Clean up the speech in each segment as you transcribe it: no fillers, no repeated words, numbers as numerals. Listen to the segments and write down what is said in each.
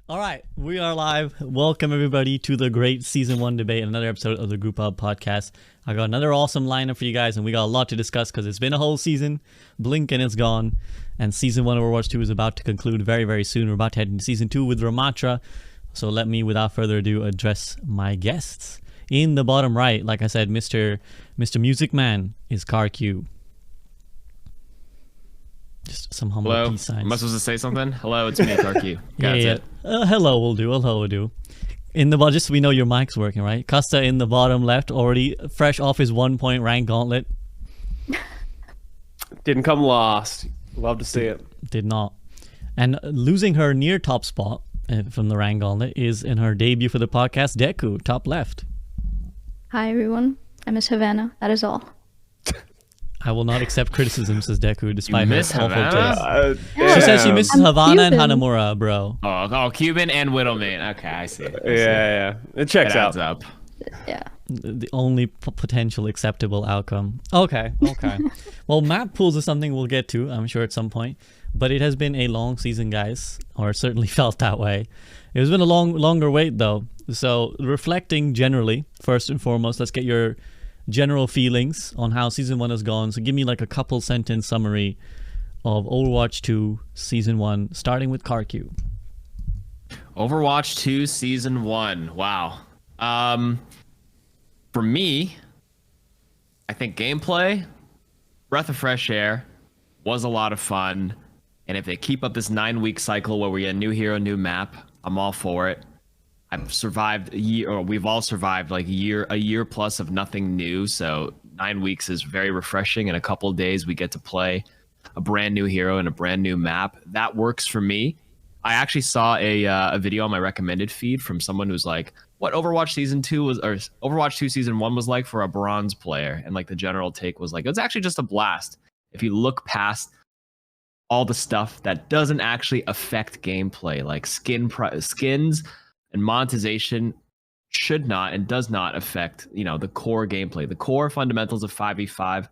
All right, we are live. Welcome everybody to the great season 1 debate, another episode of the Group Hub podcast. I got another awesome lineup for you guys, and we got a lot to discuss because it's been a whole season. Blink and it's gone, and season 1 of Overwatch 2 is about to conclude very, very soon. We're about to head into season 2 with Ramatra. So let me, without further ado, address my guests. In the bottom right, like I said, Mr. Music Man is KarQ. Just some humble Hello. peace signs. Am I supposed to say something? Hello, it's me, KarQ. Yeah. Hello will do. Hello will do. In the just so we know your mic's working, right? Custa in the bottom left, already fresh off his 1-point rank gauntlet. Didn't come last. Love to see it. Did not. And losing her near top spot from the rank gauntlet is in her debut for the podcast, Deku, top left. Hi everyone, I miss Havana. That is all. I will not accept criticism, says Deku, despite her awful taste. She says she misses Havana and Hanamura, bro. Oh, Cuban and Widowmane. Okay, I see. Yeah. It checks out. Up. Yeah. The only potential acceptable outcome. Okay. Well, map pools is something we'll get to, I'm sure, at some point. But it has been a long season, guys, or certainly felt that way. It has been a longer wait, though. So reflecting generally, first and foremost, let's get your general feelings on how season 1 has gone. So give me like a couple sentence summary of Overwatch 2 season 1, starting with KarQ. Overwatch 2 season 1. Wow. For me, I think gameplay, breath of fresh air, was a lot of fun. And if they keep up this 9-week cycle where we get a new hero, new map, I'm all for it. I've survived a year, or we've all survived like a year plus of nothing new. So 9 weeks is very refreshing. In a couple of days, we get to play a brand new hero and a brand new map. That works for me. I actually saw a video on my recommended feed from someone who's like, what Overwatch season 2 was, or Overwatch 2 season 1 was like for a bronze player. And like the general take was like, it was actually just a blast. If you look past all the stuff that doesn't actually affect gameplay, like skins and monetization should not and does not affect, the core gameplay. The core fundamentals of 5v5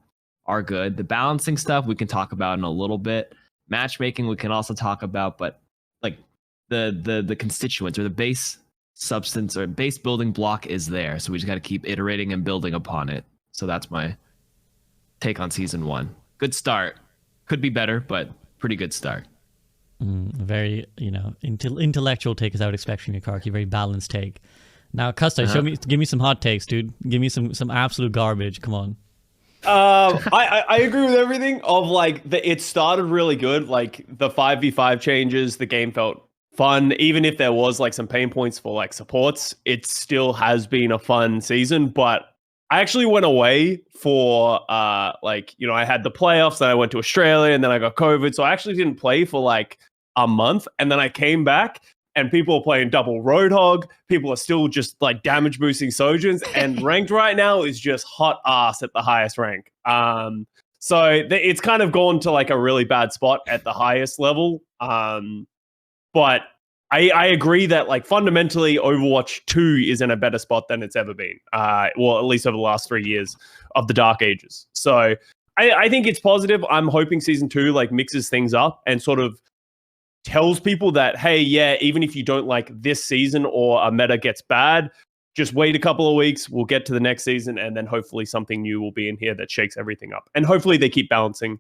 are good. The balancing stuff we can talk about in a little bit. Matchmaking we can also talk about, but like the constituents or the base substance or base building block is there. So we just got to keep iterating and building upon it. So that's my take on season 1. Good start. Could be better, but pretty good start. Very, intellectual take as I would expect from you, KarQ. Very balanced take. Now, Custa, give me some hot takes, dude. Give me some absolute garbage. Come on. I agree with everything. Of like it started really good. Like the 5v5 changes, the game felt fun. Even if there was like some pain points for like supports, it still has been a fun season. But I actually went away for I had the playoffs, then I went to Australia, and then I got COVID. So I actually didn't play for like a month, and then I came back and people are playing double Roadhog. People are still just like damage boosting Sojins, and ranked right now is just hot ass at the highest rank. So it's kind of gone to like a really bad spot at the highest level. But I agree that like fundamentally Overwatch 2 is in a better spot than it's ever been. Well, at least over the last 3 years of the Dark Ages. So I think it's positive. I'm hoping season 2 like mixes things up and sort of tells people that, hey, yeah, even if you don't like this season or a meta gets bad, just wait a couple of weeks. We'll get to the next season, and then hopefully something new will be in here that shakes everything up. And hopefully they keep balancing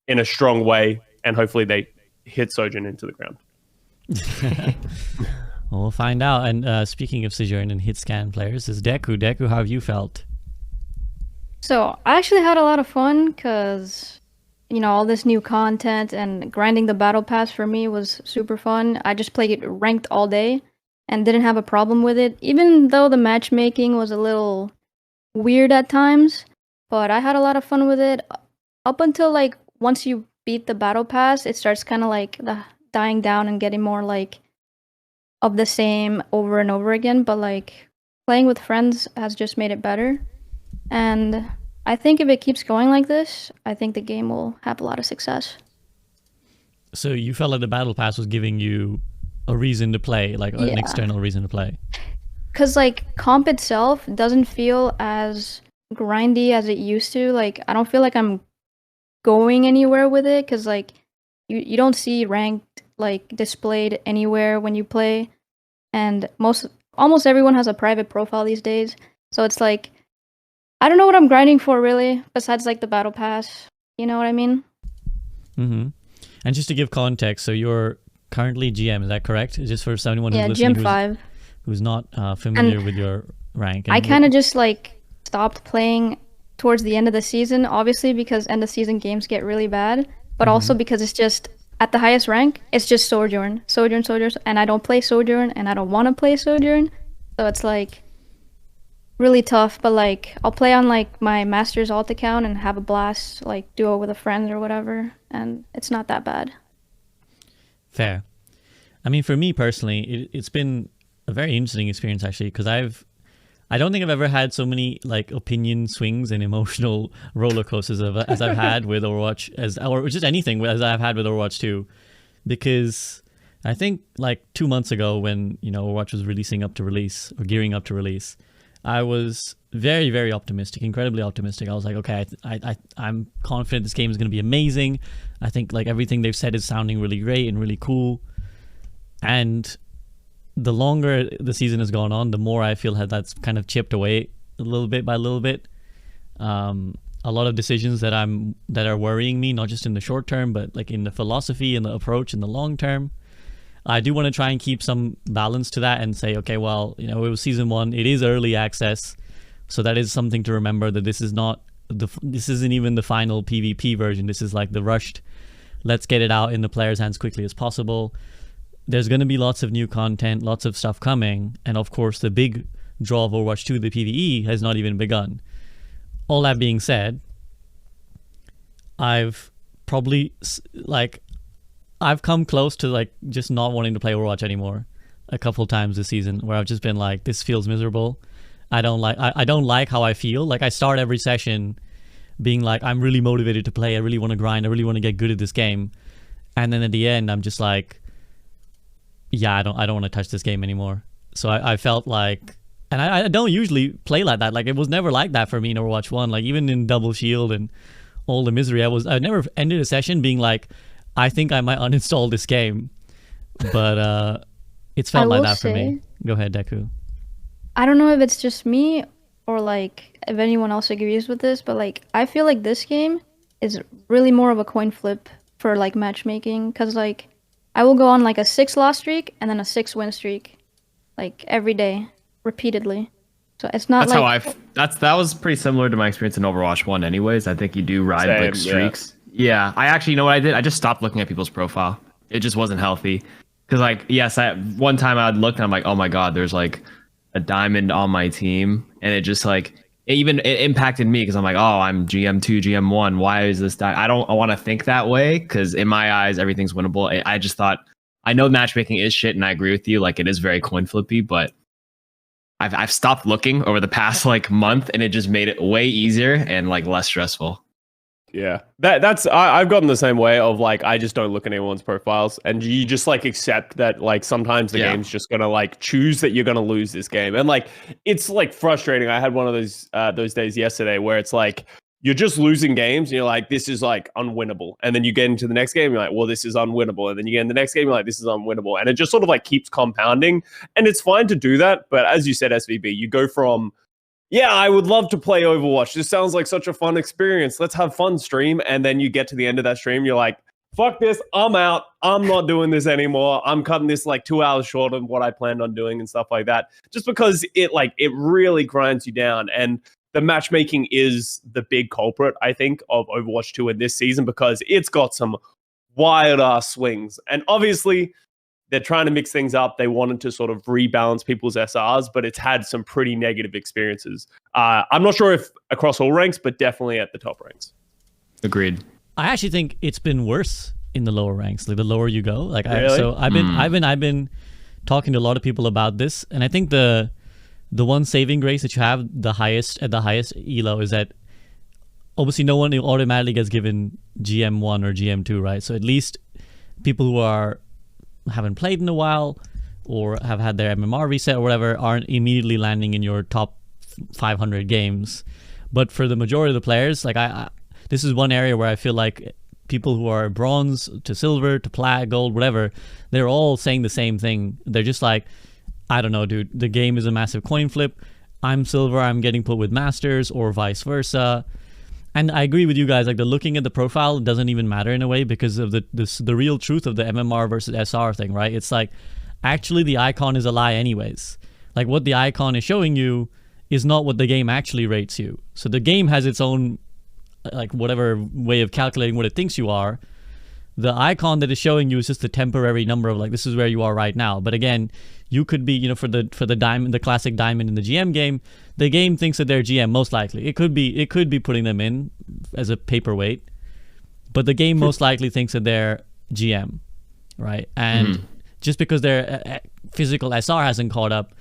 in a strong way, and hopefully they hit Sojourn into the ground. Well, we'll find out. And speaking of Sojourn and hit scan players, is Deku. Deku, how have you felt? So I actually had a lot of fun because, all this new content and grinding the battle pass for me was super fun. I just played ranked all day and didn't have a problem with it, even though the matchmaking was a little weird at times. But I had a lot of fun with it up until like once you beat the battle pass, it starts kind of like dying down and getting more like of the same over and over again. But like playing with friends has just made it better. And I think if it keeps going like this, I think the game will have a lot of success. So you felt like the battle pass was giving you a reason to play, like an external reason to play? Because like comp itself doesn't feel as grindy as it used to. Like I don't feel like I'm going anywhere with it because like you don't see ranked like displayed anywhere when you play. and almost everyone has a private profile these days. So it's like I don't know what I'm grinding for really, besides like the battle pass. You know what I mean? Mm-hmm. And just to give context, so you're currently GM, is that correct? Just for someone who's listening GM5. who's not familiar with your rank. And I kind of just like stopped playing towards the end of the season, obviously because end of season games get really bad, but also because it's just at the highest rank, it's just Sojourn, and I don't play Sojourn, and I don't want to play Sojourn, so it's like really tough. But like I'll play on like my Master's alt account and have a blast, like duo with a friend or whatever, and it's not that bad. Fair. I mean, for me personally, it's been a very interesting experience actually, because I don't think I've ever had so many like opinion swings and emotional roller coasters as I've had with Overwatch, or just anything as I've had with Overwatch 2, because I think like 2 months ago when Overwatch was releasing up to release or gearing up to release, I was very, very optimistic, incredibly optimistic. I was like, okay, I'm confident this game is going to be amazing. I think like everything they've said is sounding really great and really cool. And the longer the season has gone on, the more I feel that's kind of chipped away a little bit by little bit. A lot of decisions that are worrying me, not just in the short term, but like in the philosophy and the approach in the long term. I do want to try and keep some balance to that and say, okay, well, it was season 1. It is early access, so that is something to remember, that this isn't even the final PvP version. This is like the rushed, let's get it out in the players' hands quickly as possible. There's going to be lots of new content, lots of stuff coming, and of course the big draw of Overwatch 2, the PvE, has not even begun. All that being said, I've probably I've come close to like just not wanting to play Overwatch anymore a couple times this season, where I've just been like, this feels miserable. I don't like how I feel. Like I start every session being like, I'm really motivated to play. I really want to grind. I really want to get good at this game. And then at the end, I'm just like, yeah, I don't want to touch this game anymore. So I felt like, and I don't usually play like that. Like it was never like that for me in Overwatch 1. Like even in Double Shield and all the misery, I never ended a session being like, I think I might uninstall this game. But it's felt like that for me. Go ahead, Deku. I don't know if it's just me or like if anyone else agrees with this, but like I feel like this game is really more of a coin flip for like matchmaking, because like I will go on like a 6-loss streak and then a 6-win streak, like every day, repeatedly. So it's not that was pretty similar to my experience in Overwatch 1 anyways. I think you do ride like streaks. Yeah, I actually, what I did? I just stopped looking at people's profile. It just wasn't healthy. Because like, yes, one time I'd look and I'm like, oh my God, there's like a diamond on my team. And it just like, it impacted me because I'm like, oh, I'm GM2, GM1. Why is this I don't want to think that way, because in my eyes, everything's winnable. I just thought, I know matchmaking is shit, and I agree with you. Like it is very coin flippy, but I've stopped looking over the past like month, and it just made it way easier and like less stressful. Yeah, that's I've gotten the same way of like, I just don't look at anyone's profiles, and you just like accept that like sometimes the game's just gonna like choose that you're gonna lose this game, and like it's like frustrating. I had one of those days yesterday where it's like you're just losing games and you're like, this is like unwinnable, and then you get into the next game, you're like, well, this is unwinnable, and then you get in the next game, you're like, this is unwinnable, and it just sort of like keeps compounding. And it's fine to do that, but as you said, SVB, you go from, yeah, I would love to play Overwatch, this sounds like such a fun experience, let's have fun stream, and then you get to the end of that stream, you're like, fuck this, I'm out, I'm not doing this anymore, I'm cutting this like 2 hours short of what I planned on doing and stuff like that, just because it really grinds you down. And the matchmaking is the big culprit, I think, of Overwatch 2 in this season, because it's got some wild ass swings, and obviously they're trying to mix things up. They wanted to sort of rebalance people's SRs, but it's had some pretty negative experiences. I'm not sure if across all ranks, but definitely at the top ranks. Agreed. I actually think it's been worse in the lower ranks. Like the lower you go, like really? I've been talking to a lot of people about this, and I think the one saving grace that you have at the highest elo is that obviously no one automatically gets given GM1 or GM2, right? So at least people who haven't played in a while or have had their MMR reset or whatever aren't immediately landing in your top 500 games. But for the majority of the players, like this is one area where I feel like people who are bronze to silver to plat, gold, whatever, they're all saying the same thing. They're just like, I don't know, dude, the game is a massive coin flip. I'm silver, I'm getting put with masters, or vice versa. And I agree with you guys, like the looking at the profile doesn't even matter in a way because of the real truth of the MMR versus SR thing, right? It's like, actually the icon is a lie anyways. Like what the icon is showing you is not what the game actually rates you. So the game has its own, like whatever way of calculating what it thinks you are. The icon that is showing you is just a temporary number of like, this is where you are right now. But again, you could be, you know, for the diamond, the classic diamond in the GM game, the game thinks that they're GM most likely. It could be putting them in as a paperweight, but the game most likely thinks that they're GM, right? And just because their physical SR hasn't caught up,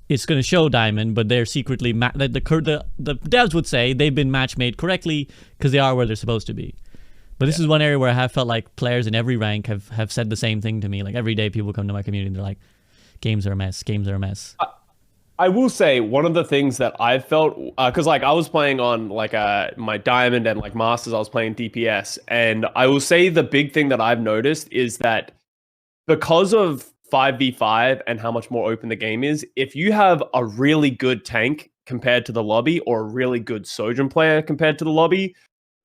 it's going to show diamond, but they're secretly the devs would say they've been match made correctly because they are where they're supposed to be. But this is one area where I have felt like players in every rank have said the same thing to me. Like every day people come to my community and they're like, games are a mess, games are a mess. I will say one of the things that I've felt, because like I was playing on like my diamond and like masters, I was playing DPS, and I will say the big thing that I've noticed is that because of 5v5 and how much more open the game is, if you have a really good tank compared to the lobby or a really good Sojourn player compared to the lobby,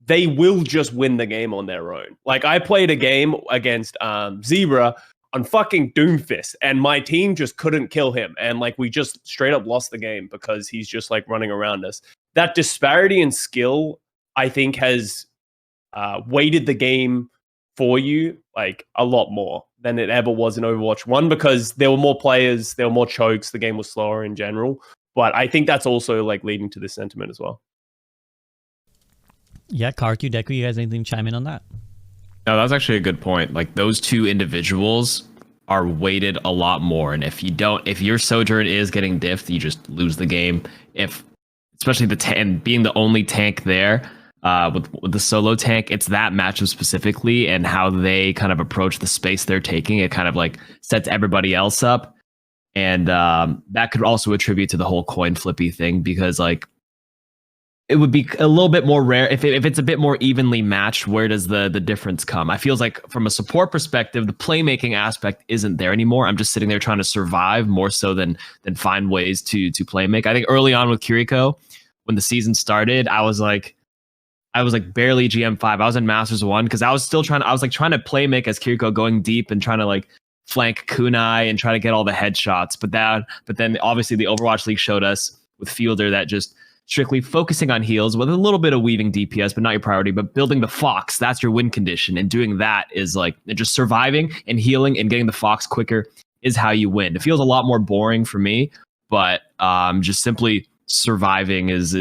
they will just win the game on their own. Like I played a game against Zebra on fucking Doomfist, and my team just couldn't kill him, and like we just straight up lost the game because he's just like running around us. That disparity in skill, I think, has weighted the game for you like a lot more than it ever was in Overwatch 1 because there were more players, there were more chokes, the game was slower in general. But I think that's also like leading to this sentiment as well. Yeah, KarQ, Deku, you guys anything to chime in on that? No, that's actually a good point. Like those two individuals are weighted a lot more, and if your Sojourn is getting diffed, you just lose the game. If especially and being the only tank there, with the solo tank, it's that matchup specifically and how they kind of approach the space they're taking. It kind of like sets everybody else up, and that could also attribute to the whole coin flippy thing because like it would be a little bit more rare if it's a bit more evenly matched. Where does the difference come? I feels like from a support perspective, the playmaking aspect isn't there anymore. I'm just sitting there trying to survive more so than find ways to play make. I think early on with KarQ, when the season started, I was like barely GM5. I was in Masters 1 because I was trying to play make as KarQ, going deep and trying to like flank kunai and try to get all the headshots. But then obviously the Overwatch League showed us with Fielder that just strictly focusing on heals with a little bit of weaving DPS, but not your priority, but building the Fox, that's your win condition. And doing that is like just surviving and healing and getting the Fox quicker is how you win. It feels a lot more boring for me, but just simply surviving is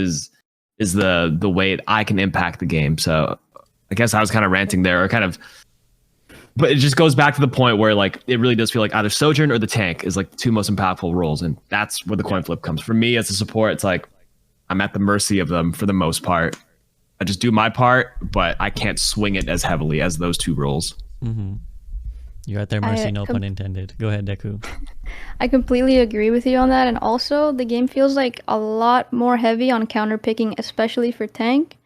the way I can impact the game. So I guess I was kind of ranting there, but it just goes back to the point where like it really does feel like either Sojourn or the tank is like the two most impactful roles, and that's where the coin flip comes. For me as a support, it's like I'm at the mercy of them for the most part. I just do my part, but I can't swing it as heavily as those two roles. Mm-hmm. You're at their mercy, no pun intended. Go ahead, Deku. I completely agree with you on that, and also the game feels like a lot more heavy on counter picking, especially for tank,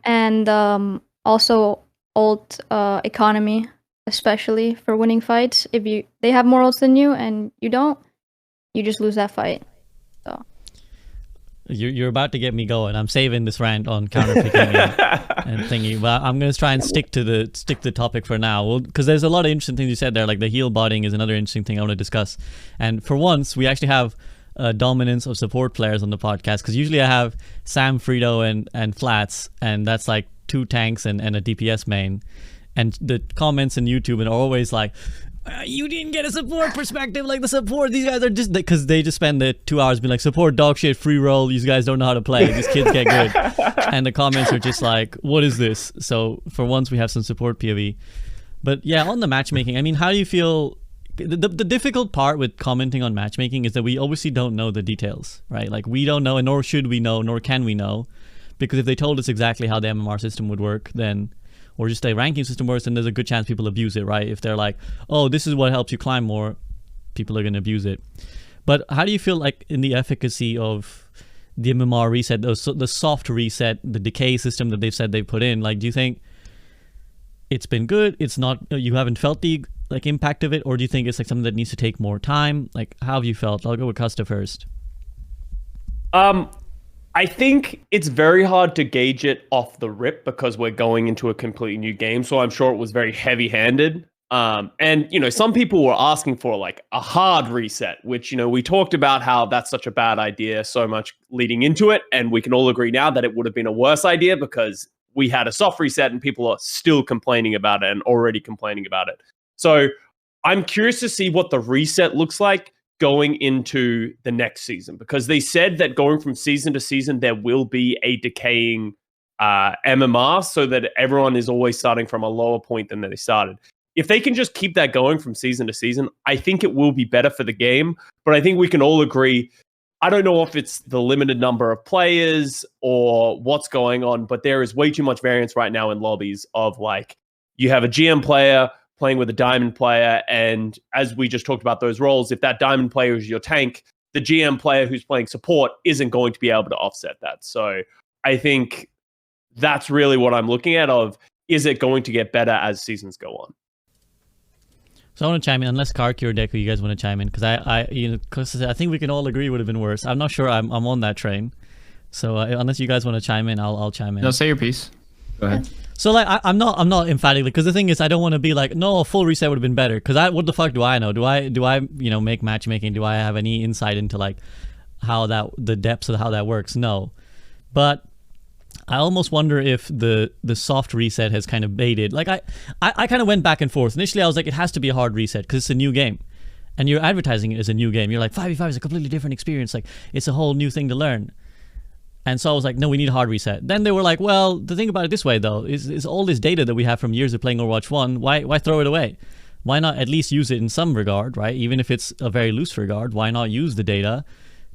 and also ult economy, especially for winning fights. If they have more ults than you and you don't, you just lose that fight. So you're about to get me going. I'm saving this rant on counter picking and thingy, but I'm gonna try and stick to the topic for now. Well, because there's a lot of interesting things you said there, like the heal botting is another interesting thing I want to discuss. And for once, we actually have dominance of support players on the podcast, because usually I have Sam, Frito, and Flats, and that's like two tanks and a DPS main. And the comments in YouTube are always like, you didn't get a support perspective, like the support, these guys are just, because they just spend the 2 hours being like, support dog shit, free roll, these guys don't know how to play, these kids get good. And the comments are just like, what is this? So for once we have some support POV. But yeah, on the matchmaking, I mean, how do you feel? The difficult part with commenting on matchmaking is that we obviously don't know the details, right? Like we don't know, and nor should we know, nor can we know, because if they told us exactly how the MMR system would work, then, or just a ranking system works, then there's a good chance people abuse it, right? If they're like, oh, this is what helps you climb more, people are going to abuse it. But how do you feel like in the efficacy of the MMR reset, the soft reset, the decay system that they've said they put in? Like, do you think it's been good? It's not, you haven't felt the like impact of it, or do you think it's like something that needs to take more time? Like, how have you felt? I'll go with Custa first. I think it's very hard to gauge it off the rip because we're going into a completely new game. So I'm sure it was very heavy-handed. And, you know, some people were asking for like a hard reset, which, you know, we talked about how that's such a bad idea so much leading into it. And we can all agree now that it would have been a worse idea because we had a soft reset and people are still complaining about it and already complaining about it. So I'm curious to see what the reset looks like going into the next season, because they said that going from season to season, there will be a decaying MMR so that everyone is always starting from a lower point than they started. If they can just keep that going from season to season, I think it will be better for the game. But I think we can all agree, I don't know if it's the limited number of players or what's going on, but there is way too much variance right now in lobbies of like, you have a GM player playing with a diamond player, and as we just talked about those roles, if that diamond player is your tank, the GM player who's playing support isn't going to be able to offset that. So I think that's really what I'm looking at of, is it going to get better as seasons go on? So I want to chime in, unless KarQ or Deku, you guys want to chime in, because I think we can all agree it would have been worse. I'm not sure I'm on that train. So unless you guys want to chime in, I'll chime in. No, say your piece. Go ahead. So like I'm not emphatically, because the thing is I don't want to be like, no, a full reset would have been better, because what the fuck do I know? Do I you know, make matchmaking? Do I have any insight into like how the depths of how that works? No, but I almost wonder if the soft reset has kind of baited. Like I kind of went back and forth. Initially I was like, it has to be a hard reset because it's a new game, and you're advertising it as a new game. You're like 5v5 is a completely different experience. Like it's a whole new thing to learn. And so I was like, no, we need a hard reset. Then they were like, well, the thing about it this way, though, is all this data that we have from years of playing Overwatch 1, why throw it away? Why not at least use it in some regard, right? Even if it's a very loose regard, why not use the data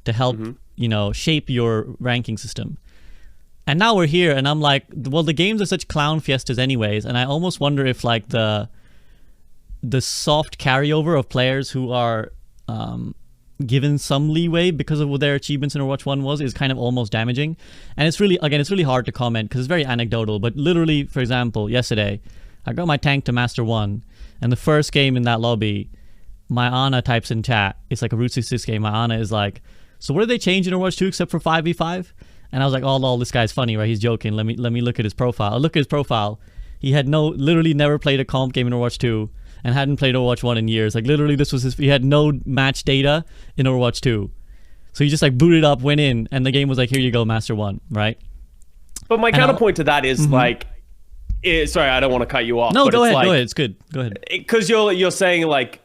to help, you know, shape your ranking system? And now we're here, and I'm like, well, the games are such clown fiestas anyways, and I almost wonder if, like, the soft carryover of players who are given some leeway because of what their achievements in Overwatch 1 was is kind of almost damaging. And it's really, again, it's really hard to comment because it's very anecdotal, but literally, for example, yesterday I got my tank to Master 1, and the first game in that lobby, my Ana types in chat, it's like a Route 66 game, my Ana is like, so what did they change in Overwatch 2 except for 5v5? And I was like, oh lol, this guy's funny, right? He's joking. Let me look at his profile. I look at his profile. He had literally never played a comp game in Overwatch 2 and hadn't played Overwatch 1 in years. Like literally he had no match data in Overwatch 2. So he just like booted up, went in, and the game was like, here you go, Master 1, right? But my counterpoint to that is like, sorry, I don't want to cut you off. No, but go ahead, like, go ahead. It's good. Go ahead. Because you're saying like,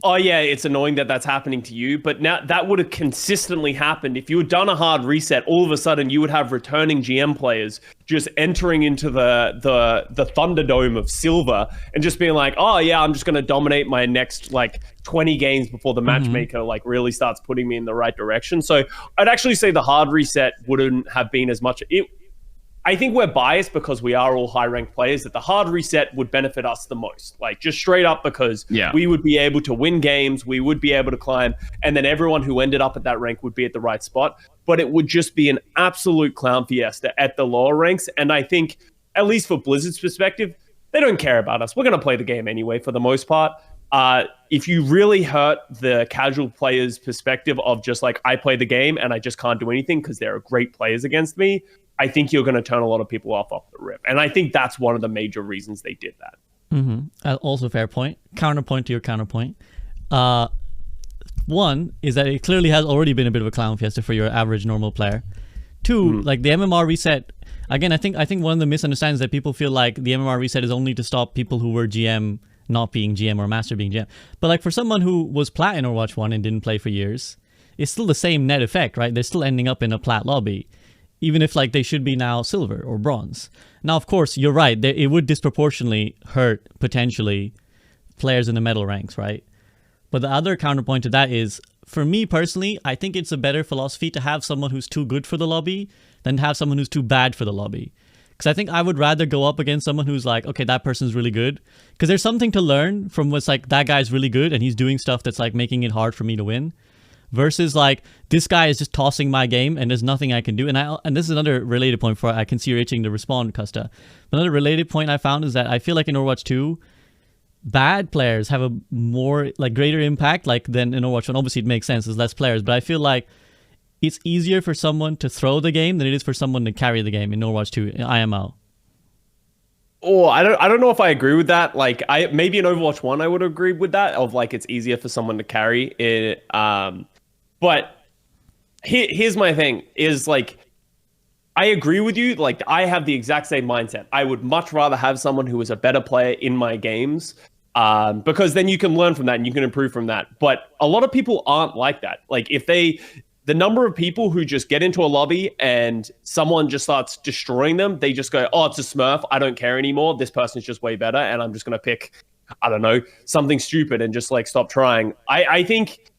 oh yeah, it's annoying that that's happening to you, but now that would have consistently happened. If you had done a hard reset, all of a sudden you would have returning GM players just entering into the Thunderdome of silver and just being like, oh yeah, I'm just going to dominate my next like 20 games before the matchmaker like really starts putting me in the right direction. So I'd actually say the hard reset wouldn't have been as much. I think we're biased because we are all high-ranked players, that the hard reset would benefit us the most. Like, just straight up because we would be able to win games, we would be able to climb, and then everyone who ended up at that rank would be at the right spot. But it would just be an absolute clown fiesta at the lower ranks. And I think, at least for Blizzard's perspective, they don't care about us. We're going to play the game anyway, for the most part. If you really hurt the casual player's perspective of just like, I play the game and I just can't do anything because there are great players against me, I think you're going to turn a lot of people off the rip. And I think that's one of the major reasons they did that. Also fair point. Counterpoint to your counterpoint. One is that it clearly has already been a bit of a clown fiesta for your average normal player. Two, like the MMR reset, again, I think one of the misunderstandings is that people feel like the MMR reset is only to stop people who were GM not being GM or Master being GM. But like for someone who was Plat in Overwatch 1 and didn't play for years, it's still the same net effect, right? They're still ending up in a Plat lobby, even if like they should be now silver or bronze. Now, of course, you're right. It would disproportionately hurt, potentially, players in the metal ranks, right? But the other counterpoint to that is, for me personally, I think it's a better philosophy to have someone who's too good for the lobby than to have someone who's too bad for the lobby. Because I think I would rather go up against someone who's like, okay, that person's really good. Because there's something to learn from what's like, that guy's really good and he's doing stuff that's like making it hard for me to win. Versus like, this guy is just tossing my game and there's nothing I can do. And this is another related point for, I can see you're itching to respond, Custa. Another related point I found is that I feel like in Overwatch 2, bad players have a more like greater impact like than in Overwatch 1. Obviously it makes sense, there's less players, but I feel like it's easier for someone to throw the game than it is for someone to carry the game in Overwatch 2 IMO. Oh, I don't know if I agree with that. Like, maybe in Overwatch 1 I would agree with that, of like it's easier for someone to carry it. But here's my thing is like, I agree with you. Like, I have the exact same mindset. I would much rather have someone who is a better player in my games, because then you can learn from that and you can improve from that. But a lot of people aren't like that. Like, the number of people who just get into a lobby and someone just starts destroying them, they just go, oh, it's a smurf, I don't care anymore, this person's just way better, and I'm just going to pick, I don't know, something stupid and just like stop trying. I think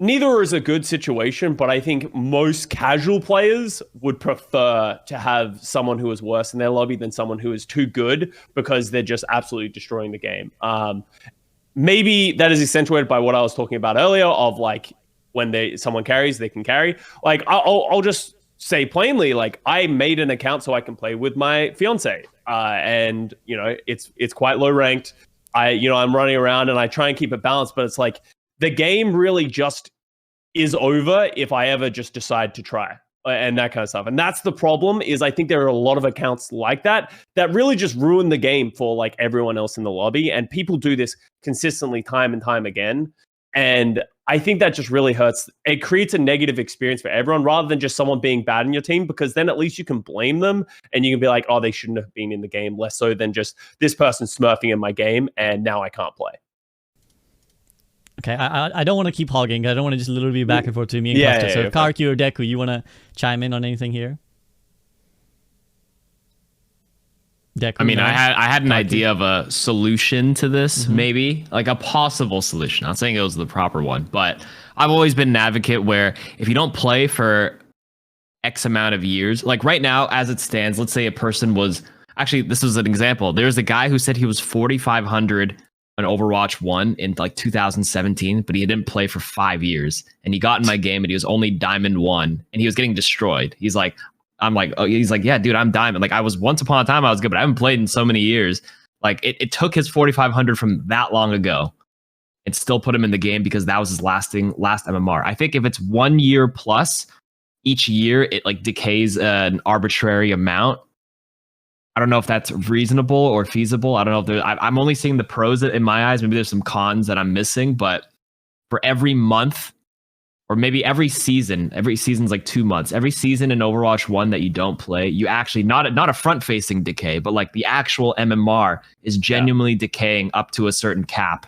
neither is a good situation, but I think most casual players would prefer to have someone who is worse in their lobby than someone who is too good, because they're just absolutely destroying the game. Maybe that is accentuated by what I was talking about earlier of like, when someone carries, they can carry. Like, I'll just say plainly, like, I made an account so I can play with my fiance, and you know, it's quite low ranked. I'm running around and I try and keep it balanced, but it's like the game really just is over if I ever just decide to try and that kind of stuff. And that's the problem, is I think there are a lot of accounts like that really just ruin the game for like everyone else in the lobby, and people do this consistently time and time again. And I think that just really hurts. It creates a negative experience for everyone rather than just someone being bad in your team, because then at least you can blame them and you can be like, oh, they shouldn't have been in the game, less so than just this person smurfing in my game and now I can't play. Okay, I don't want to keep hogging. I don't want to just literally be back and forth to me and Custa. So if KarQ or Deku, you want to chime in on anything here? Deku, I mean, no? I had an KarQ. idea of a solution to this, maybe like a possible solution. Not saying it was the proper one, but I've always been an advocate where if you don't play for X amount of years, like right now as it stands, let's say a person was actually, this was an example. There's a guy who said he was 4,500 on Overwatch 1 in like 2017, but he didn't play for 5 years, and he got in my game and he was only Diamond 1 and he was getting destroyed. He's like, I'm like, oh, he's like, yeah, dude, I'm Diamond. Like, I was once upon a time I was good, but I haven't played in so many years. Like, it took his 4,500 from that long ago and still put him in the game because that was his last MMR. I think if it's 1 year plus, each year it like decays an arbitrary amount. I don't know if that's reasonable or feasible. I don't know if I'm only seeing the pros in my eyes. Maybe there's some cons that I'm missing, but for every month, or maybe every season's like 2 months. Every season in Overwatch 1 that you don't play, you actually, not a front-facing decay, but like the actual MMR is genuinely decaying up to a certain cap.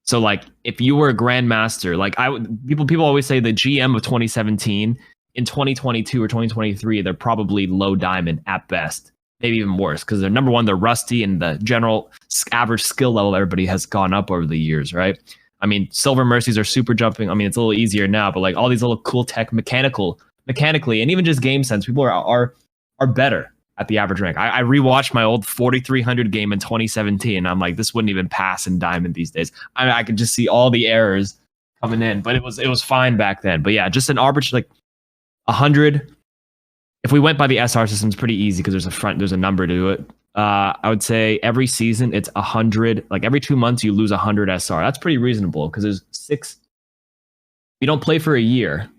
So like if you were a grandmaster, like people always say the GM of 2017 in 2022 or 2023, they're probably low diamond at best, maybe even worse, because they're number one, they're rusty, and the general average skill level of everybody has gone up over the years, right? I mean, Silver Mercies are super jumping. I mean, it's a little easier now, but like all these little cool tech mechanically, and even just game sense, people are better at the average rank. I rewatched my old 4,300 game in 2017, and I'm like, this wouldn't even pass in Diamond these days. I could just see all the errors coming in, but it was fine back then. But yeah, just an arbitrary like 100. If we went by the SR system, it's pretty easy because there's a number to it. I would say every season it's 100. Like every 2 months you lose 100 SR. That's pretty reasonable because there's 6. You don't play for a year.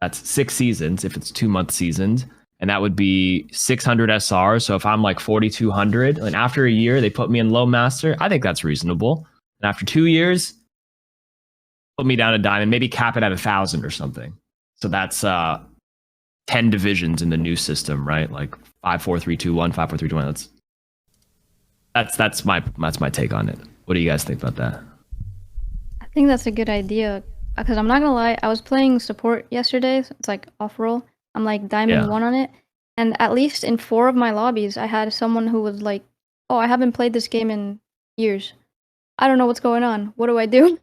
That's 6 seasons if it's 2 month seasons, and that would be 600 SR. So if I'm like 4,200, and after a year they put me in low master, I think that's reasonable. And after 2 years, put me down to diamond, maybe cap it at 1,000 or something. So that's 10 divisions in the new system, right? Like 5, 4, 3, 2, 1, 5, 4, 3, 2, 1. That's my take on it. What do you guys think about that? I think that's a good idea, because I'm not gonna lie, I was playing support yesterday, so it's like off roll. I'm like Diamond 1 on it, and at least in 4 of my lobbies I had someone who was like, oh, I haven't played this game in years, I don't know what's going on, what do I do?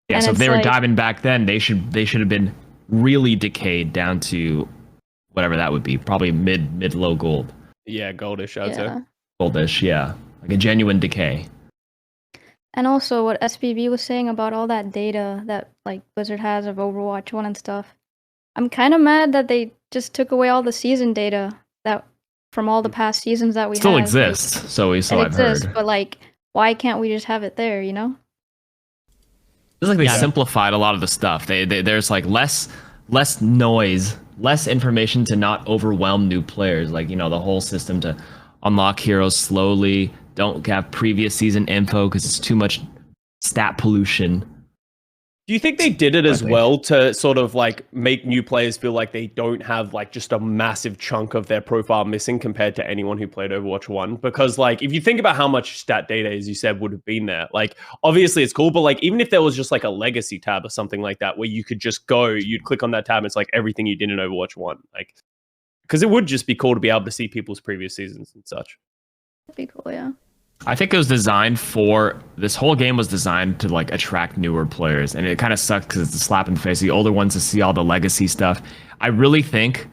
Yeah, and so if they were like, Diamond back then, they should have been really decayed down to whatever that would be, probably mid low gold. Yeah, goldish, I'd say. Goldish, yeah. Like a genuine decay. And also what SPB was saying about all that data that like Blizzard has of Overwatch 1 and stuff. I'm kind of mad that they just took away all the season data that from all the past seasons that we Still had. exists, so we still have heard. But like why can't we just have it there, you know? It's like they Yeah. simplified a lot of the stuff. There's like less noise, less information to not overwhelm new players. Like, you know, the whole system to unlock heroes slowly. Don't have previous season info because it's too much stat pollution. Do you think they did it as think. well to sort of like make new players feel like they don't have like just a massive chunk of their profile missing compared to anyone who played Overwatch 1? Because like if you think about how much stat data, as you said, would have been there, like obviously it's cool, but like even if there was just like a legacy tab or something like that where you could just go, you'd click on that tab and it's like everything you did in Overwatch 1. Like, because it would just be cool to be able to see people's previous seasons and such. That'd be cool, yeah. I think it was designed for this whole game was designed to like attract newer players, and it kind of sucks because it's a slap in the face. The older ones to see all the legacy stuff. I really think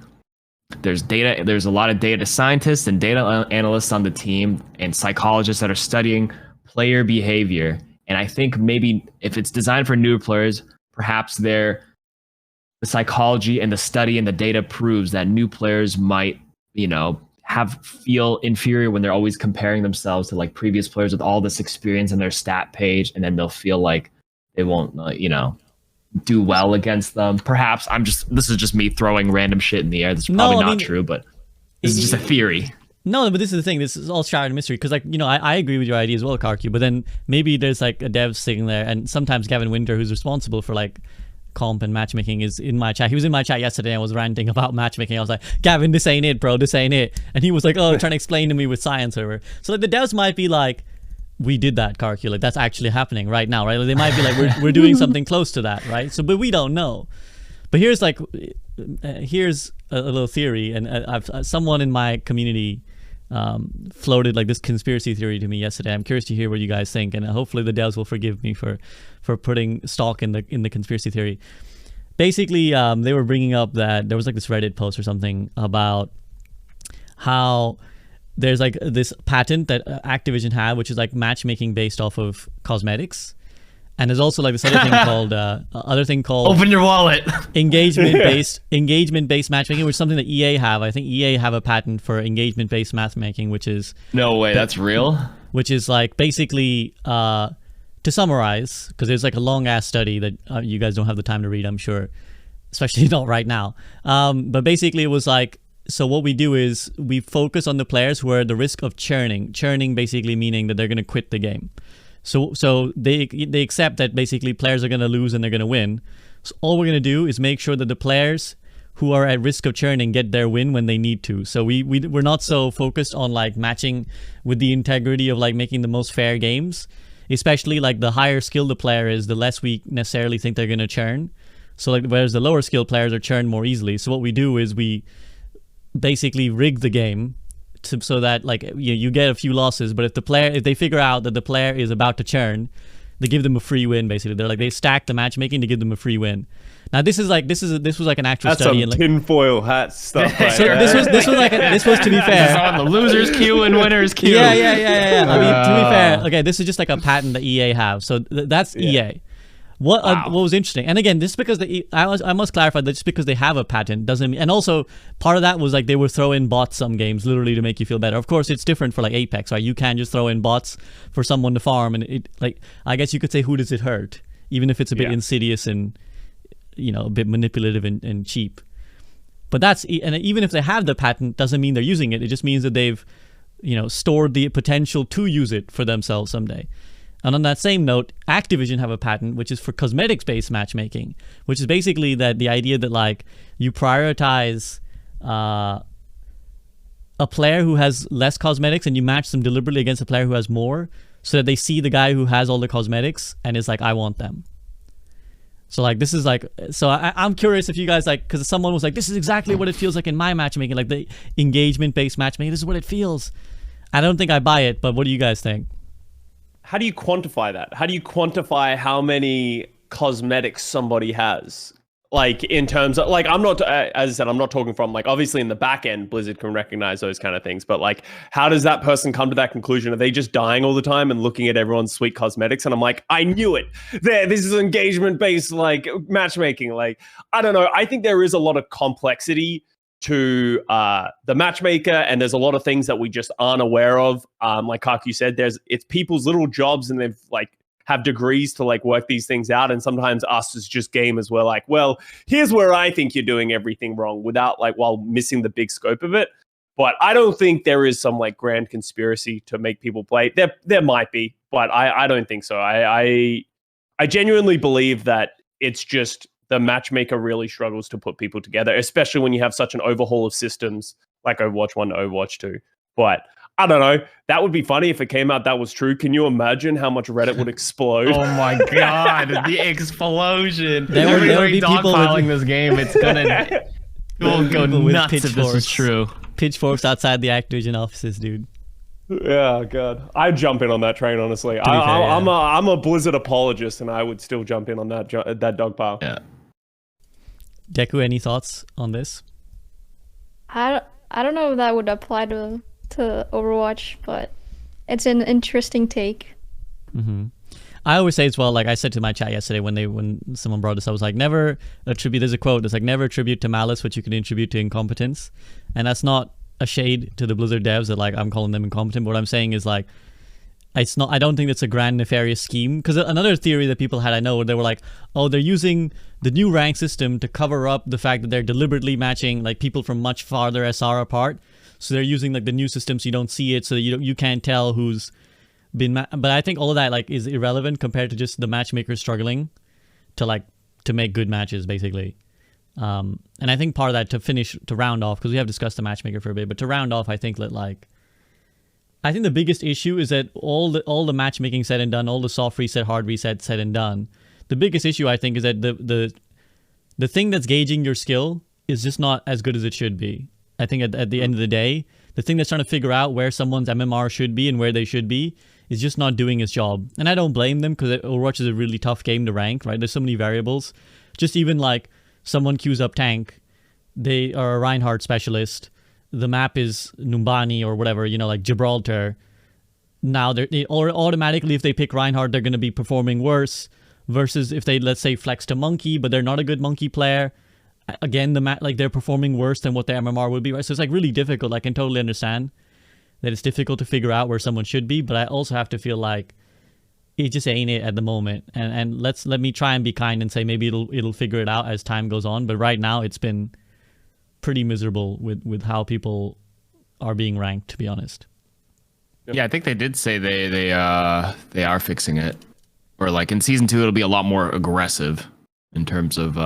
there's a lot of data scientists and data analysts on the team and psychologists that are studying player behavior. And I think maybe if it's designed for newer players, perhaps the psychology and the study and the data proves that new players might, you know, feel inferior when they're always comparing themselves to like previous players with all this experience in their stat page, and then they'll feel like they won't, you know, do well against them. Perhaps this is just me throwing random shit in the air. That's probably not true, but this is just a theory. No, but this is the thing. This is all shrouded in mystery because, like, you know, I agree with your idea as well, KarQ. But then maybe there's like a dev sitting there, and sometimes Gavin Winter, who's responsible for like comp and matchmaking, is in my chat. He was in my chat yesterday. I was ranting about matchmaking. I was like, Gavin, this ain't it, bro. This ain't it. And he was like, oh, trying to explain to me with science or whatever. So like the devs might be like, we did that, KarQ. Like that's actually happening right now, right? Like, they might be like, we're doing something close to that, right? So, but we don't know. But here's like, here's a little theory, and someone in my community floated like this conspiracy theory to me yesterday. I'm curious to hear what you guys think, and hopefully the devs will forgive me for putting stock in the conspiracy theory. Basically, they were bringing up that there was like this Reddit post or something about how there's like this patent that Activision had, which is like matchmaking based off of cosmetics. And there's also like this other thing called Open your wallet. engagement based matchmaking, which is something that EA have. I think EA have a patent for engagement based matchmaking, which is No way, that's real. Which is like basically to summarize, because there's like a long ass study that you guys don't have the time to read, I'm sure, especially not right now. But basically it was like, so what we do is we focus on the players who are at the risk of churning basically meaning that they're going to quit the game. So they accept that basically players are going to lose and they're going to win. So all we're going to do is make sure that the players who are at risk of churning get their win when they need to. So we're not so focused on like matching with the integrity of like making the most fair games, especially like the higher skill the player is, the less we necessarily think they're going to churn. So like whereas the lower skill players are churned more easily. So what we do is we basically rig the game so that like you get a few losses, but if they figure out that the player is about to churn, they give them a free win. Basically, they stack the matchmaking to give them a free win. Now this was like an actual study. That's some tinfoil hat stuff. Right so there. this was to be fair. It's on the losers queue and winners queue. Yeah. I mean, to be fair, okay, this is just like a patent that EA have. So that's EA. What was interesting, and again, this is because I must clarify that just because they have a patent doesn't mean, and also part of that was like they were throwing bots some games literally to make you feel better. Of course, it's different for like Apex, right? You can't just throw in bots for someone to farm, and it like I guess you could say, who does it hurt? Even if it's a bit insidious and a bit manipulative and cheap. But and even if they have the patent, doesn't mean they're using it. It just means that they've stored the potential to use it for themselves someday. And on that same note, Activision have a patent which is for cosmetics-based matchmaking, which is basically that the idea that like you prioritize a player who has less cosmetics and you match them deliberately against a player who has more, so that they see the guy who has all the cosmetics and is like, I want them. So like this is like, so I'm curious if you guys like, because someone was like, this is exactly what it feels like in my matchmaking, like the engagement-based matchmaking. This is what it feels. I don't think I buy it, but what do you guys think? How do you quantify that? How do you quantify how many cosmetics somebody has? Like in terms of like, I'm not, as I said, I'm not talking from like, obviously in the back end, Blizzard can recognize those kind of things, but like, how does that person come to that conclusion? Are they just dying all the time and looking at everyone's sweet cosmetics? And I'm like, I knew it. This is engagement based like matchmaking. Like, I don't know. I think there is a lot of complexity to the matchmaker, and there's a lot of things that we just aren't aware of. Like KarQ said, it's people's little jobs, and they've like have degrees to like work these things out. And sometimes us as just gamers, we're like, well, here's where I think you're doing everything wrong, without like while missing the big scope of it. But I don't think there is some like grand conspiracy to make people play. There might be, but I don't think so. I genuinely believe that it's just the matchmaker really struggles to put people together, especially when you have such an overhaul of systems like Overwatch 1 to Overwatch 2. But I don't know. That would be funny if it came out that was true. Can you imagine how much Reddit would explode? Oh my god, the explosion! There would be people dogpiling this game. It's gonna go nuts if this is true. Pitchforks outside the Activision offices, dude. Yeah, God, I'd jump in on that train. Honestly, I'm a Blizzard apologist, and I would still jump in on that dog pile. Yeah. Deku, any thoughts on this? I don't know if that would apply to Overwatch, but it's an interesting take. Mm-hmm. I always say as well, like I said to my chat yesterday when someone brought this, I was like, never attribute. There's a quote that's like, never attribute to malice what you can attribute to incompetence, and that's not a shade to the Blizzard devs that like I'm calling them incompetent. But what I'm saying is like, it's not. I don't think it's a grand nefarious scheme, because another theory that people had, I know, they were like, oh, they're using the new rank system to cover up the fact that they're deliberately matching like people from much farther SR apart. So they're using like the new system so you don't see it, so that you can't tell who's been. But I think all of that like is irrelevant compared to just the matchmakers struggling to make good matches, basically. And I think part of that to round off, because we have discussed the matchmaker for a bit, but to round off, I think that like, I think the biggest issue is that all the matchmaking said and done, all the soft reset, hard reset said and done, the biggest issue I think is that the thing that's gauging your skill is just not as good as it should be. I think at the end of the day, the thing that's trying to figure out where someone's MMR should be and where they should be is just not doing its job. And I don't blame them, because Overwatch is a really tough game to rank, right? There's so many variables. Just even like someone queues up tank, they are a Reinhardt specialist, the map is Numbani or whatever, like Gibraltar. Now automatically if they pick Reinhardt, they're going to be performing worse, versus if they, let's say, flex to Monkey, but they're not a good Monkey player. Again, they're performing worse than what their MMR would be, right? So it's like really difficult. I can totally understand that it's difficult to figure out where someone should be, but I also have to feel like it just ain't it at the moment. And let me try and be kind and say maybe it'll figure it out as time goes on. But right now it's been pretty miserable with how people are being ranked, to be honest. Yeah, I think they did say they are fixing it, or like in season 2 it'll be a lot more aggressive in terms of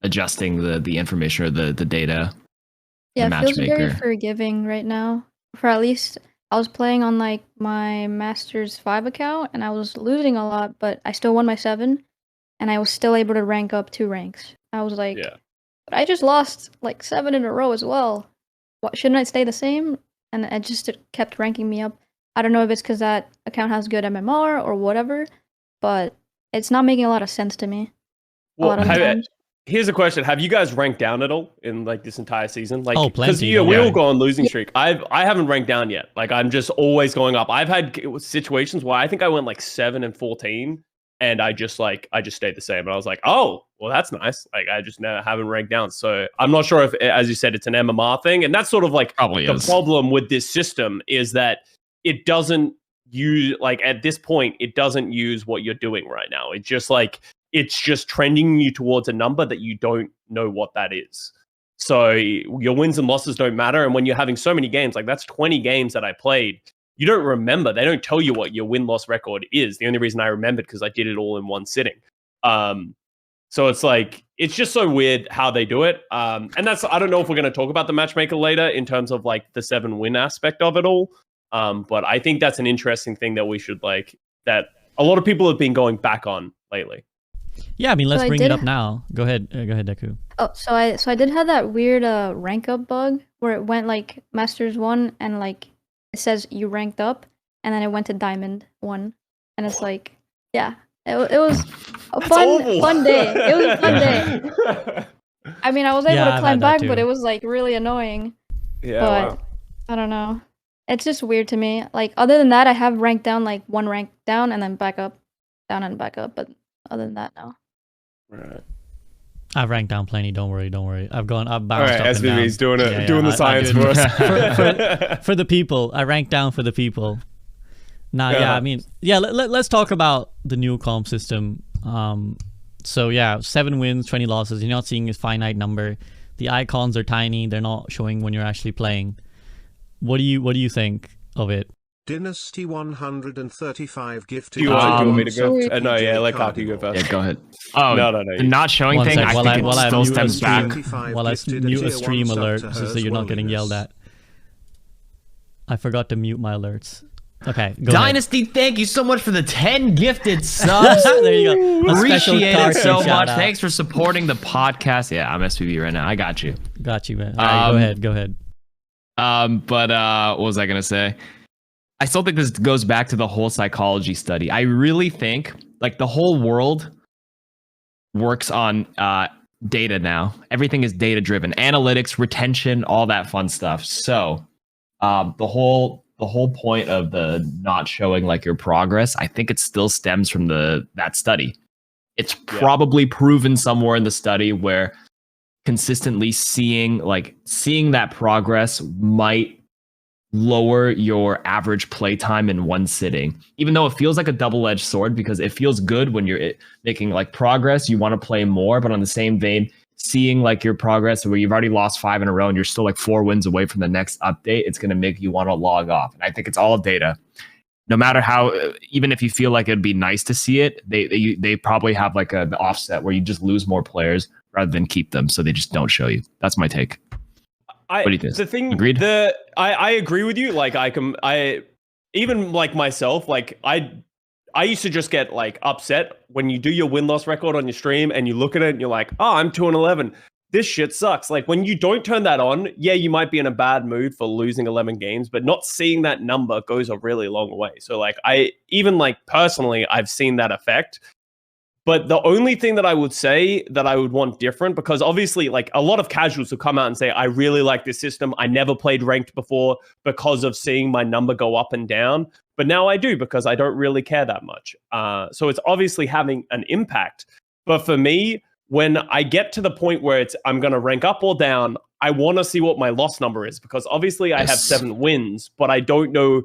adjusting the information or the data. Yeah, it feels very forgiving right now. For at least I was playing on like my Masters 5 account and I was losing a lot, but I still won my 7 and I was still able to rank up 2 ranks. I was like, yeah. But I just lost like 7 in a row as well. What, shouldn't I stay the same? And it just kept ranking me up. I don't know if it's because that account has good MMR or whatever, but it's not making a lot of sense to me. Well, here's a question: have you guys ranked down at all in like this entire season? Like, plenty. We all go on losing streak. I haven't ranked down yet. Like, I'm just always going up. I've had situations where I think I went like 7 and 14, and I just stayed the same. And I was like, oh, well, that's nice. Like, I just haven't ranked down. So I'm not sure if, as you said, it's an MMR thing, and that's sort of like the problem with this system is that it doesn't use, like, at this point, it doesn't use what you're doing right now. It's just like, it's just trending you towards a number that you don't know what that is. So your wins and losses don't matter. And when you're having so many games, like that's 20 games that I played, you don't remember. They don't tell you what your win-loss record is. The only reason I remembered because I did it all in one sitting. So it's like, it's just so weird how they do it. And that's, I don't know if we're going to talk about the matchmaker later in terms of like the 7-win aspect of it all. But I think that's an interesting thing that we should that a lot of people have been going back on lately. Yeah, I mean, let's bring it up now. Go ahead, Deku. Oh, so I did have that weird rank up bug where it went like Masters 1 and like it says you ranked up, and then it went to Diamond 1, and it's like, yeah, it was a fun day. It was a fun day. I mean, I was able to climb back, but it was like really annoying. Yeah, but I don't know. It's just weird to me. Like, other than that, I have ranked down like 1 rank down and then back up, down and back up, but other than that, no. Right. I've ranked down plenty. Don't worry. I've All bounced right, up and down. SVB's doing it, Yeah, doing the I science do for it. us. For the people. I ranked down for the people. Nah, yeah, I mean, yeah. Let's talk about the new comp system. So yeah, 7 wins, 20 losses. You're not seeing a finite number. The icons are tiny. They're not showing when you're actually playing. What do you think of it? Dynasty 135 gifted. Do you want me to go? sub No, yeah, let PJ KarQ go first. Yeah, go ahead. Oh, No. the not showing One thing, sec, I while think I it still mute a stems back. stream, while I mute a stream alert so you're not getting yelled at. I forgot to mute my alerts. Okay, go Dynasty, thank you so much for the 10 gifted subs. there you go. A special Appreciate it KarQ so much. shout out. Thanks for supporting the podcast. Yeah, I'm SPV right now. I got you. Got you, man. All right, go ahead. But what was I gonna say? I still think this goes back to the whole psychology study. I really think like the whole world works on data now. Everything is data driven, analytics, retention, all that fun stuff. So the whole point of the not showing like your progress, I think it still stems from that study. It's probably proven somewhere in the study where consistently seeing that progress might lower your average play time in one sitting, even though it feels like a double-edged sword, because it feels good when you're making like progress, you want to play more, but on the same vein, seeing like your progress where you've already lost 5 in a row and you're still like 4 wins away from the next update, it's going to make you want to log off. And I think it's all data. No matter how, even if you feel like it'd be nice to see it, they probably have like an offset where you just lose more players rather than keep them, so they just don't show you. That's my take. What do you think? The thing, Agreed? I agree with you. Like I even like myself, like I used to just get like upset when you do your win-loss record on your stream and you look at it and you're like, oh, I'm 2-11. This shit sucks. Like when you don't turn that on, yeah, you might be in a bad mood for losing 11 games, but not seeing that number goes a really long way. So like personally, I've seen that effect. But the only thing that I would say that I would want different, because obviously like a lot of casuals will come out and say, I really like this system. I never played ranked before because of seeing my number go up and down. But now I do because I don't really care that much. So it's obviously having an impact. But for me, when I get to the point where I'm going to rank up or down, I want to see what my loss number is, because obviously I have 7 wins, but I don't know.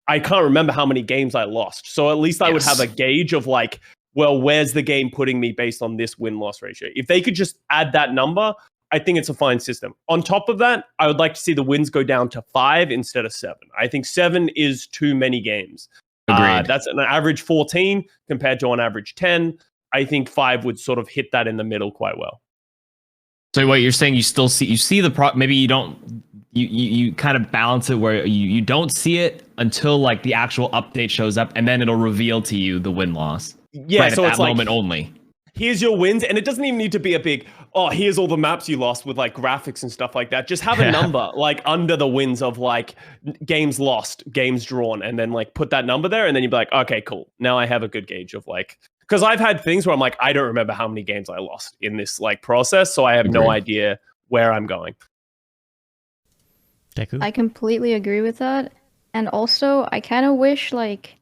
I can't remember how many games I lost. So at least I would have a gauge of like, well, where's the game putting me based on this win-loss ratio? If they could just add that number, I think it's a fine system. On top of that, I would like to see the wins go down to 5 instead of 7. I think 7 is too many games. Agreed. That's an average 14 compared to an average 10. I think 5 would sort of hit that in the middle quite well. So what you're saying, you see the maybe you don't, you kind of balance it where you don't see it until like the actual update shows up, and then it'll reveal to you the win-loss. Yeah, right so at it's that like moment only. Here's your wins, and it doesn't even need to be a big, oh, here's all the maps you lost with like graphics and stuff like that. Just have a number like under the wins of like games lost, games drawn, and then like put that number there, and then you'd be like, okay, cool. Now I have a good gauge of like, because I've had things where I'm like, I don't remember how many games I lost in this like process, so I have no idea where I'm going. Deku? I completely agree with that. And also, I kind of wish like,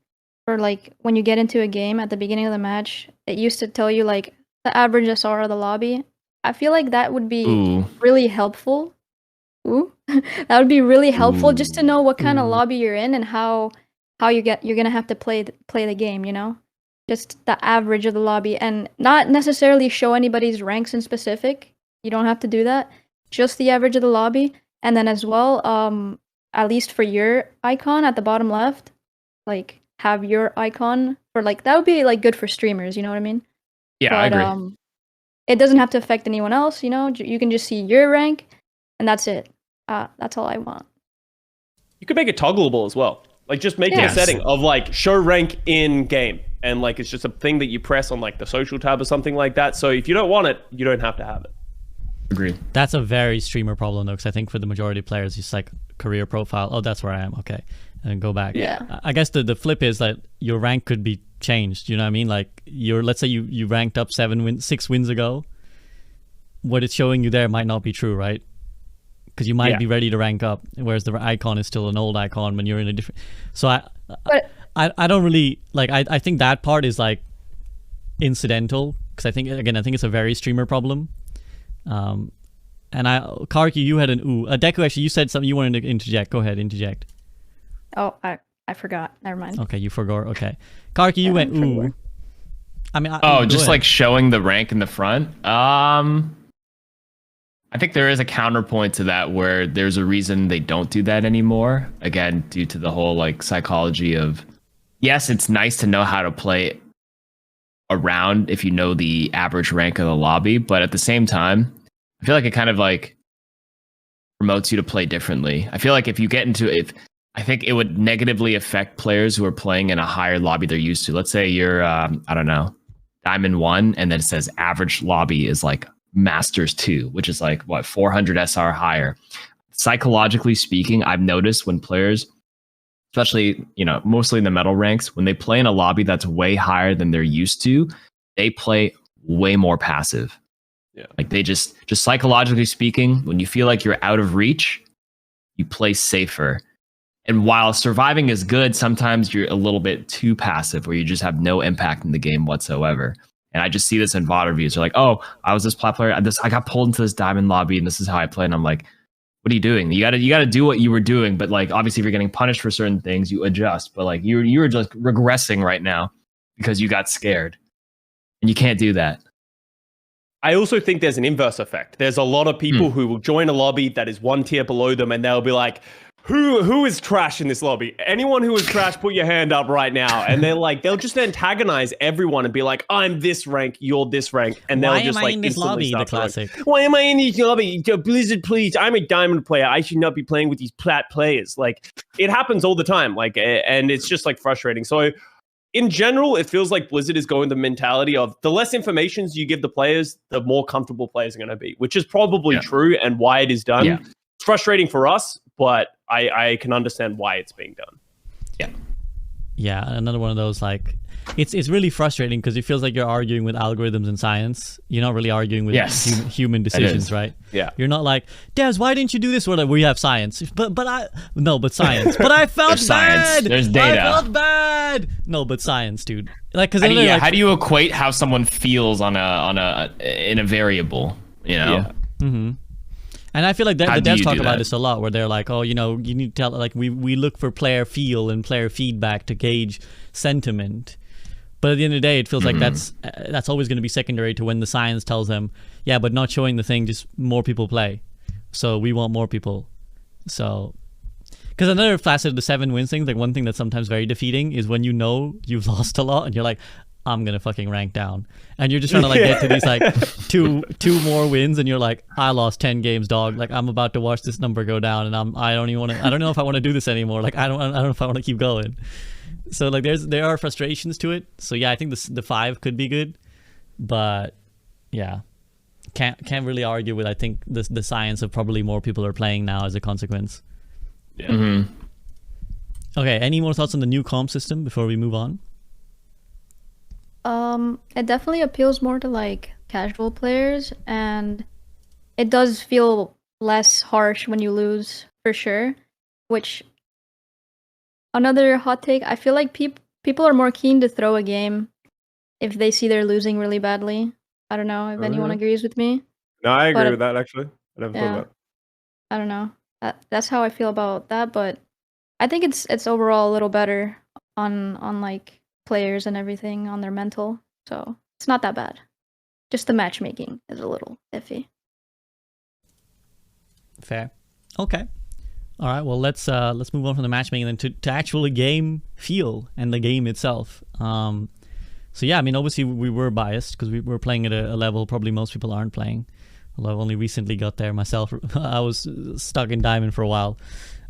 or like when you get into a game at the beginning of the match, it used to tell you like the average SR of the lobby. I feel like that would be really helpful. That would be really helpful just to know what kind of lobby you're in and how you're gonna have to play the game, you know? Just the average of the lobby, and not necessarily show anybody's ranks in specific. You don't have to do that. Just the average of the lobby. And then as well, at least for your icon at the bottom left, like have your icon for like, that would be like good for streamers, you know what I mean? Yeah, but, I agree. It doesn't have to affect anyone else, you know? You can just see your rank, and that's it. That's all I want. You could make it toggleable as well. Like just make it a setting of like show rank in game, and like it's just a thing that you press on like the social tab or something like that. So if you don't want it, you don't have to have it. Agreed. That's a very streamer problem though, because I think for the majority of players, it's like career profile. Oh, that's where I am. Okay, and go back. Yeah. I guess the flip is that your rank could be changed. You know what I mean? Like let's say you ranked up 6 wins ago. What it's showing you there might not be true, right? Because you might be ready to rank up, whereas the icon is still an old icon when you're in a different. So I don't really like. I think that part is like incidental, because I think it's a very streamer problem. And KarQ, you had an ooh. Deku, actually, you said something you wanted to interject. Go ahead, interject. Oh, I forgot. Never mind. Okay, you forgot. Okay, KarQ, you went ooh. I mean, just like showing the rank in the front. I think there is a counterpoint to that where there's a reason they don't do that anymore. Again, due to the whole like psychology of, yes, it's nice to know how to play around if you know the average rank of the lobby, but at the same time, I feel like it kind of like promotes you to play differently. I feel like if you get into it, I think it would negatively affect players who are playing in a higher lobby they're used to. Let's say you're, I don't know, Diamond 1, and then it says average lobby is like Masters 2, which is like, what, 400 SR higher. Psychologically speaking, I've noticed when players, especially, you know, mostly in the metal ranks, when they play in a lobby that's way higher than they're used to, they play way more passive. Yeah. Like they just psychologically speaking, when you feel like you're out of reach, you play safer. And while surviving is good, sometimes you're a little bit too passive where you just have no impact in the game whatsoever. And I just see this in VOD reviews. They're like, oh, I was this plat player. I got pulled into this diamond lobby and this is how I play. And I'm like, what are you doing? You gotta do what you were doing. But like, obviously if you're getting punished for certain things, you adjust. But like you're just regressing right now because you got scared. And you can't do that. I also think there's an inverse effect. There's a lot of people who will join a lobby that is one tier below them and they'll be like, who is trash in this lobby? Anyone who is trash, put your hand up right now. And they're like, they'll just antagonize everyone and be like, I'm this rank, you're this rank. And they'll just like, in this lobby, the classic. Why am I in this lobby? Blizzard, please. I'm a diamond player. I should not be playing with these plat players. Like, it happens all the time. Like, and it's just like frustrating. So in general, it feels like Blizzard is going the mentality of the less information you give the players, the more comfortable players are going to be, which is probably true and why it is done. Yeah. It's frustrating for us, but I can understand why it's being done. Yeah. Yeah, another one of those, like, it's really frustrating because it feels like you're arguing with algorithms and science. You're not really arguing with human decisions, right? Yeah. You're not like, Des, why didn't you do this? Well, we have science. But science. But I felt There's bad. Science. There's data. I felt bad. No, but science, dude. Like, cause how do you equate how someone feels in a variable, you know? Yeah. Mm-hmm. And I feel like the devs talk about this a lot, where they're like, oh, you know, you need to tell, like, we look for player feel and player feedback to gauge sentiment. But at the end of the day, it feels like that's always going to be secondary to when the science tells them, yeah, but not showing the thing, just more people play. So we want more people. So, because another facet of the 7 wins thing, like one thing that's sometimes very defeating is when you know you've lost a lot and you're like, I'm gonna fucking rank down, and you're just trying to like get to these like two more wins, and you're like, I lost 10 games, dog. Like, I'm about to watch this number go down, and I don't know if I want to do this anymore. Like, I don't know if I want to keep going. So like there are frustrations to it. So yeah, I think the 5 could be good, but yeah, can't really argue with, I think, the science of probably more people are playing now as a consequence. Yeah. Mm-hmm. Okay, any more thoughts on the new comp system before we move on? It definitely appeals more to like casual players, and it does feel less harsh when you lose, for sure. Which, another hot take, I feel like people are more keen to throw a game if they see they're losing really badly. I don't know if anyone agrees with me. No, I agree with that, actually. I never thought about it. I don't know. That's how I feel about that, but I think it's overall a little better on like players and everything, on their mental. So it's not that bad. Just the matchmaking is a little iffy. Fair. Okay. All right. Well, let's move on from the matchmaking then to actually game feel and the game itself. So yeah, I mean, obviously we were biased because we were playing at a level probably most people aren't playing. Although I've only recently got there myself. I was stuck in Diamond for a while.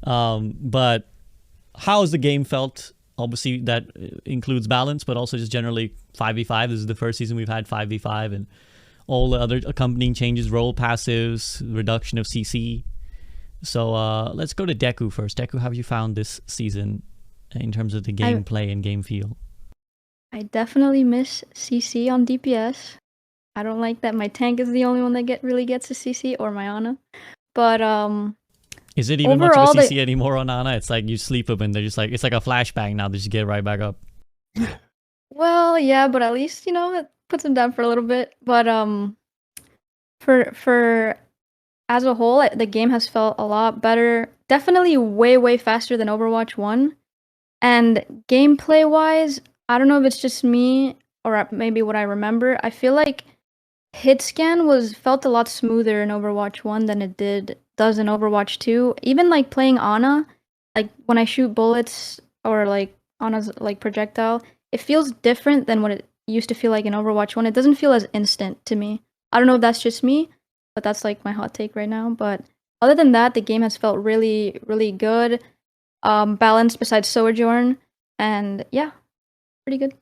But how has the game felt? Obviously that includes balance, but also just generally 5v5. This is the first season we've had 5v5, and all the other accompanying changes, role passives, reduction of CC. So let's go to Deku first. Deku, how have you found this season in terms of the gameplay and game feel? I definitely miss CC on DPS. I don't like that my tank is the only one that really gets a CC, or my Ana. But is it even much of a CC anymore on Ana? It's like you sleep them and they're just like, it's like a flashbang now. They just get right back up. Well, yeah, but at least, you know, it puts them down for a little bit. But For as a whole, the game has felt a lot better. Definitely way faster than Overwatch 1. And gameplay wise, I don't know if it's just me or maybe what I remember. I feel like hit scan felt a lot smoother in Overwatch 1 than it does in Overwatch 2. Even like playing Ana, like when I shoot bullets or like Ana's like projectile, it feels different than what it used to feel like in Overwatch 1. It doesn't feel as instant to me. I don't know if that's just me, but that's like my hot take right now. But other than that, the game has felt really good. Balanced besides Sojourn, and yeah, pretty good.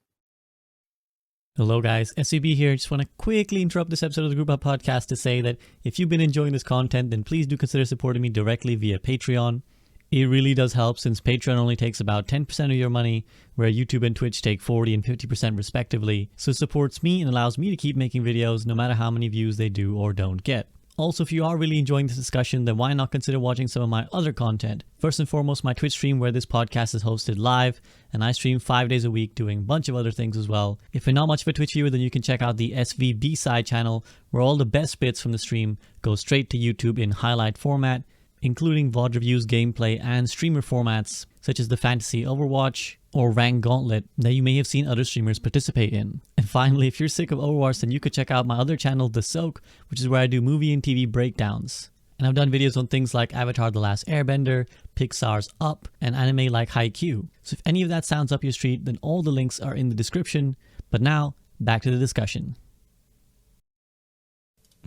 Hello guys, SCB here. Just want to quickly interrupt this episode of the Group Up Podcast to say that if you've been enjoying this content, then please do consider supporting me directly via Patreon. It really does help since Patreon only takes about 10% of your money, where YouTube and Twitch take 40 and 50% respectively. So it supports me and allows me to keep making videos no matter how many views they do or don't get. Also, if you are really enjoying this discussion, then why not consider watching some of my other content? First and foremost, my Twitch stream where this podcast is hosted live, and I stream 5 days a week doing a bunch of other things as well. If you're not much of a Twitch viewer, then you can check out the SVB side channel, where all the best bits from the stream go straight to YouTube in highlight format, including VOD reviews, gameplay, and streamer formats such as the Fantasy Overwatch or Rank Gauntlet that you may have seen other streamers participate in. And finally, if you're sick of Overwatch, then you could check out my other channel, The Soak, which is where I do movie and TV breakdowns. And I've done videos on things like Avatar The Last Airbender, Pixar's Up, and anime like KarQ. So if any of that sounds up your street, then all the links are in the description. But now, back to the discussion.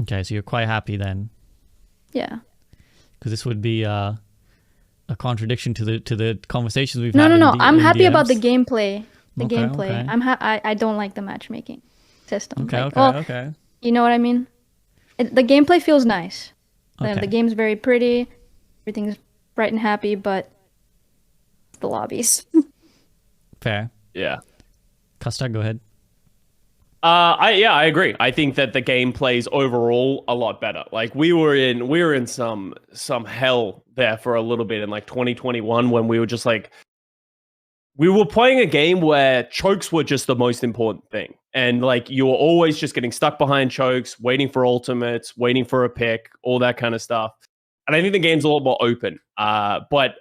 Okay, so you're quite happy then. Yeah. Because this would be a contradiction to the conversations we've No, had. no. I'm happy DMs. about the gameplay. Okay. I don't like the matchmaking system. Okay, Like, okay. You know what I mean? The gameplay feels nice. Okay. The game's very pretty. Everything's bright and happy, but the lobbies. Yeah. Custa, go ahead. I agree. I think that the game plays overall a lot better. Like we were in some hell there for a little bit in like 2021 when we were just like we were playing a game where chokes were just the most important thing. And like you were always just getting stuck behind chokes, waiting for ultimates, waiting for a pick, all that kind of stuff. And I think the game's a lot more open. But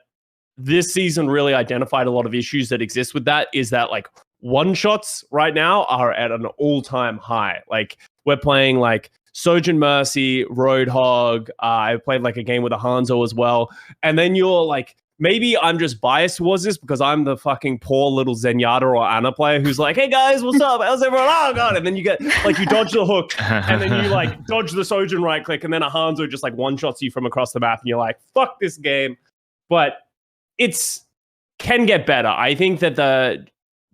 this season really identified a lot of issues that exist with that. Is that like one shots right now are at an all-time high. Like we're playing like Sojourn Mercy, Roadhog. I played like a game with a Hanzo as well. And then you're like, maybe I'm just biased towards this because I'm the fucking poor little Zenyatta or Ana player who's like, hey guys, what's up? How's everyone? Oh god. And then you get like you dodge the hook and then you like dodge the Sojourn right click and then a Hanzo just like one-shots you from across the map and you're like, fuck this game. But it's can get better. I think that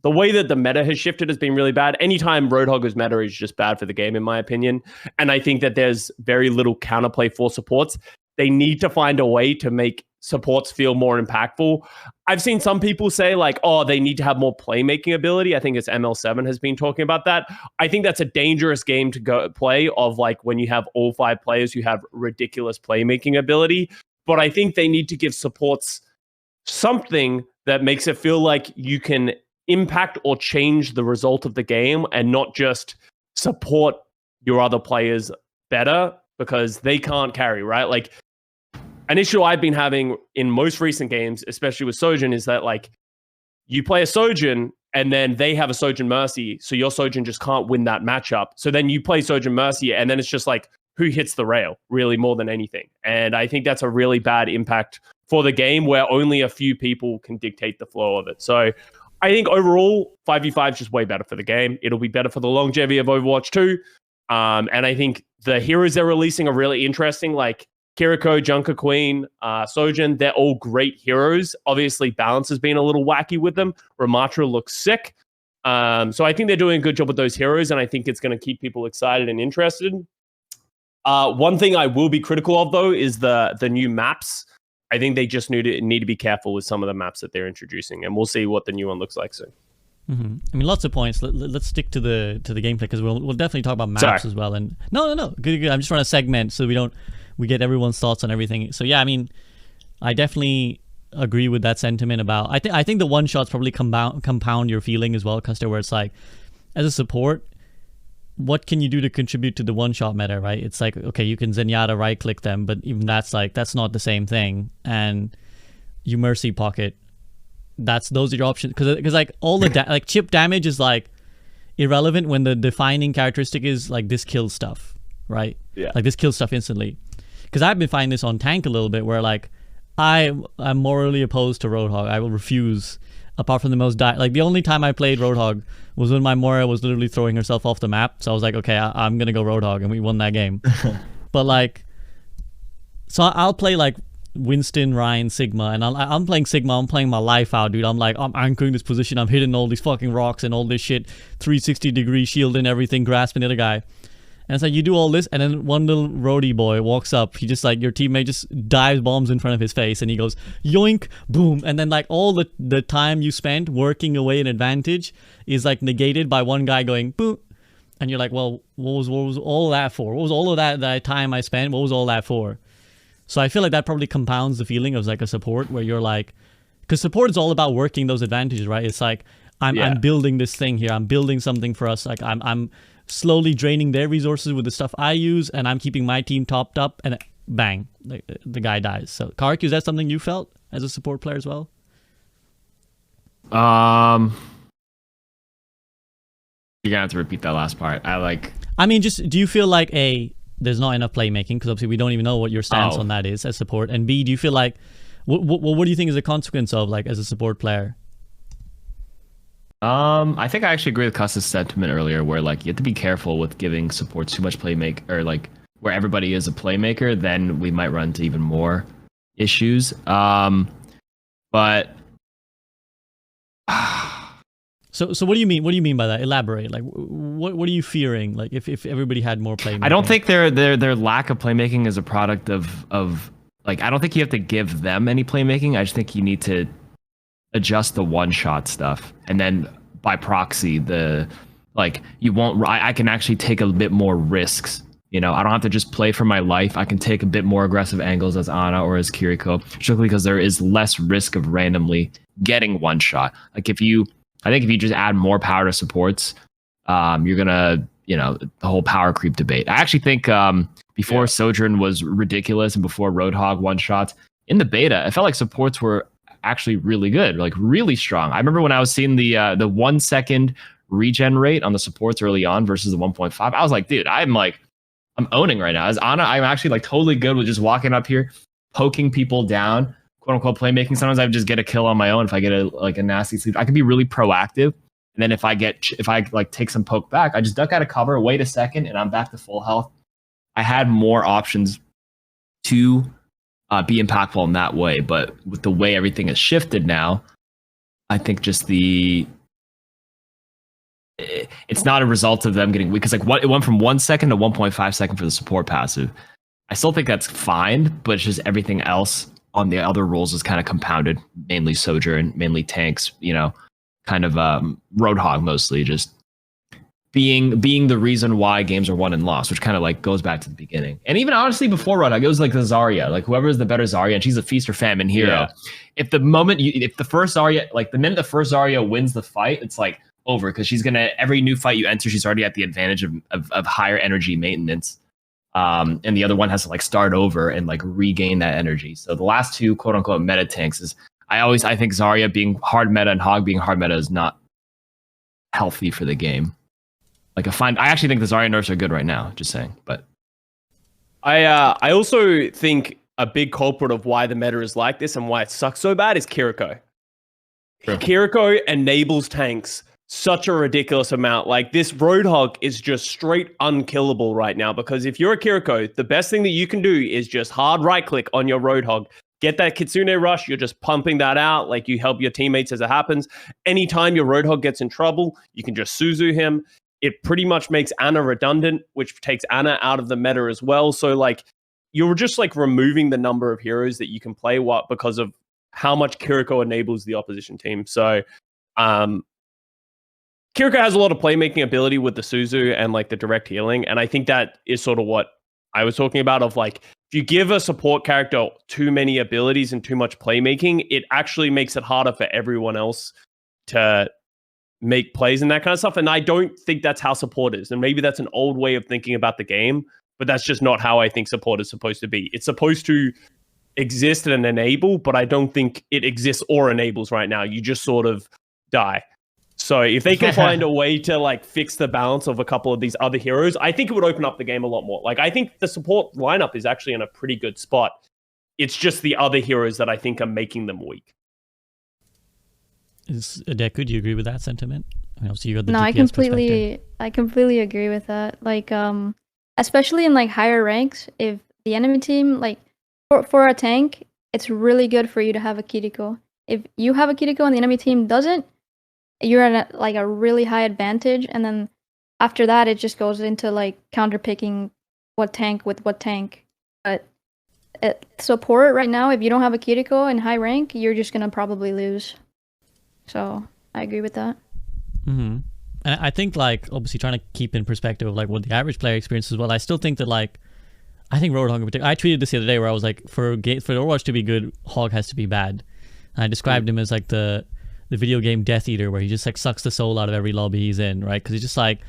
the way that the meta has shifted has been really bad. Anytime Roadhog is meta is just bad for the game, in my opinion. And I think that there's very little counterplay for supports. They need to find a way to make supports feel more impactful. I've seen some people say like, oh, they need to have more playmaking ability. I think it's ML7 has been talking about that. I think that's a dangerous game to go play of like when you have all 5 players who have ridiculous playmaking ability. But I think they need to give supports something that makes it feel like you can impact or change the result of the game and not just support your other players better because they can't carry, right? Like an issue I've been having in most recent games, especially with Sojourn, is that like you play a Sojourn and then they have a Sojourn Mercy, so your Sojourn just can't win that matchup. So then you play Sojourn Mercy and then it's just like who hits the rail really more than anything. And I think that's a really bad impact for the game where only a few people can dictate the flow of it. So I think overall, 5v5 is just way better for the game. It'll be better for the longevity of Overwatch 2. And I think the heroes they're releasing are really interesting, like Kiriko, Junker Queen, Sojourn. They're all great heroes. Obviously, balance has been a little wacky with them. Ramatra looks sick. So I think they're doing a good job with those heroes, and I think it's going to keep people excited and interested. One thing I will be critical of, though, is the new maps. I think they just need to be careful with some of the maps that they're introducing, and we'll see what the new one looks like soon. Mm-hmm. I mean, lots of points. Let's stick to the gameplay because we'll definitely talk about maps as well. And no, good. I'm just trying to segment so we get everyone's thoughts on everything. So yeah, I mean, I definitely agree with that sentiment about. I think the one shots probably compound your feeling as well, Custa, where it's like, as a support, what can you do to contribute to the one-shot meta, right? It's like, okay, you can Zenyatta right-click them, but even that's not the same thing. And you Mercy Pocket, those are your options. Because like all the like chip damage is like irrelevant when the defining characteristic is like this kills stuff, right? Yeah. Like this kills stuff instantly. Because I've been finding this on tank a little bit, where like I'm morally opposed to Roadhog. I will refuse. Apart from the most like the only time I played Roadhog was when my Moira was literally throwing herself off the map. So I was like, okay, I'm gonna go Roadhog, and we won that game. But like, so I'll play like Winston, Ryan, Sigma, and I'm playing Sigma. I'm playing my life out, dude. I'm like, I'm anchoring this position. I'm hitting all these fucking rocks and all this shit, 360-degree shield and everything, grasping the other guy. And it's like, you do all this, and then one little roadie boy walks up. He just like, your teammate just dives bombs in front of his face, and he goes, yoink, boom. And then like all the time you spent working away an advantage is like negated by one guy going, boom. And you're like, well, what was all that for? What was all of that time I spent? What was all that for? So I feel like that probably compounds the feeling of like a support where you're like, because support is all about working those advantages, right? It's like, I'm building this thing here. I'm building something for us. Like I'm slowly draining their resources with the stuff I use, and I'm keeping my team topped up, and bang, the guy dies. So KarQ, is that something you felt as a support player as well? You're gonna have to repeat that last part. I mean, just do you feel like there's not enough playmaking, because obviously we don't even know what your stance on that is as support, and B, do you feel like what do you think is a consequence of like as a support player? I think I actually agree with Custa's sentiment earlier, where like you have to be careful with giving support too much playmaker, or like where everybody is a playmaker, then we might run into even more issues. But so what do you mean? What do you mean by that? Elaborate. Like what are you fearing? Like if everybody had more playmaking? I don't think their lack of playmaking is a product of like, I don't think you have to give them any playmaking. I just think you need to adjust the one-shot stuff, and then by proxy I can actually take a bit more risks. I don't have to just play for my life. I can take a bit more aggressive angles as Ana or as Kiriko, strictly because there is less risk of randomly getting one shot. Like if you just add more power to supports, you're gonna the whole power creep debate. I actually think before Sojourn was ridiculous, and before Roadhog one shots in the beta, I felt like supports were actually really good, like really strong. I remember when I was seeing the 1 second regen rate on the supports early on versus the 1.5. I was like, dude, I'm owning right now. As Ana, I'm actually like totally good with just walking up here, poking people down, quote unquote playmaking. Sometimes I just get a kill on my own if I get a nasty sleep. I can be really proactive, and then if I like take some poke back, I just duck out of cover, wait a second, and I'm back to full health. I had more options to be impactful in that way, but with the way everything has shifted now, I think just it's not a result of them getting weak. Because like it went from 1 second to 1.5 second for the support passive. I still think that's fine, but it's just everything else on the other roles is kind of compounded, mainly Sojourn, mainly tanks, kind of Roadhog mostly, just being the reason why games are won and lost, which kind of like goes back to the beginning. And even honestly before Roadhog, it was like the Zarya, like whoever is the better Zarya, and she's a feast or famine hero. Yeah. If the first Zarya, like the minute the first Zarya wins the fight, it's like over, because she's gonna, every new fight you enter, she's already at the advantage of higher energy maintenance. And the other one has to like start over and like regain that energy. So the last two quote unquote meta tanks is I think Zarya being hard meta and Hog being hard meta is not healthy for the game. Like I actually think the Zarya nerfs are good right now, just saying. But I also think a big culprit of why the meta is like this and why it sucks so bad is Kiriko. Sure. Kiriko enables tanks such a ridiculous amount. Like this Roadhog is just straight unkillable right now, because if you're a Kiriko, the best thing that you can do is just hard right click on your Roadhog. Get that Kitsune rush, you're just pumping that out, like you help your teammates as it happens. Anytime your Roadhog gets in trouble, you can just Suzu him. It pretty much makes Ana redundant, which takes Ana out of the meta as well. So like you're just like removing the number of heroes that you can play because of how much Kiriko enables the opposition team. So Kiriko has a lot of playmaking ability with the Suzu and like the direct healing. And I think that is sort of what I was talking about, of like, if you give a support character too many abilities and too much playmaking, it actually makes it harder for everyone else to make plays and that kind of stuff. And I don't think that's how support is. And maybe that's an old way of thinking about the game, but that's just not how I think support is supposed to be. It's supposed to exist and enable, but I don't think it exists or enables right now. You just sort of die. So if they can find a way to like fix the balance of a couple of these other heroes, I think it would open up the game a lot more. Like I think the support lineup is actually in a pretty good spot. It's just the other heroes that I think are making them weak. Is Deku, do you agree with that sentiment? I mean, obviously you got the No, DPS I completely agree with that. Like, especially in like higher ranks, if the enemy team like for a tank, it's really good for you to have a Kiriko. If you have a Kiriko and the enemy team doesn't, you're at like a really high advantage, and then after that, it just goes into like counterpicking what tank with what tank. But support right now, if you don't have a Kiriko in high rank, you're just gonna probably lose. So I agree with that. Mm-hmm. And I think like obviously trying to keep in perspective of like what the average player experiences as well. I still think that like I think Roadhog in particular. I tweeted this the other day where I was like, for Overwatch to be good, Hog has to be bad. And I described him as like the video game Death Eater, where he just like sucks the soul out of every lobby he's in, right? Because he's just like,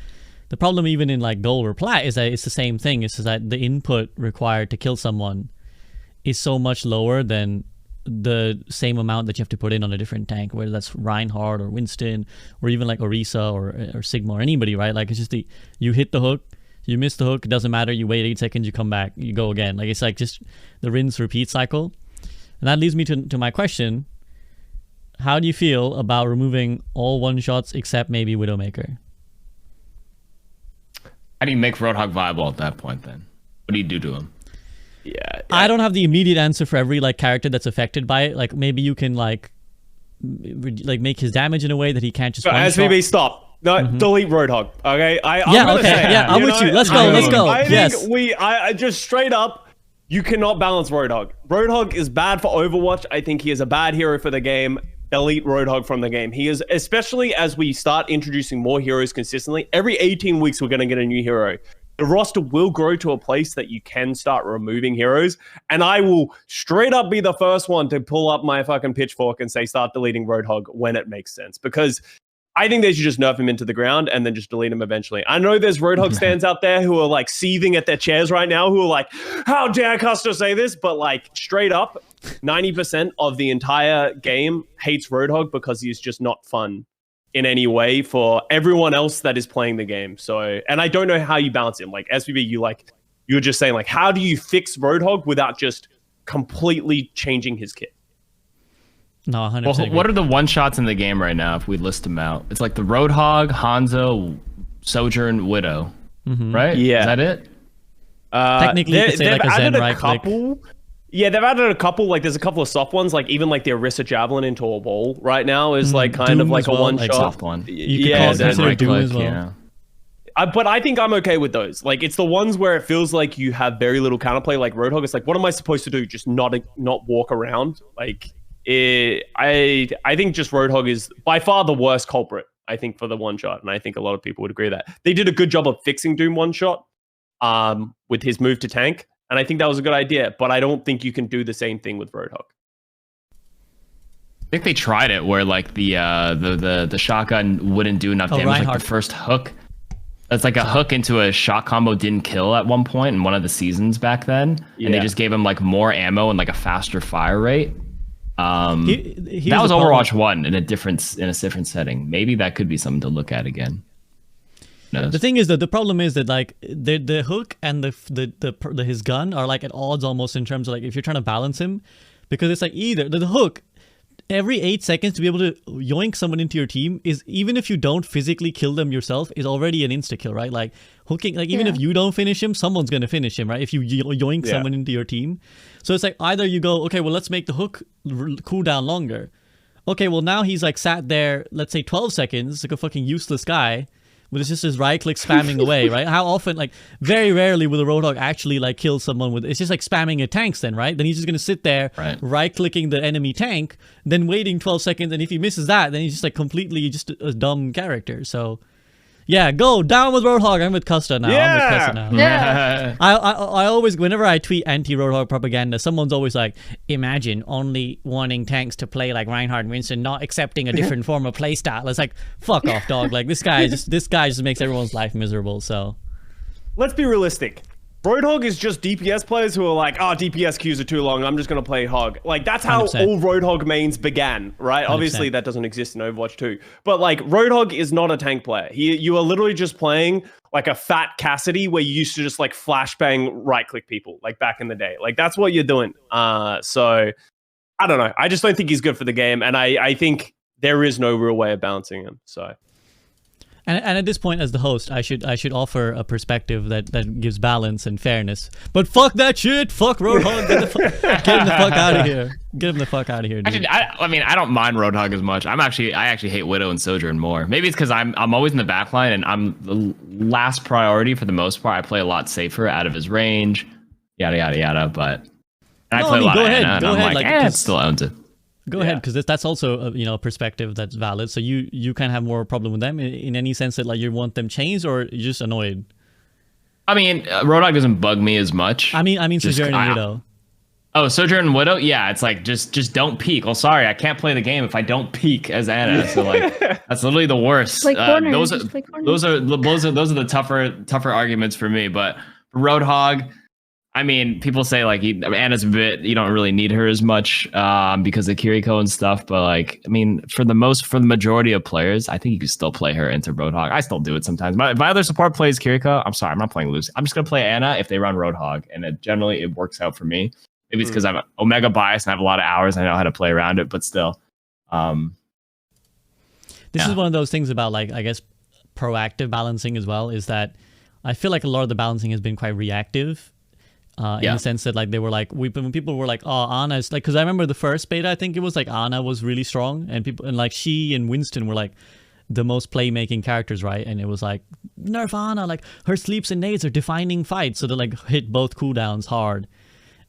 the problem even in like gold or plat is that it's the same thing. It's just that the input required to kill someone is so much lower than the same amount that you have to put in on a different tank, whether that's Reinhardt or Winston or even like Orisa or Sigma or anybody, right? Like it's just you hit the hook, you miss the hook, it doesn't matter, you wait 8 seconds, you come back, you go again. Like it's like just the rinse repeat cycle. And that leads me to my question. How do you feel about removing all one-shots except maybe Widowmaker? How do you make Roadhog viable at that point then? What do you do to him? Yeah, I don't have the immediate answer for every like character that's affected by it. Like maybe you can like make his damage in a way that he can't just SVB, stop. No, delete Roadhog. Okay, I'm with you. Let's go. Yes. I just straight up, you cannot balance Roadhog. Roadhog is bad for Overwatch. I think he is a bad hero for the game. Delete Roadhog from the game. He is, especially as we start introducing more heroes consistently. Every 18 weeks, we're going to get a new hero. The roster will grow to a place that you can start removing heroes. And I will straight up be the first one to pull up my fucking pitchfork and say, start deleting Roadhog when it makes sense. Because I think they should just nerf him into the ground and then just delete him eventually. I know there's Roadhog stands out there who are like seething at their chairs right now, who are like, how dare Custa say this? But like straight up, 90% of the entire game hates Roadhog because he's just not fun in any way for everyone else that is playing the game. So, and I don't know how you balance him. Like SVB, you were just saying like, how do you fix Roadhog without just completely changing his kit? No, 100%. Well, what are the one-shots in the game right now if we list them out? It's like the Roadhog, Hanzo, Sojourn, Widow, right? Yeah. Is that it? Technically, you could say like a Zen right click. Yeah, they've added a couple. Like, there's a couple of soft ones. Like, even like the Orisa Javelin into a wall right now is like kind Doom of like a well, one-shot. Soft one. You could consider Doom as well. Yeah. But I think I'm okay with those. Like, it's the ones where it feels like you have very little counterplay. Like Roadhog, it's like, what am I supposed to do? Just not walk around? Like, I think just Roadhog is by far the worst culprit, I think, for the one shot. And I think a lot of people would agree with that. They did a good job of fixing Doom one shot with his move to tank. And I think that was a good idea. But I don't think you can do the same thing with Roadhog. I think they tried it where like the shotgun wouldn't do enough damage. Reinhardt. Like the first hook. It's like a hook into a shot combo didn't kill at one point in one of the seasons back then. Yeah. And they just gave him like more ammo and like a faster fire rate. That was Overwatch 1 in a different setting. Maybe that could be something to look at again. The thing is that the problem is that like the hook and the his gun are like at odds almost in terms of like if you're trying to balance him, because it's like either the hook every 8 seconds to be able to yoink someone into your team is, even if you don't physically kill them yourself, is already an insta kill, right? Like hooking, like even if you don't finish him, someone's gonna finish him, right? If you yoink someone into your team. So it's like either you go, okay, well let's make the hook cool down longer. Okay, well now he's like sat there, let's say 12 seconds, like a fucking useless guy, but it's just his right click spamming away, right? How often, like very rarely will a Roadhog actually like kill someone with, it's just like spamming at tanks then, right? Then he's just gonna sit there, right clicking the enemy tank, then waiting 12 seconds, and if he misses that, then he's just like completely just a dumb character. So Yeah, go down with Roadhog. I'm with Custa now. I'm with Custa now. Yeah. I always, whenever I tweet anti-Roadhog propaganda, someone's always like, imagine only wanting tanks to play like Reinhardt and Winston, not accepting a different form of playstyle. It's like, fuck off, dog. Like this guy just makes everyone's life miserable. So Let's be realistic. Roadhog is just DPS players who are like, oh, DPS queues are too long. I'm just going to play Hog. Like, that's how 100%. all Roadhog mains began, right? 100%. Obviously, that doesn't exist in Overwatch 2. But, like, Roadhog is not a tank player. You are literally just playing, like, a fat Cassidy where you used to just, like, flashbang right-click people, like, back in the day. Like, that's what you're doing. So, I don't know. I just don't think he's good for the game. And I think there is no real way of balancing him. So... And at this point, as the host, I should offer a perspective that gives balance and fairness. But fuck that shit. Fuck Roadhog. Get him the fuck out of here. Get him the fuck out of here, dude. Actually, I mean, I don't mind Roadhog as much. I actually hate Widow and Sojourn more. Maybe it's because I'm always in the back line and I'm the last priority for the most part. I play a lot safer out of his range, yada yada yada. But I play a lot of Ana, and I'm like, it still owns it. Go ahead, because that's also a perspective that's valid. So you kind of have more problem with them in any sense that like you want them changed, or you're just annoyed. I mean, Roadhog doesn't bug me as much. I mean Sojourn and Widow. Oh, Sojourn and Widow, yeah, it's like just don't peek. Well, sorry, I can't play the game if I don't peek as Ana. So like that's literally the worst. Play corners, those are the tougher arguments for me. But for Roadhog, I mean, people say like Ana's a bit, you don't really need her as much because of Kiriko and stuff. But like, I mean, for the majority of players, I think you can still play her into Roadhog. I still do it sometimes. My other support plays Kiriko. I'm sorry, I'm not playing loose. I'm just gonna play Ana if they run Roadhog, and generally it works out for me. Maybe it's because I'm Omega biased and I have a lot of hours and I know how to play around it. But still, this is one of those things about like I guess proactive balancing as well. Is that I feel like a lot of the balancing has been quite reactive. In the sense that like they were like when people were like, oh, Ana's like, because I remember the first beta, I think it was like Ana was really strong and people and like she and Winston were like the most playmaking characters, right? And it was like nerf Ana, like her sleeps and nades are defining fights, so they like hit both cooldowns hard.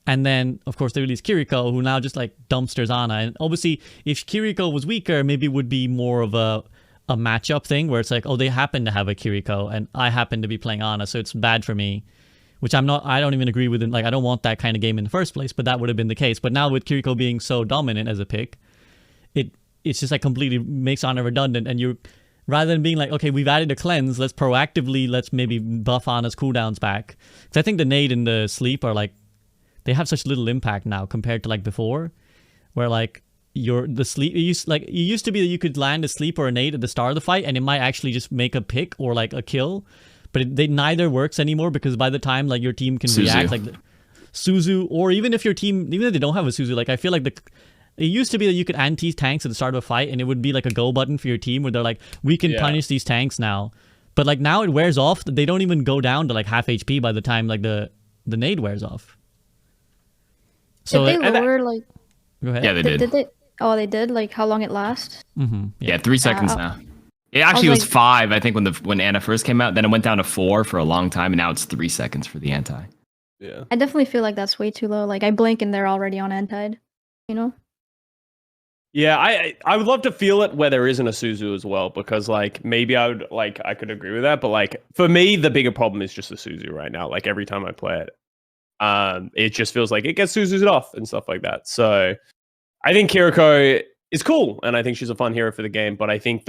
And then of course they released Kiriko, who now just like dumpsters Ana. And obviously if Kiriko was weaker, maybe it would be more of a matchup thing where it's like, oh, they happen to have a Kiriko and I happen to be playing Ana, so it's bad for me. Which I don't even agree with it. Like, I don't want that kind of game in the first place, but that would have been the case. But now with Kiriko being so dominant as a pick, it's just like completely makes Ana redundant. And rather than being like, okay, we've added a cleanse, let's maybe buff Ana's cooldowns back. Because I think the nade and the sleep are like, they have such little impact now compared to like before, where like the sleep, it used to be that you could land a sleep or a nade at the start of the fight, and it might actually just make a pick or like a kill. But they neither works anymore because by the time like your team can react, like Suzu, or even if your team, even if they don't have a Suzu, like I feel like it used to be that you could anti tanks at the start of a fight and it would be like a go button for your team where they're like, we can punish these tanks now. But like now it wears off. They don't even go down to like half HP by the time like the nade wears off. So did they lower like? Go ahead. Yeah, they did. Did they? Oh, they did. Like how long it lasts? Mm-hmm. Yeah, 3 seconds now. It actually was 5, I think, when Ana first came out. Then it went down to 4 for a long time, and now it's 3 seconds for the anti. Yeah. I definitely feel like that's way too low. Like I blink and they're already on anti, you know? Yeah, I would love to feel it where there isn't a Suzu as well, because like maybe I could agree with that, but like for me the bigger problem is just the Suzu right now. Like every time I play it, it just feels like it gets Suzu'd off and stuff like that. So I think Kiriko is cool, and I think she's a fun hero for the game, but I think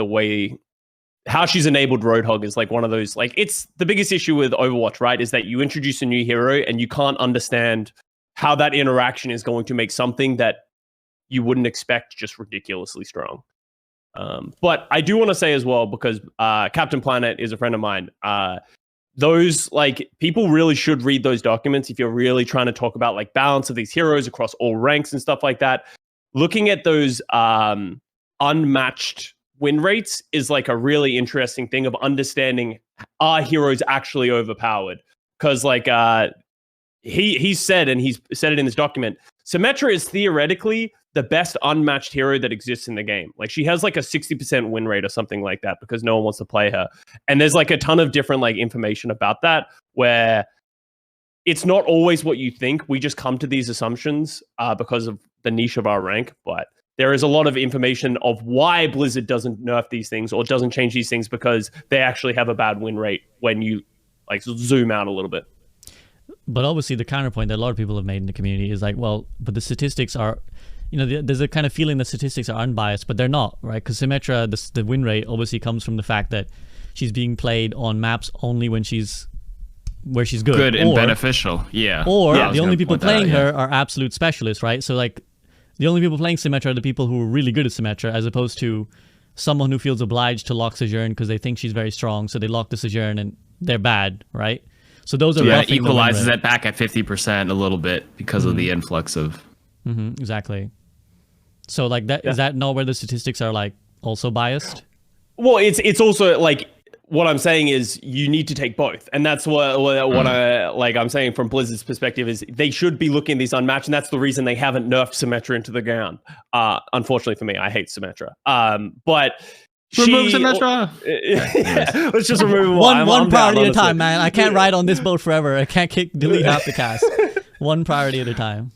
how she's enabled Roadhog is like one of those, like it's the biggest issue with Overwatch, right? Is that you introduce a new hero and you can't understand how that interaction is going to make something that you wouldn't expect just ridiculously strong. But I do want to say as well, because Captain Planet is a friend of mine, those like people really should read those documents if you're really trying to talk about like balance of these heroes across all ranks and stuff like that. Looking at those unmatched win rates is like a really interesting thing of understanding, are heroes actually overpowered? Because like he said, and he's said it in this document, Symmetra is theoretically the best unmatched hero that exists in the game. Like she has like a 60% win rate or something like that because no one wants to play her. And there's like a ton of different like information about that where it's not always what you think. We just come to these assumptions because of the niche of our rank, but there is a lot of information of why Blizzard doesn't nerf these things or doesn't change these things because they actually have a bad win rate when you like zoom out a little bit. But obviously the counterpoint that a lot of people have made in the community is like, well, but the statistics are, there's a kind of feeling that statistics are unbiased, but they're not, right? Because Symmetra, the win rate obviously comes from the fact that she's being played on maps only when where she's good. Good and beneficial, yeah. Or Yeah, I was the only gonna people point that out, playing yeah. her are absolute specialists, right? So like, the only people playing Symmetra are the people who are really good at Symmetra, as opposed to someone who feels obliged to lock Sojourn because they think she's very strong, so they lock the Sojourn and they're bad, right? So those are Yeah, it roughing the win equalizes rate. it back at 50% a little bit because of the influx of. Exactly. So like that is that not where the statistics are like also biased? Well, it's also like what I'm saying is you need to take both, and that's what I'm saying from Blizzard's perspective is they should be looking at these unmatched, and that's the reason they haven't nerfed Symmetra into the ground. Unfortunately for me, I hate Symmetra. But Remove Symmetra. Yeah, let's just remove one priority at a time, man. I can't ride on this boat forever. I can't delete half the cast. One priority at a time.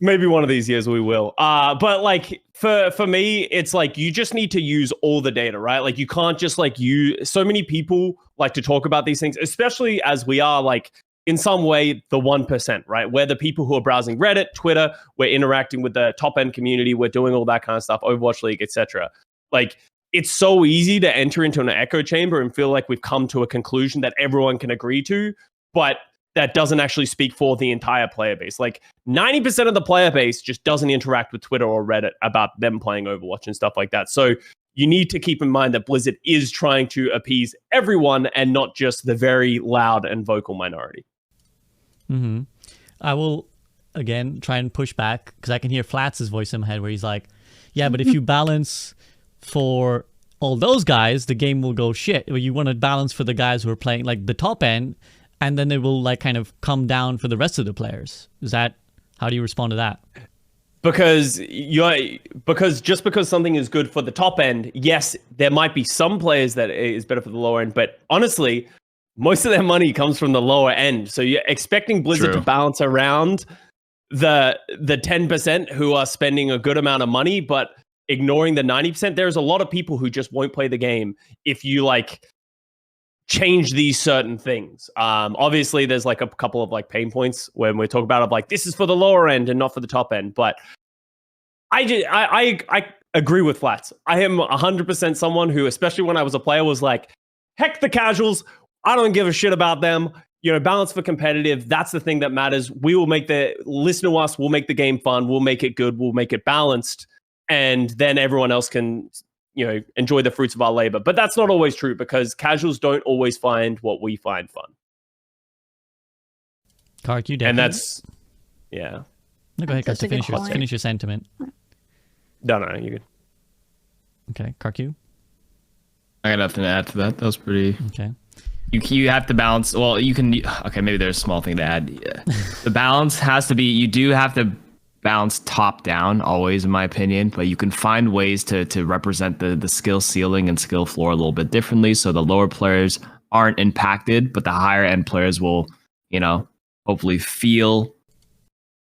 Maybe one of these years we will. But like for me, it's like you just need to use all the data, right? Like you can't just like use. So many people like to talk about these things, especially as we are like in some way the 1%, right? We're the people who are browsing Reddit, Twitter. We're interacting with the top end community. We're doing all that kind of stuff, Overwatch League, etc. Like it's so easy to enter into an echo chamber and feel like we've come to a conclusion that everyone can agree to, but that doesn't actually speak for the entire player base. Like 90% of the player base just doesn't interact with Twitter or Reddit about them playing Overwatch and stuff like that. So you need to keep in mind that Blizzard is trying to appease everyone and not just the very loud and vocal minority. I will, again, try and push back because I can hear Flats' voice in my head where he's like, yeah, but if you balance for all those guys, the game will go shit. You want to balance for the guys who are playing like the top end, and then it will like kind of come down for the rest of the players. How do you respond to that? Because just because something is good for the top end, yes, there might be some players that is better for the lower end, but honestly, most of their money comes from the lower end. So you're expecting Blizzard to balance around the 10% who are spending a good amount of money, but ignoring the 90%. There's a lot of people who just won't play the game if you like change these certain things. Obviously there's like a couple of like pain points when we talk about it, like this is for the lower end and not for the top end, but I agree with Flats. I am 100% someone who, especially when I was a player, was like, heck the casuals, I don't give a shit about them. Balance for competitive, that's the thing that matters. We will listen to us, we'll make the game fun, we'll make it good, we'll make it balanced, and then everyone else can enjoy the fruits of our labor. But that's not always true because casuals don't always find what we find fun. KarQ, and that's yeah. No, go ahead, Custa, finish your sentiment. No, you're good. Okay, KarQ. I got nothing to add to that. That was pretty. Okay. You have to balance. Well, you can. Okay, maybe there's a small thing to add. Yeah. The balance has to be. You do have to balance top down always, in my opinion. But you can find ways to represent the skill ceiling and skill floor a little bit differently, so the lower players aren't impacted, but the higher end players will, hopefully feel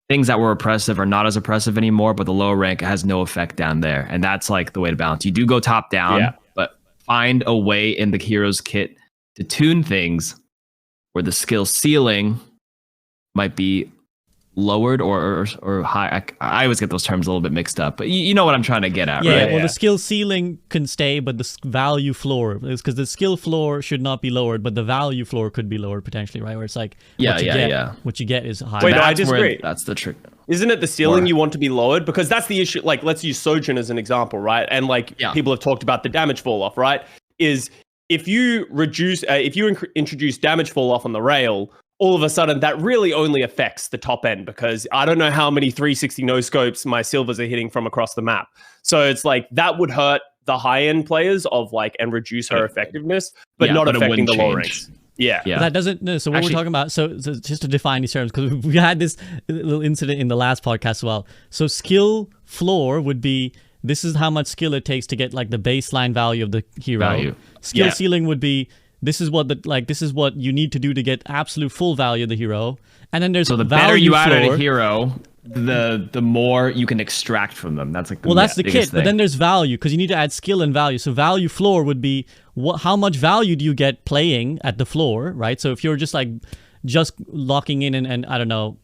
things that were oppressive are not as oppressive anymore. But the lower rank has no effect down there, and that's like the way to balance. You do go top down, but find a way in the hero's kit to tune things where the skill ceiling might be lowered or high. I always get those terms a little bit mixed up, but you know what I'm trying to get at, right? Well, the skill ceiling can stay, but the value floor is because the skill floor should not be lowered, but the value floor could be lowered potentially, right? Where it's like, what you get is high. Wait, no, I disagree. That's the trick. Isn't it the ceiling you want to be lowered? Because that's the issue. Like, let's use Sojourn as an example, right? And like people have talked about the damage fall off, right? Is if you introduce damage fall off on the rail, all of a sudden that really only affects the top end, because I don't know how many 360 no scopes my silvers are hitting from across the map. So it's like that would hurt the high end players and reduce her effectiveness, but not affecting the low ranks. Yeah. But that doesn't. No, so what we're talking about. So just to define these terms, because we had this little incident in the last podcast as well. So skill floor would be, this is how much skill it takes to get like the baseline value of the hero. Skill ceiling would be, this is what you need to do to get absolute full value of the hero. And then there's the better you floor. add a hero, the more you can extract from them. That's like the Well, that's the biggest kit, but then there's value because you need to add skill and value. So value floor would be how much value do you get playing at the floor, right? So if you're just locking in and I don't know,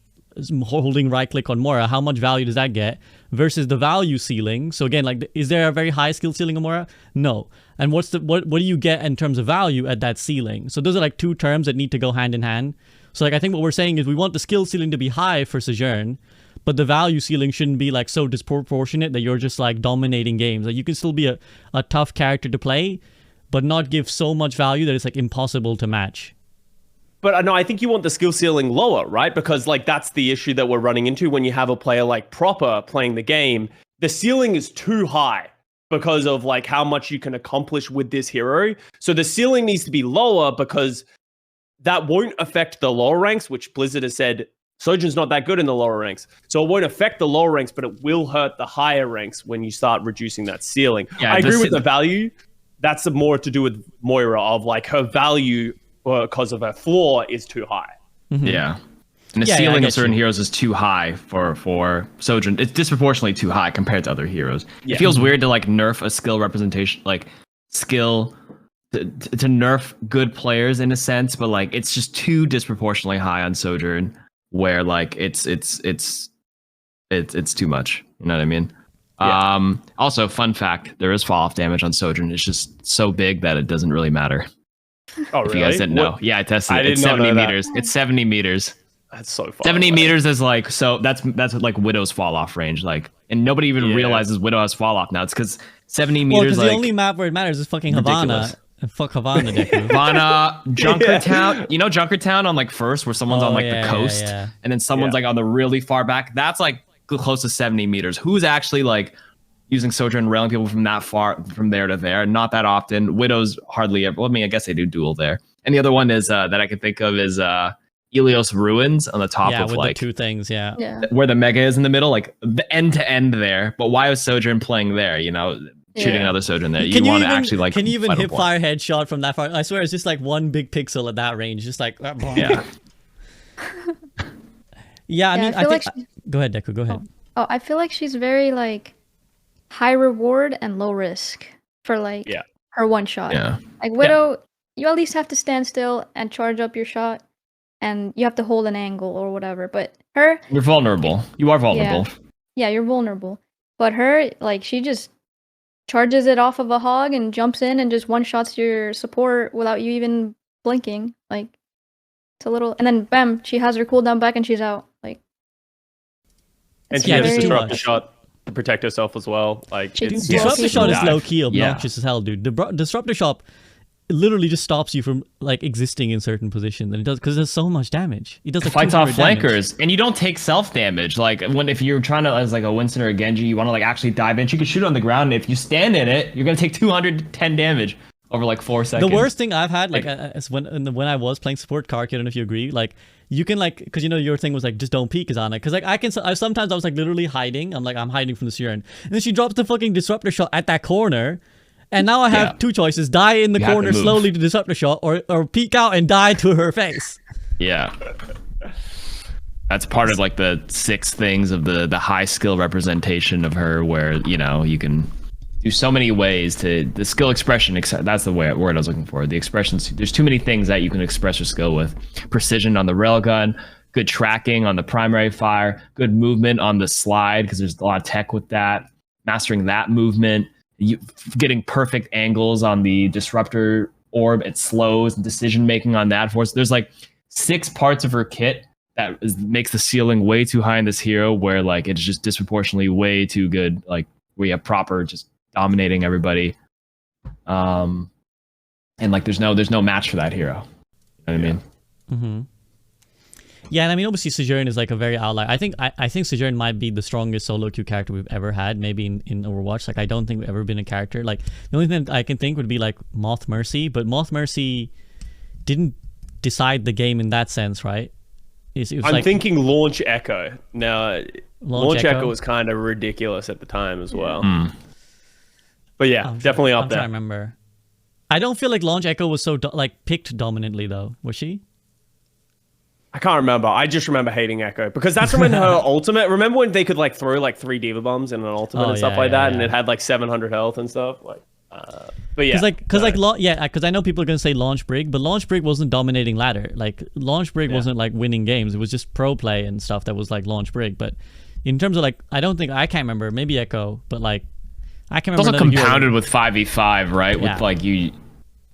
holding right click on Mora, how much value does that get versus the value ceiling? So again, like, is there a very high skill ceiling on Mora? No. And what do you get in terms of value at that ceiling? So those are like two terms that need to go hand in hand. So like I think what we're saying is we want the skill ceiling to be high for Sojourn, but the value ceiling shouldn't be like so disproportionate that you're just like dominating games. Like you can still be a tough character to play, but not give so much value that it's like impossible to match. But no, I think you want the skill ceiling lower, right? Because like that's the issue that we're running into when you have a player like Proper playing the game. The ceiling is too high because of like how much you can accomplish with this hero. So the ceiling needs to be lower because that won't affect the lower ranks, which Blizzard has said Sojourn's not that good in the lower ranks. So it won't affect the lower ranks, but it will hurt the higher ranks when you start reducing that ceiling. Yeah, I agree with the value. That's more to do with Moira of like her value because of her floor is too high. Mm-hmm. Yeah. And the ceiling of certain heroes is too high for Sojourn. It's disproportionately too high compared to other heroes. Yeah. It feels weird to like nerf a skill representation, like skill to nerf good players in a sense, but like it's just too disproportionately high on Sojourn where like it's too much. You know what I mean? Yeah. Also, fun fact, there is fall off damage on Sojourn. It's just so big that it doesn't really matter. Oh, really? If you guys didn't know. Yeah, I tested it. It's 70 meters. It's 70 meters. That's so far 70 away. meters is like, so that's like Widow's fall off range. Like, and nobody even realizes Widow has fall off now. It's because 70 meters. Well, because the only map where it matters is fucking Havana. Fuck Havana, Deku. Havana, Junkertown. You know Junkertown on like first, where someone's on like the coast, and then someone's like on the really far back. That's like close to 70 meters. Who's actually like using Sojourn and railing people from that far, from there to there? Not that often. Widow's hardly ever. Well, I mean, I guess they do duel there. And the other one is that I can think of is Ilios Ruins on the top of with like the two things, where the mega is in the middle, like the end to end there. But why was Sojourn playing there? You know, shooting another Sojourn there. You want to actually like. Can you even hip fire headshot from that far? I swear, it's just like one big pixel at that range, just like. Yeah. Yeah, I mean, I think. Go ahead, Deku. Go ahead. Oh, I feel like she's very like high reward and low risk for like her one shot. Yeah. Like Widow, you at least have to stand still and charge up your shot, and you have to hold an angle or whatever. But her, you're vulnerable. You are vulnerable. Yeah, you're vulnerable. But her, like, she just charges it off of a hog and jumps in and just one shots your support without you even blinking. Like, it's a little, and then bam, she has her cooldown back and she's out. Like, and she has to disrupt the shot to protect herself as well. Like, disruptor shot is low key obnoxious as hell, dude. The disruptor shot literally just stops you from like existing in certain positions, and it does because there's so much damage. It does like fights off flankers, and you don't take self damage. Like if you're trying to as like a Winston or a Genji, you want to like actually dive in. You can shoot on the ground, and if you stand in it, you're gonna take 210 damage over like 4 seconds. The worst thing I've had is when I was playing support KarQ. I don't know if you agree. Like you can like because you know your thing was like just don't peek is on it because like sometimes I was like literally hiding. I'm hiding from the Siren, and then she drops the fucking disruptor shot at that corner. And now I have two choices: die in the corner slowly to disrupt the shot, or peek out and die to her face. Yeah, that's part of like the 6 things of the high skill representation of her, where you know you can do so many ways to the skill expression. That's the word I was looking for. The expressions. There's too many things that you can express your skill with: precision on the railgun, good tracking on the primary fire, good movement on the slide because there's a lot of tech with that. Mastering that movement. Getting perfect angles on the disruptor orb, it slows decision making on that force. There's like 6 parts of her kit that makes the ceiling way too high in this hero, where like it's just disproportionately way too good. Like we have Proper just dominating everybody, and like there's no match for that hero. You know what I mean? Mm-hmm. Yeah, and I mean obviously Sojourn is like a very outlier. I think Sojourn might be the strongest solo queue character we've ever had, maybe in Overwatch. Like I don't think we've ever been a character. Like the only thing I can think would be like Moth Mercy, but Moth Mercy didn't decide the game in that sense, right? I'm thinking Launch Echo. Now Launch Echo was kind of ridiculous at the time as well. But yeah, definitely up there. I remember. I don't feel like Launch Echo was so picked dominantly though, was she? I can't remember. I just remember hating Echo because that's when her ultimate. Remember when they could like throw like 3 Diva Bombs in an ultimate and stuff like that, and it had like 700 health and stuff. Like, but yeah, because I know people are gonna say Launch Brig, but Launch Brig wasn't dominating ladder. Like Launch Brig wasn't like winning games. It was just pro play and stuff that was like Launch Brig. But in terms of like, I can't remember. Maybe Echo, but like I can't remember. It's also compounded with 5v5, right? Yeah. With like you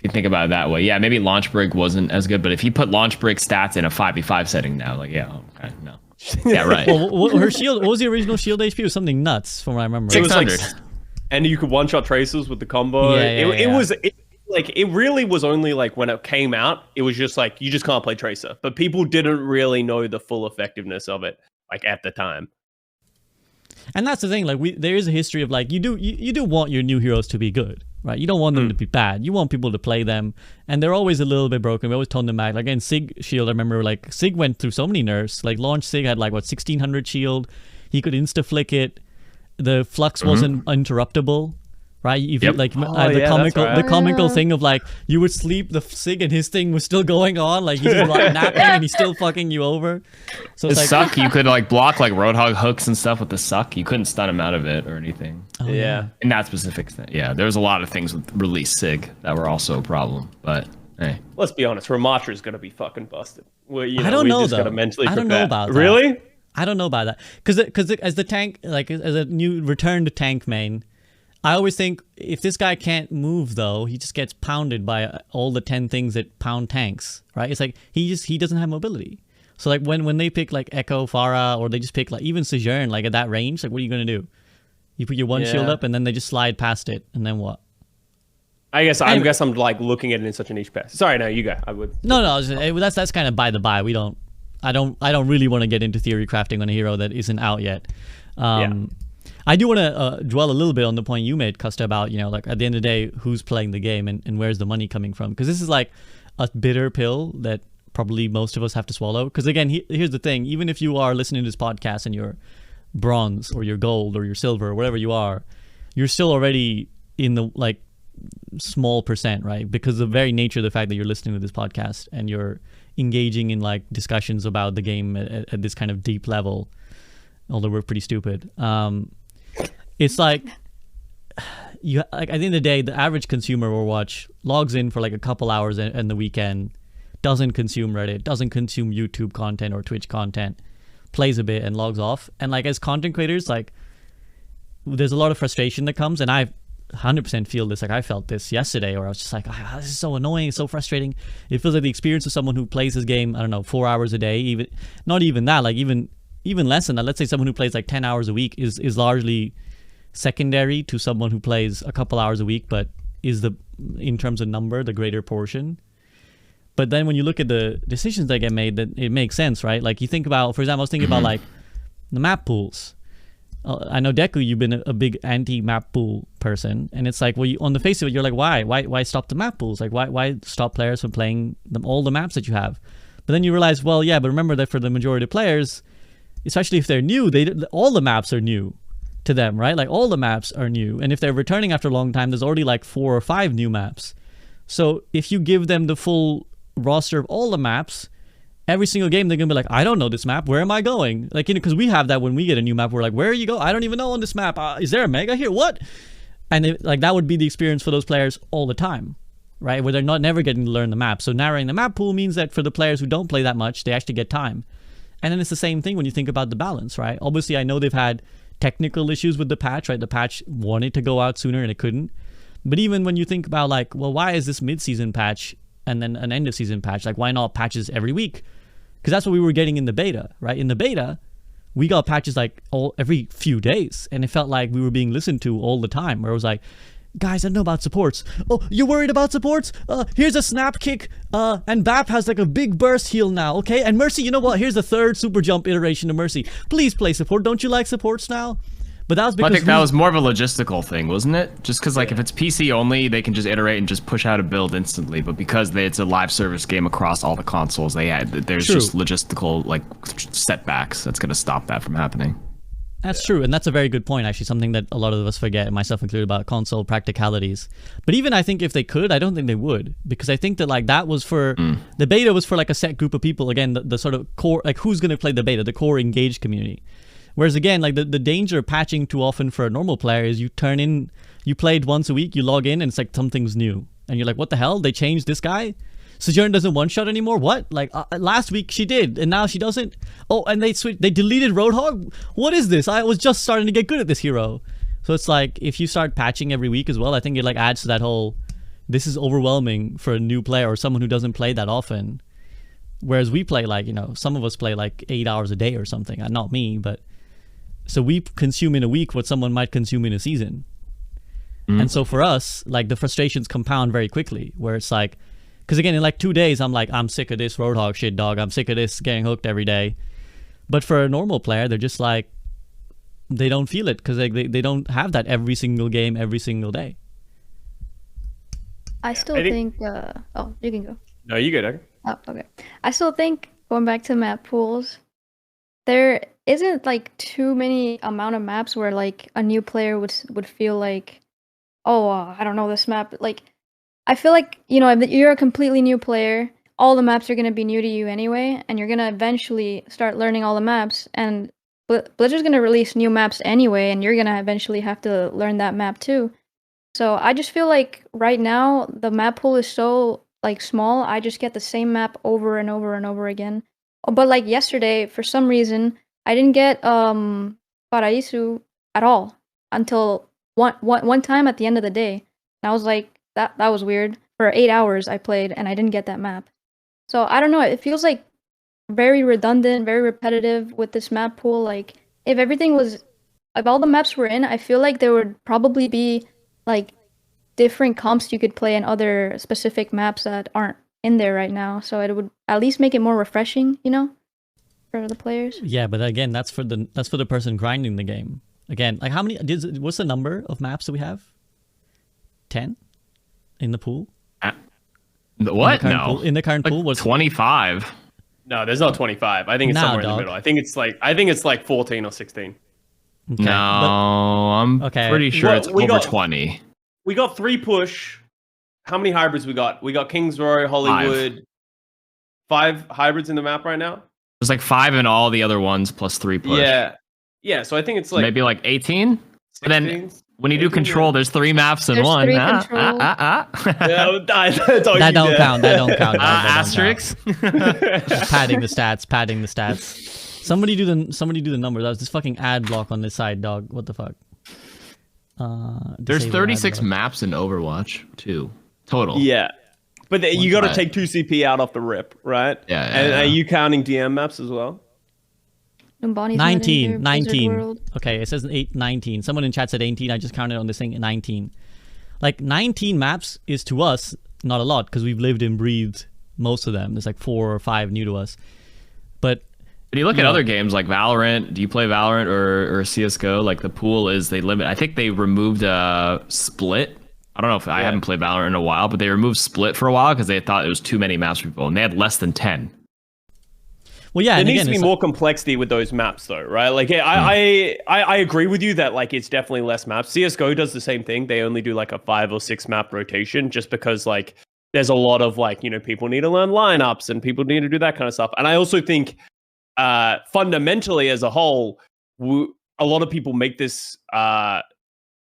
think about it that way. Yeah, maybe Launch Brig wasn't as good, but if you put Launch Brig stats in a 5v5 setting now, like okay, no. Yeah, right. Well, her shield, what was the original shield HP? It was something nuts from what I remember. 600. And you could one-shot tracers with the combo. It really was only like when it came out, it was just like, you just can't play Tracer. But people didn't really know the full effectiveness of it, like at the time. And that's the thing, like there is a history of like, you do want your new heroes to be good, right? You don't want them to be bad. You want people to play them. And they're always a little bit broken. We always tone them back. Like in Sig shield, I remember like Sig went through so many nerfs. Like Launch Sig had like 1600 shield. He could insta-flick it. The flux wasn't interruptible, right? If you, like the comical thing of like you would sleep the Sig and his thing was still going on, like he's like napping and he's still fucking you over. So it's the like, suck, you could like block like Roadhog hooks and stuff with the suck. You couldn't stun him out of it or anything. Oh, yeah. In that specific thing, yeah, there was a lot of things with release Sig that were also a problem. But hey, let's be honest, Ramatra is gonna be fucking busted. Well, I don't know though. I don't know about that. Really? I don't know about that because as the tank, like as a new returned tank main, I always think if this guy can't move though, he just gets pounded by all the 10 things that pound tanks, right? It's like he doesn't have mobility. So like when they pick like Echo, Pharah, or they just pick like even Sojourn, like at that range, like what are you gonna do? You put your one shield up and then they just slide past it, and then what? I guess I'm like looking at it in such a niche pass. Sorry, no, you go. I would. No, that's kind of by the by. I don't really want to get into theory crafting on a hero that isn't out yet. I do want to dwell a little bit on the point you made, Custa, about, you know, like at the end of the day, who's playing the game and where's the money coming from? Because this is like a bitter pill that probably most of us have to swallow. Because again, here's the thing. Even if you are listening to this podcast and you're bronze or you're gold or you're silver or whatever you are, you're still already in the like small percent, right? Because the very nature of the fact that you're listening to this podcast and you're engaging in like discussions about the game at this kind of deep level, although we're pretty stupid. It's like you like at the end of the day, the average consumer will watch, logs in for like a couple hours in the weekend, doesn't consume Reddit, doesn't consume YouTube content or Twitch content, plays a bit and logs off. And like as content creators, like there's a lot of frustration that comes, and I 100% feel this. Like I felt this yesterday, where I was just like, oh, this is so annoying, it's so frustrating. It feels like the experience of someone who plays this game, I don't know, 4 hours a day, even not even that, like even less than that. Let's say someone who plays like 10 hours a week is largely secondary to someone who plays a couple hours a week, but is in terms of number the greater portion. But then when you look at the decisions that get made, that it makes sense, right? Like you think about, for example, I was thinking about like the map pools. I know Deku, you've been a big anti-map pool person, and it's like, well, on the face of it, you're like, why stop the map pools? Like, why stop players from playing all the maps that you have? But then you realize, well, yeah, but remember that for the majority of players, especially if they're new, all the maps are new to them, right? Like all the maps are new, and if they're returning after a long time, there's already like 4 or 5 new maps. So if you give them the full roster of all the maps, every single game they're gonna be like, I don't know this map, where am I going? Like, you know, because we have that when we get a new map, we're like, where are you go? I don't even know on this map. Is there a mega here? What? And like that would be the experience for those players all the time, right? Where they're never getting to learn the map. So narrowing the map pool means that for the players who don't play that much, they actually get time. And then it's the same thing when you think about the balance, right? Obviously, I know they've had technical issues with the patch, right? The patch wanted to go out sooner and it couldn't. But even when you think about like, well, why is this mid-season patch and then an end-of-season patch? Like, why not patches every week? Because that's what we were getting in the beta, right? In the beta, we got patches like every few days, and it felt like we were being listened to all the time, where it was like, guys, I don't know about supports. Oh, you're worried about supports? Here's a snap kick, and Bap has like a big burst heal now, okay? And Mercy, you know what? Here's the 3rd super jump iteration of Mercy. Please play support. Don't you like supports now? But that was because I think that was more of a logistical thing, wasn't it? Just because like if it's PC only, they can just iterate and just push out a build instantly. But because it's a live service game across all the consoles, there's just logistical like setbacks that's going to stop that from happening. That's true, and that's a very good point, actually, something that a lot of us forget, myself included, about console practicalities. But even I think if they could, I don't think they would, because I think that like that was for, the beta was for like a set group of people, again, the sort of core, like who's going to play the beta, the core engaged community. Whereas again, like the danger of patching too often for a normal player is you played once a week, you log in, and it's like something's new. And you're like, what the hell? They changed this guy? Sojourn doesn't one-shot anymore? What? Like, last week she did, and now she doesn't? Oh, and they deleted Roadhog? What is this? I was just starting to get good at this hero. So it's like, if you start patching every week as well, I think it like adds to that whole, this is overwhelming for a new player or someone who doesn't play that often. Whereas we play like, you know, some of us play like 8 hours a day or something. Not me, but... So we consume in a week what someone might consume in a season. And so for us, like the frustrations compound very quickly, where it's like, because again, in like 2 days, I'm like, I'm sick of this Roadhog shit, dog. I'm sick of this getting hooked every day. But for a normal player, they're just like, they don't feel it because they don't have that every single game, every single day. I still think oh, you can go. No, you go, Deku. Oh, okay. I still think, going back to map pools, there isn't like too many amount of maps where like a new player would feel like, oh, I don't know this map. Like, I feel like, you know, if you're a completely new player, all the maps are going to be new to you anyway, and you're going to eventually start learning all the maps, and Blizzard's going to release new maps anyway, and you're going to eventually have to learn that map too. So I just feel like right now the map pool is so like small, I just get the same map over and over and over again. But like yesterday, for some reason, I didn't get Paraisu at all until one time at the end of the day. And I was like, that was weird. For 8 hours I played and I didn't get that map. So I don't know, it feels like very redundant, very repetitive with this map pool. Like if all the maps were in, I feel like there would probably be like different comps you could play in other specific maps that aren't in there right now. So it would at least make it more refreshing, you know, for the players. Yeah, but again, that's for the person grinding the game. Again, like how many? What's the number of maps that we have? 10 in the pool. What? In the current like pool was 25. No, there's not 25. I think it's somewhere in the middle. I think it's like 14 or 16. Okay, No, I'm pretty sure it's over 20. We got 3 push. How many hybrids we got? We got Kings Row, Hollywood. 5 hybrids in the map right now? There's like 5 in all the other ones plus 3 push. Yeah, so I think it's like... Maybe like 18? And then when you do control, there's 3 maps in one. Yeah, that don't count. That don't count. Asterisks. Padding the stats. Somebody do the numbers. That was this fucking ad block on this side, dog. What the fuck? There's 36 maps in Overwatch too, total. Yeah, but you got to take 2 CP out off the rip, right? Yeah. And are you counting DM maps as well? 19. Okay, it says 19. Someone in chat said 18. I just counted on this thing 19. Like 19 maps is to us not a lot because we've lived and breathed most of them. There's like 4 or 5 new to us. But you look at other games like Valorant. Do you play Valorant or CS:GO? Like the pool is they limit. I think they removed Split. I don't know if I haven't played Valorant in a while, but they removed Split for a while because they thought it was too many maps for people, and they had less than 10. Well, yeah, there needs to be more complexity with those maps, though, right? Like, I agree with you that like it's definitely less maps. CS:GO does the same thing. They only do like a 5 or 6 map rotation, just because like there's a lot of like people need to learn lineups and people need to do that kind of stuff. And I also think fundamentally as a whole, a lot of people make this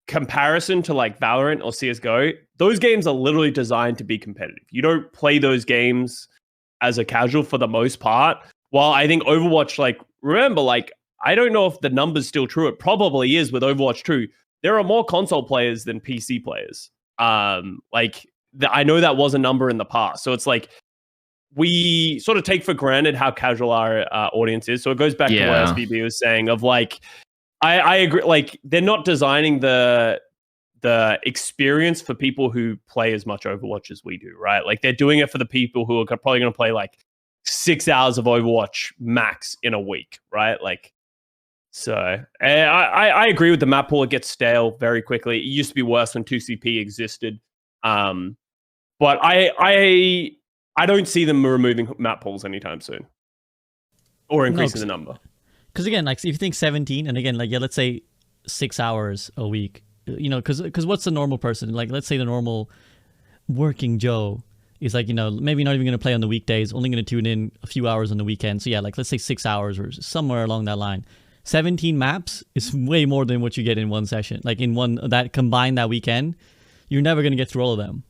comparison to like Valorant or CS:GO. Those games are literally designed to be competitive. You don't play those games as a casual for the most part. While I think Overwatch, like, remember, like, I don't know if the number's still true. It probably is with Overwatch 2. There are more console players than PC players. I know that was a number in the past. So it's like, we sort of take for granted how casual our audience is. So it goes back to what SBB was saying of like, I agree. Like they're not designing the experience for people who play as much Overwatch as we do, right? Like they're doing it for the people who are probably going to play like 6 hours of Overwatch max in a week, right? Like, so I agree with the map pool. It gets stale very quickly. It used to be worse when 2CP existed. But I don't see them removing map pools anytime soon or increasing the number. Because again, like if you think 17, and again, like yeah, let's say 6 hours a week, you know, because what's the normal person? Like let's say the normal working Joe is like, you know, maybe not even going to play on the weekdays, only going to tune in a few hours on the weekend. So yeah, like let's say 6 hours or somewhere along that line. 17 maps is way more than what you get in one session. Like in one that combined that weekend, you're never going to get through all of them.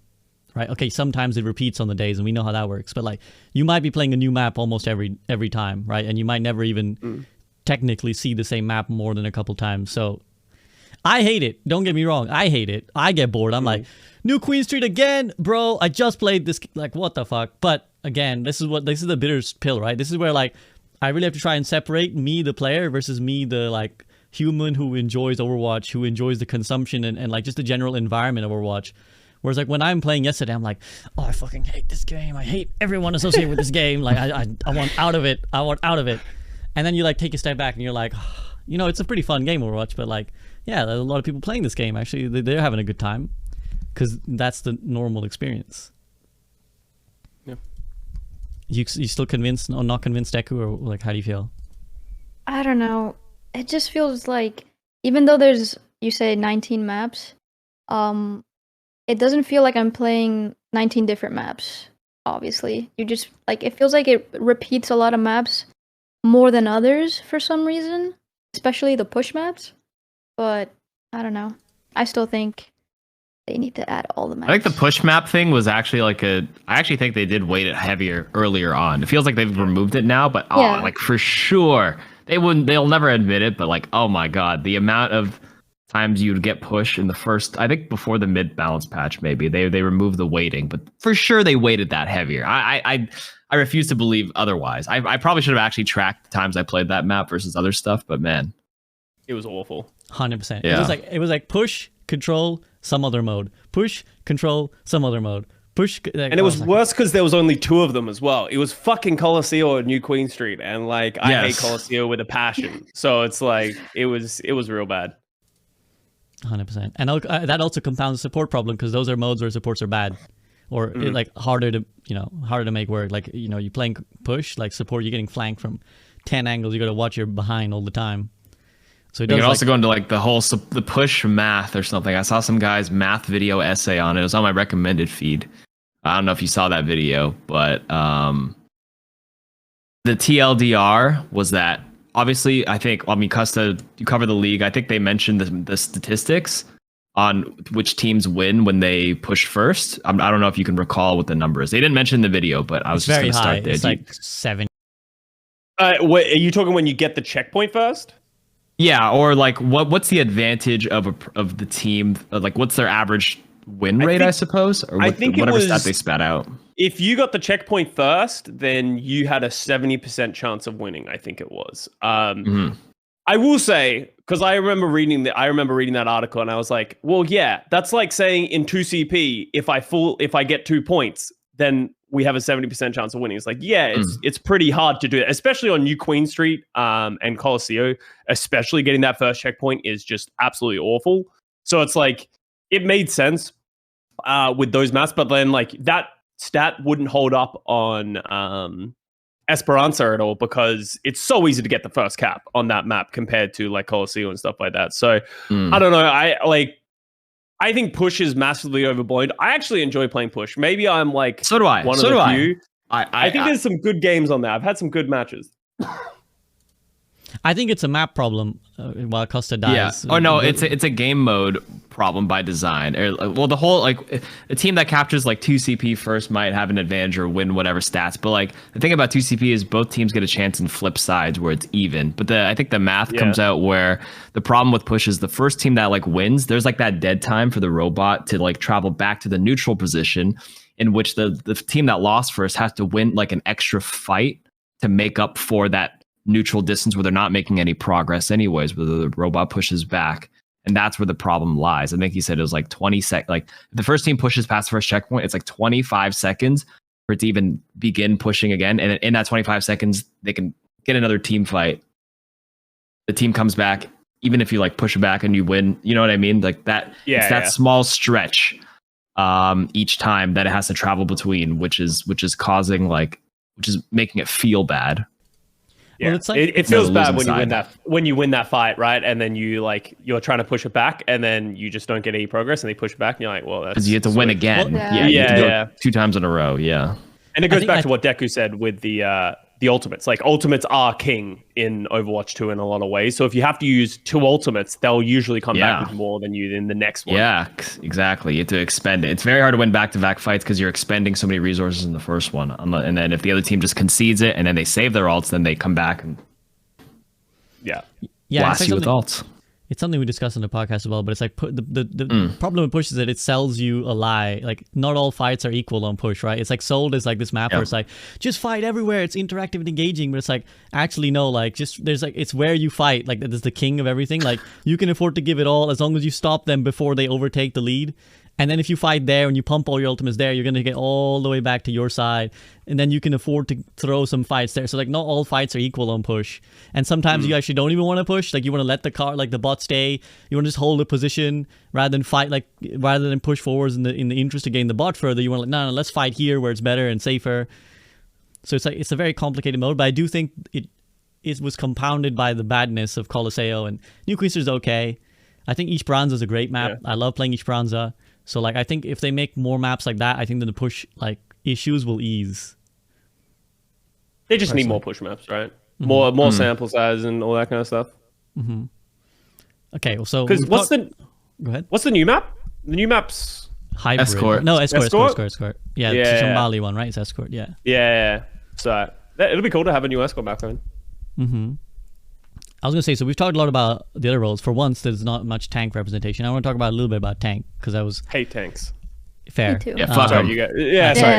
Right? Okay, sometimes it repeats on the days and we know how that works. But like you might be playing a new map almost every time, right? And you might never even technically see the same map more than a couple times. So I hate it. Don't get me wrong. I hate it. I get bored. I'm like, new Queen Street again, bro. I just played this. Like, what the fuck? But again, this is the bitter pill, right? This is where like I really have to try and separate me, the player, versus me, the like human who enjoys Overwatch, who enjoys the consumption and like just the general environment of Overwatch. Whereas like when I'm playing yesterday, I'm like, oh, I fucking hate this game. I hate everyone associated with this game. Like I want out of it. I want out of it. And then you like take a step back and you're like, oh, you know, it's a pretty fun game, Overwatch, but like, yeah, there's a lot of people playing this game. Actually, they're having a good time because that's the normal experience. Yeah. You still convinced or not convinced, Deku, or like how do you feel? I don't know. It just feels like even though there's you say 19 maps, it doesn't feel like I'm playing 19 different maps. Obviously, you just like it feels like it repeats a lot of maps more than others for some reason, especially the push maps. But I don't know. I still think they need to add all the maps. I think the push map thing was actually like I actually think they did weight it heavier earlier on. It feels like they've removed it now, but Yeah. like for sure they'll never admit it, but like, oh my God, the amount of times you'd get push in the first, I think before the mid balance patch, maybe they removed the weighting, but for sure they weighted that heavier. I refuse to believe otherwise. I probably should have actually tracked the times I played that map versus other stuff, but man, It was awful. 100%. Yeah. It was like push, control, some other mode. Push, control, some other mode. Push, And it was like, worse because there was only two of them as well. It was fucking Colosseo and New Queen Street, and like I hate Yes. Colosseo with a passion. So it's like it was real bad. 100%. And that also compounds the support problem because those are modes where supports are bad or like harder to make work. Like, you know, you playing push, like support, you're getting flanked from 10 angles. You got to watch your behind all the time. So it you does can also like, go into like the push math or something. I saw some guy's math video essay on it. It was on my recommended feed. I don't know if you saw that video, but the TLDR was that obviously Custa, you cover the league. I think they mentioned the statistics on which teams win when they push first. I don't know if you can recall what the number is. They didn't mention the video, but I was it's just very going to high. start there. It's like 7. Wait, are you talking when you get the checkpoint first? Yeah, or like what's the advantage of the team? Like what's their average win rate, I suppose, or whatever stat they spat out. If you got the checkpoint first, then you had a 70% chance of winning. I think it was. I will say, because I remember reading that article, and I was like, well, yeah, that's like saying in 2CP, if I get 2 points, then we have a 70% chance of winning. It's like, yeah, it's pretty hard to do that, especially on New Queen Street and Colosseo. Especially getting that first checkpoint is just absolutely awful. So it's like it made sense with those maps, but then like that stat wouldn't hold up on Esperanza at all because it's so easy to get the first cap on that map compared to like Colosseo and stuff like that. So I don't know. I think push is massively overblown. I actually enjoy playing push. Maybe I'm like so do I. One so of do the I. few. I think there's some good games on there. I've had some good matches. I think it's a map problem while Custa dies. Yeah. Oh no, it's a game mode problem by design. Well, the whole like a team that captures like 2CP first might have an advantage or win whatever stats. But like the thing about 2CP is both teams get a chance in flip sides where it's even. But I think the math comes out where the problem with push is the first team that like wins, there's like that dead time for the robot to like travel back to the neutral position, in which the team that lost first has to win like an extra fight to make up for that neutral distance where they're not making any progress anyways, where the robot pushes back. And that's where the problem lies. I think he said it was like 20 seconds. Like if the first team pushes past the first checkpoint, it's like 25 seconds for it to even begin pushing again. And in that 25 seconds, they can get another team fight. The team comes back, even if you like push back and you win, you know what I mean? Like that, it's that small stretch each time that it has to travel between, which is causing which is making it feel bad. Yeah, Well, it's like it feels the bad losing when you win that fight, right? And then you're trying to push it back, and then you just don't get any progress, and they push it back, and you're like, well, that's Because you have to win sweet. again. Well, yeah, you have to do yeah. it 2 times in a row. Yeah. And it goes back to what Deku said with the ultimates. Like ultimates are king in Overwatch 2 in a lot of ways. So if you have to use 2 ultimates, they'll usually come back with more than you in the next one. Yeah, exactly. You have to expend it. It's very hard to win back-to-back fights because you're expending so many resources in the first one. And then if the other team just concedes it and then they save their ults, then they come back and blast you with ults. It's something we discussed on the podcast as well, but it's like the problem with push is that it sells you a lie. Like not all fights are equal on push, right? It's like sold as like this map where it's like just fight everywhere. It's interactive and engaging, but it's like actually no. Like just there's like it's where you fight. Like that is the king of everything. Like you can afford to give it all as long as you stop them before they overtake the lead. And then if you fight there and you pump all your ultimates there, you're going to get all the way back to your side. And then you can afford to throw some fights there. So like not all fights are equal on push. And sometimes you actually don't even want to push. Like you want to let the bot stay. You want to just hold a position rather than fight, like rather than push forwards in the interest of getting the bot further. You want to no, let's fight here where it's better and safer. So it's like it's a very complicated mode, but I do think it was compounded by the badness of Colosseo, and New Queester's okay. I think East Bronze is a great map. I love playing East Bronze. So like I think if they make more maps like that, I think that the push like issues will ease. They just need more push maps, right? More sample size and all that kind of stuff. Okay, well, so because go ahead. What's the new map? The new map's hybrid. Escort. No, Escort. Yeah, Yeah. the Shambali one, right? It's Escort. Yeah. Yeah. So it'll be cool to have a new Escort map coming. I was gonna say, so we've talked a lot about the other roles. For once, there's not much tank representation. I want to talk about a little bit about tank because I was Hate tanks. fair. Me too. Yeah, fuck Sorry, 'em. you got. Yeah, Yeah. sorry.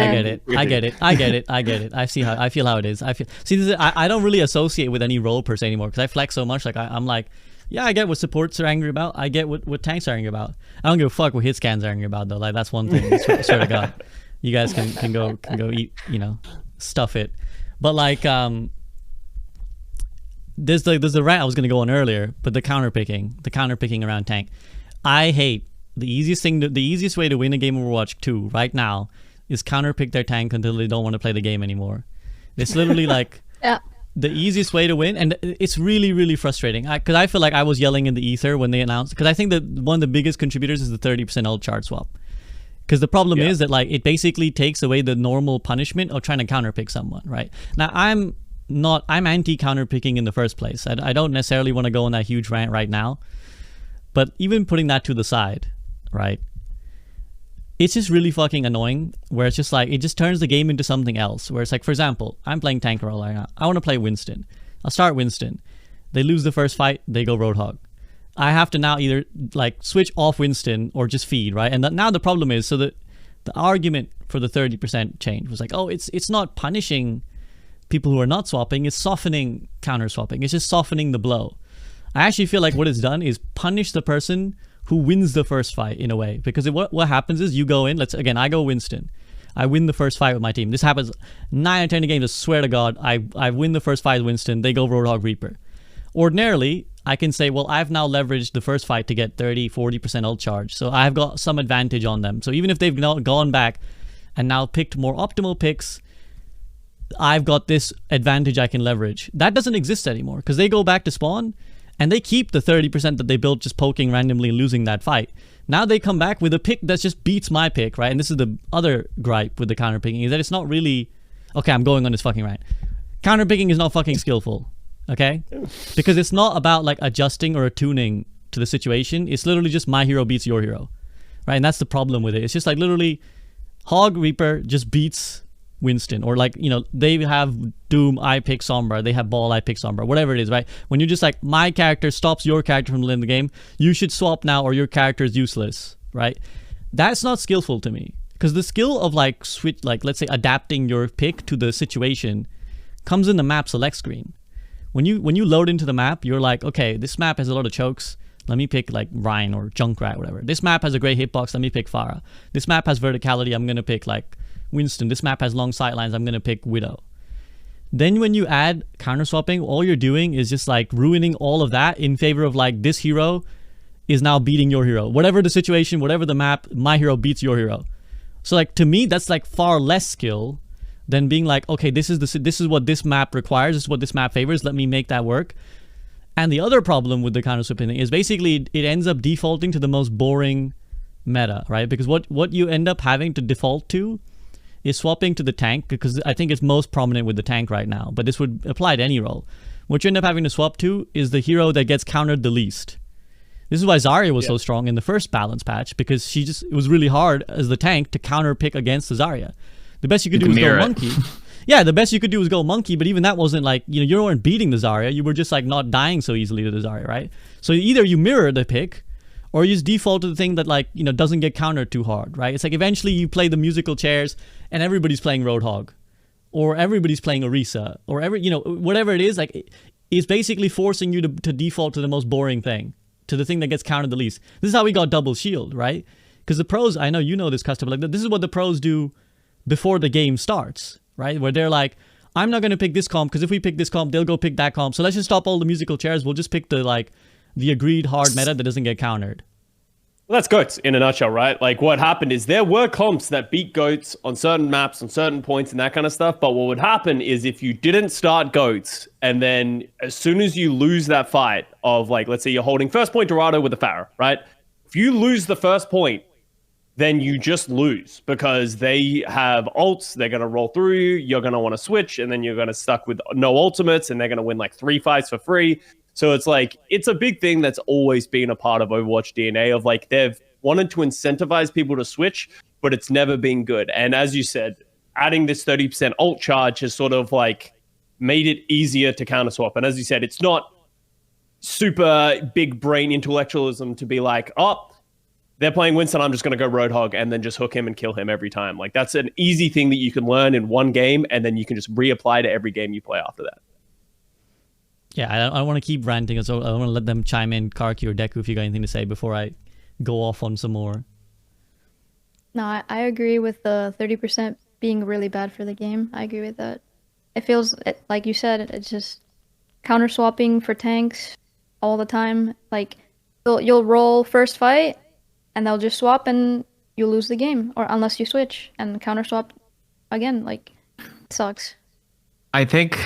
I get it. I feel how it is. I don't really associate with any role per se anymore because I flex so much. Like I'm like, yeah, I get what supports are angry about. I get what tanks are angry about. I don't give a fuck what hit scans are angry about though. Like that's one thing. I swear to God, you guys can go eat, stuff it. But like there's the rant I was gonna go on earlier, but the counterpicking around tank. I hate the easiest way to win a game of Overwatch 2 right now is counterpick their tank until they don't want to play the game anymore. It's literally like the easiest way to win, and it's really, really frustrating. Because I feel like I was yelling in the ether when they announced. Because I think that one of the biggest contributors is the 30% ult chart swap. Because the problem is that like it basically takes away the normal punishment of trying to counterpick someone, right? Now I'm anti counterpicking in the first place. I don't necessarily want to go on that huge rant right now, but even putting that to the side, right? It's just really fucking annoying where it's just like it just turns the game into something else where it's like, for example, I'm playing tank role right now. I want to play Winston. I'll start Winston. They lose the first fight, they go Roadhog. I have to now either like switch off Winston or just feed, right? And now the problem is, so the argument for the 30% change was like, oh, it's not punishing people who are not swapping, it's softening counter swapping. It's just softening the blow. I actually feel like what it's done is punish the person who wins the first fight in a way, because what happens is you go in, I go Winston. I win the first fight with my team. This happens 9 out of 10 games, I swear to God, I win the first fight with Winston, they go Roadhog Reaper. Ordinarily, I can say, well, I've now leveraged the first fight to get 30-40% ult charge, so I've got some advantage on them. So even if they've now gone back and now picked more optimal picks, I've got this advantage I can leverage. That doesn't exist anymore because they go back to spawn and they keep the 30% that they built just poking randomly and losing that fight. Now they come back with a pick that just beats my pick, right? And this is the other gripe with the counterpicking, is that it's not really... Okay, I'm going on this fucking rant. Counterpicking is not fucking skillful, okay? Because it's not about like adjusting or attuning to the situation. It's literally just my hero beats your hero, right? And that's the problem with it. It's just like literally Hog Reaper just beats Winston, or like, they have Doom, I pick Sombra, they have Ball, I pick Sombra, whatever it is, right? When you're just like, my character stops your character from the end of the game, you should swap now or your character is useless, right? That's not skillful to me, because the skill of like let's say adapting your pick to the situation comes in the map select screen. When you load into the map, you're like, okay, this map has a lot of chokes, let me pick like Ryan or Junkrat, whatever. This map has a great hitbox, let me pick Pharah. This map has verticality, I'm gonna pick like Winston. This map has long sightlines, I'm gonna pick Widow. Then when you add counter swapping, all you're doing is just like ruining all of that in favor of like, this hero is now beating your hero. Whatever the situation, whatever the map, my hero beats your hero. So like, to me, that's like far less skill than being like, okay, this is what this map requires, this is what this map favors, let me make that work. And the other problem with the counter swapping thing is basically it ends up defaulting to the most boring meta, right? Because what you end up having to default to is swapping to the tank, because I think it's most prominent with the tank right now, but this would apply to any role. What you end up having to swap to is the hero that gets countered the least. This is why Zarya was so strong in the first balance patch, because it was really hard as the tank to counter pick against the Zarya. The best you could do was go monkey. Yeah, the best you could do was go monkey, but even that wasn't like, you weren't beating the Zarya, you were just like not dying so easily to the Zarya, right? So either you mirror the pick, or you just default to the thing that like, doesn't get countered too hard, right? It's like eventually you play the musical chairs and everybody's playing Roadhog, or everybody's playing Orisa, or whatever it is, like it's basically forcing you to default to the most boring thing, to the thing that gets countered the least. This is how we got double shield, right? Because the pros, I know you know this, Custa, but like this is what the pros do before the game starts, right? Where they're like, I'm not going to pick this comp, because if we pick this comp, they'll go pick that comp. So let's just stop all the musical chairs. We'll just pick the agreed hard meta that doesn't get countered. Well, that's GOATs in a nutshell, right? Like what happened is there were comps that beat GOATs on certain maps, on certain points and that kind of stuff. But what would happen is if you didn't start GOATs, and then as soon as you lose that fight of like, let's say you're holding first point Dorado with a Pharah, right? If you lose the first point, then you just lose, because they have ults, they're going to roll through you, you're going to want to switch, and then you're going to stuck with no ultimates, and they're going to win like 3 fights for free. So it's like, it's a big thing that's always been a part of Overwatch DNA of like, they've wanted to incentivize people to switch, but it's never been good. And as you said, adding this 30% ult charge has sort of like made it easier to counter swap. And as you said, it's not super big brain intellectualism to be like, oh, they're playing Winston, I'm just going to go Roadhog and then just hook him and kill him every time. Like that's an easy thing that you can learn in one game, and then you can just reapply to every game you play after that. Yeah, I want to keep ranting, so I want to let them chime in, KarQ or Deku, if you got anything to say before I go off on some more. No, I agree with the 30% being really bad for the game. I agree with that. It feels, like you said, it's just counter swapping for tanks all the time. Like you'll roll first fight, and they'll just swap, and you lose the game, or unless you switch and counter swap again. Like, it sucks. I think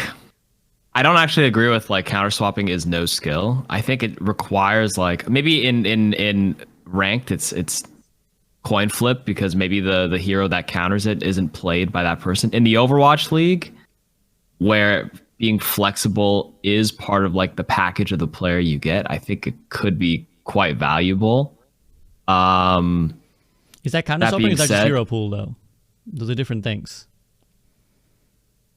I don't actually agree with like counter swapping is no skill. I think it requires like maybe in ranked it's coin flip, because maybe the hero that counters it isn't played by that person. In the Overwatch League, where being flexible is part of like the package of the player you get, I think it could be quite valuable. Is that counter swapping, or is that just hero pool though? Those are different things.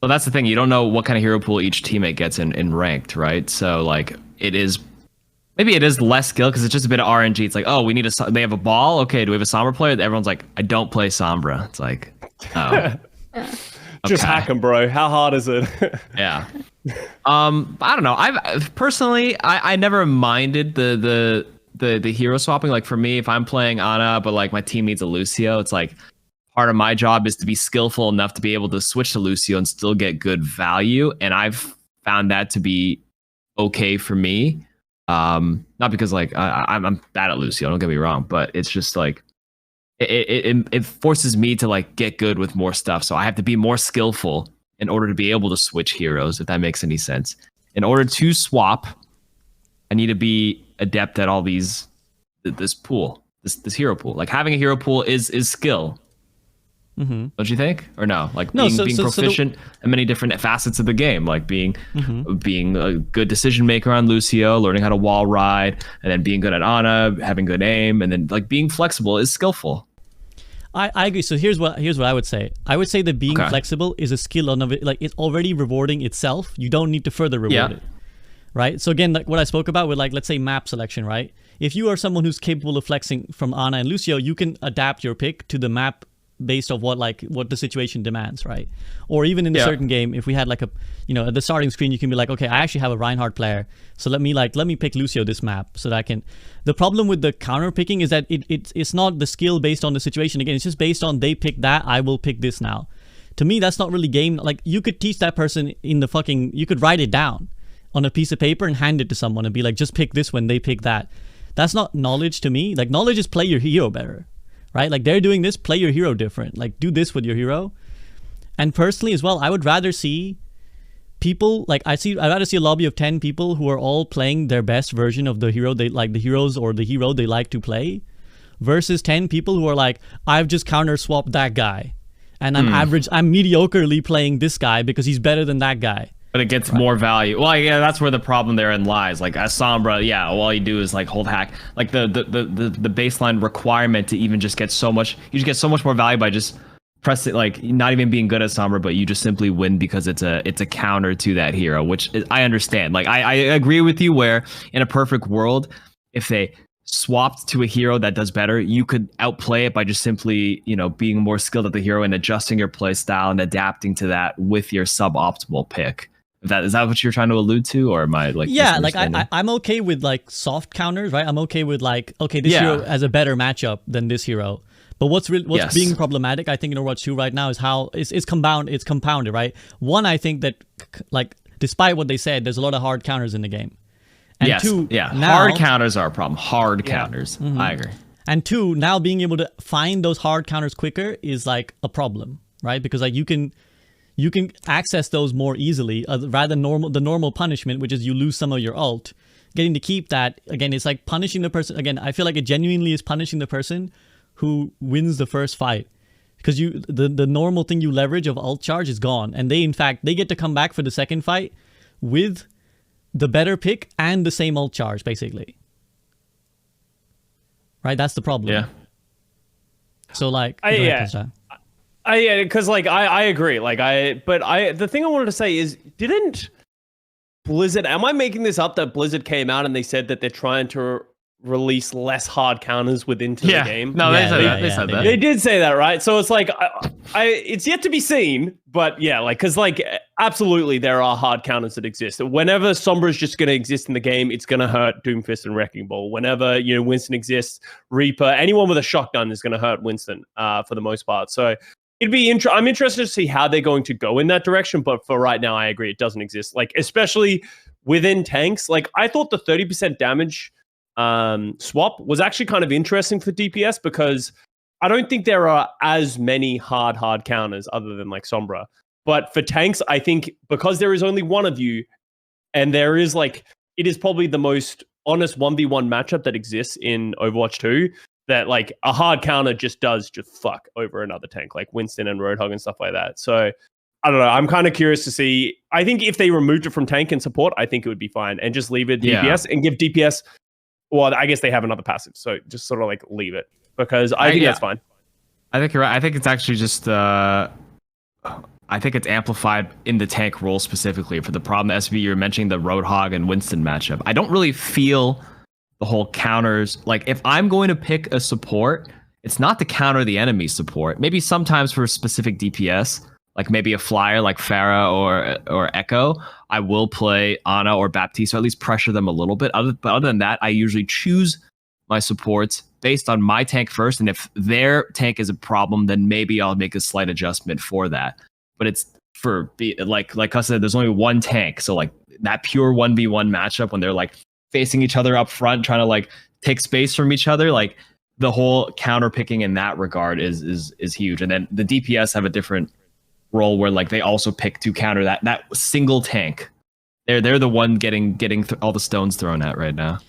Well, that's the thing. You don't know what kind of hero pool each teammate gets in ranked, right? So like maybe it is less skill, because it's just a bit of RNG. It's like, oh, they have a ball. Okay, do we have a Sombra player? Everyone's like, I don't play Sombra. It's like, oh. Just hack them, bro. How hard is it? Yeah. I don't know. I've personally, I never minded the hero swapping. Like for me, if I'm playing Ana, but like my team needs a Lucio, it's like part of my job is to be skillful enough to be able to switch to Lucio and still get good value. And I've found that to be okay for me. Not because like I'm bad at Lucio, don't get me wrong, but it's just like it forces me to like get good with more stuff. So I have to be more skillful in order to be able to switch heroes, if that makes any sense. In order to swap, I need to be adept at all this pool, this hero pool. Like having a hero pool is skill. Mm-hmm. Don't you think? Or no? Like being proficient in many different facets of the game, like being a good decision maker on Lucio, learning how to wall ride, and then being good at Ana, having good aim, and then like being flexible is skillful. I agree. So here's what I would say. I would say that being flexible is a skill on it. Like it's already rewarding itself. You don't need to further reward it. Right? So again, like what I spoke about with like, let's say map selection, right? If you are someone who's capable of flexing from Ana and Lucio, you can adapt your pick to the map based on what the situation demands, right? Or even in a certain game, if we had like at the starting screen, you can be like, okay, I actually have a Reinhardt player, so let me pick Lucio this map so that I can. The problem with the counter picking is that it's not the skill based on the situation. Again, it's just based on they pick that, I will pick this now. To me, that's not really game. Like you could teach that person you could write it down on a piece of paper and hand it to someone and be like, just pick this when they pick that. That's not knowledge to me. Like knowledge is play your hero better. Right? Like they're doing this, play your hero different. Like do this with your hero. And personally as well, I would rather see people like I'd rather see a lobby of 10 people who are all playing their best version of the hero they like, the heroes or the hero they like to play, versus 10 people who are like, I've just counter swapped that guy and I'm mediocrely playing this guy because he's better than that guy. But it gets more value. Well, yeah, that's where the problem therein lies. Like as Sombra, yeah, all you do is like hold hack. Like the baseline requirement to even just get so much, you just get so much more value by just press it, like not even being good at Sombra, but you just simply win because it's a counter to that hero, which I understand. Like I agree with you where in a perfect world, if they swapped to a hero that does better, you could outplay it by just simply, being more skilled at the hero and adjusting your play style and adapting to that with your suboptimal pick. Is that what you're trying to allude to, or am I like? Yeah, like I'm okay with like soft counters, right? I'm okay with like, okay, this hero has a better matchup than this hero. But what's being problematic, I think, in Overwatch 2 right now is how it's compounded, right? One, I think that like despite what they said, there's a lot of hard counters in the game. And two, now, hard counters are a problem. Hard counters, I agree. And two, now being able to find those hard counters quicker is like a problem, right? Because like you can access those more easily rather than the normal punishment, which is you lose some of your ult. Getting to keep that, again, it's like punishing the person. Again, I feel like it genuinely is punishing the person who wins the first fight, because the normal thing you leverage of ult charge is gone, and they get to come back for the second fight with the better pick and the same ult charge, basically. Right, that's the problem. Yeah. So like, because like I agree. The thing I wanted to say is, didn't Blizzard? Am I making this up that Blizzard came out and they said that they're trying to release less hard counters the game? No, they said that. They did say that, right? So it's like, it's yet to be seen, but yeah, like, because like, absolutely, there are hard counters that exist. Whenever Sombra is just going to exist in the game, it's going to hurt Doomfist and Wrecking Ball. Whenever Winston exists, Reaper, anyone with a shotgun is going to hurt Winston for the most part. So it'd be I'm interested to see how they're going to go in that direction. But for right now, I agree, it doesn't exist. Like, especially within tanks. Like, I thought the 30% damage swap was actually kind of interesting for DPS, because I don't think there are as many hard counters other than like Sombra. But for tanks, I think because there is only one of you, and there is like, it is probably the most honest 1v1 matchup that exists in Overwatch 2, that like a hard counter just fuck over another tank like Winston and Roadhog and stuff like that. So I don't know. I'm kind of curious to see. I think if they removed it from tank and support, I think it would be fine, and just leave it DPS and give DPS. Well, I guess they have another passive, so just sort of like leave it, because I think that's fine. I think you're right. I think it's actually just I think it's amplified in the tank role specifically for the problem. SB, you're mentioning the Roadhog and Winston matchup. I don't really feel the whole counters. Like, if I'm going to pick a support, it's not to counter the enemy support. Maybe sometimes for specific DPS, like maybe a flyer like Pharah or Echo, I will play Ana or Baptiste, or at least pressure them a little bit. But other than that, I usually choose my supports based on my tank first. And if their tank is a problem, then maybe I'll make a slight adjustment for that. But it's like I said, there's only one tank. So like that pure 1v1 matchup when they're like facing each other up front, trying to like take space from each other, like the whole counter picking in that regard is huge. And then the DPS have a different role where like they also pick to counter that single tank. They're the one getting all the stones thrown at right now.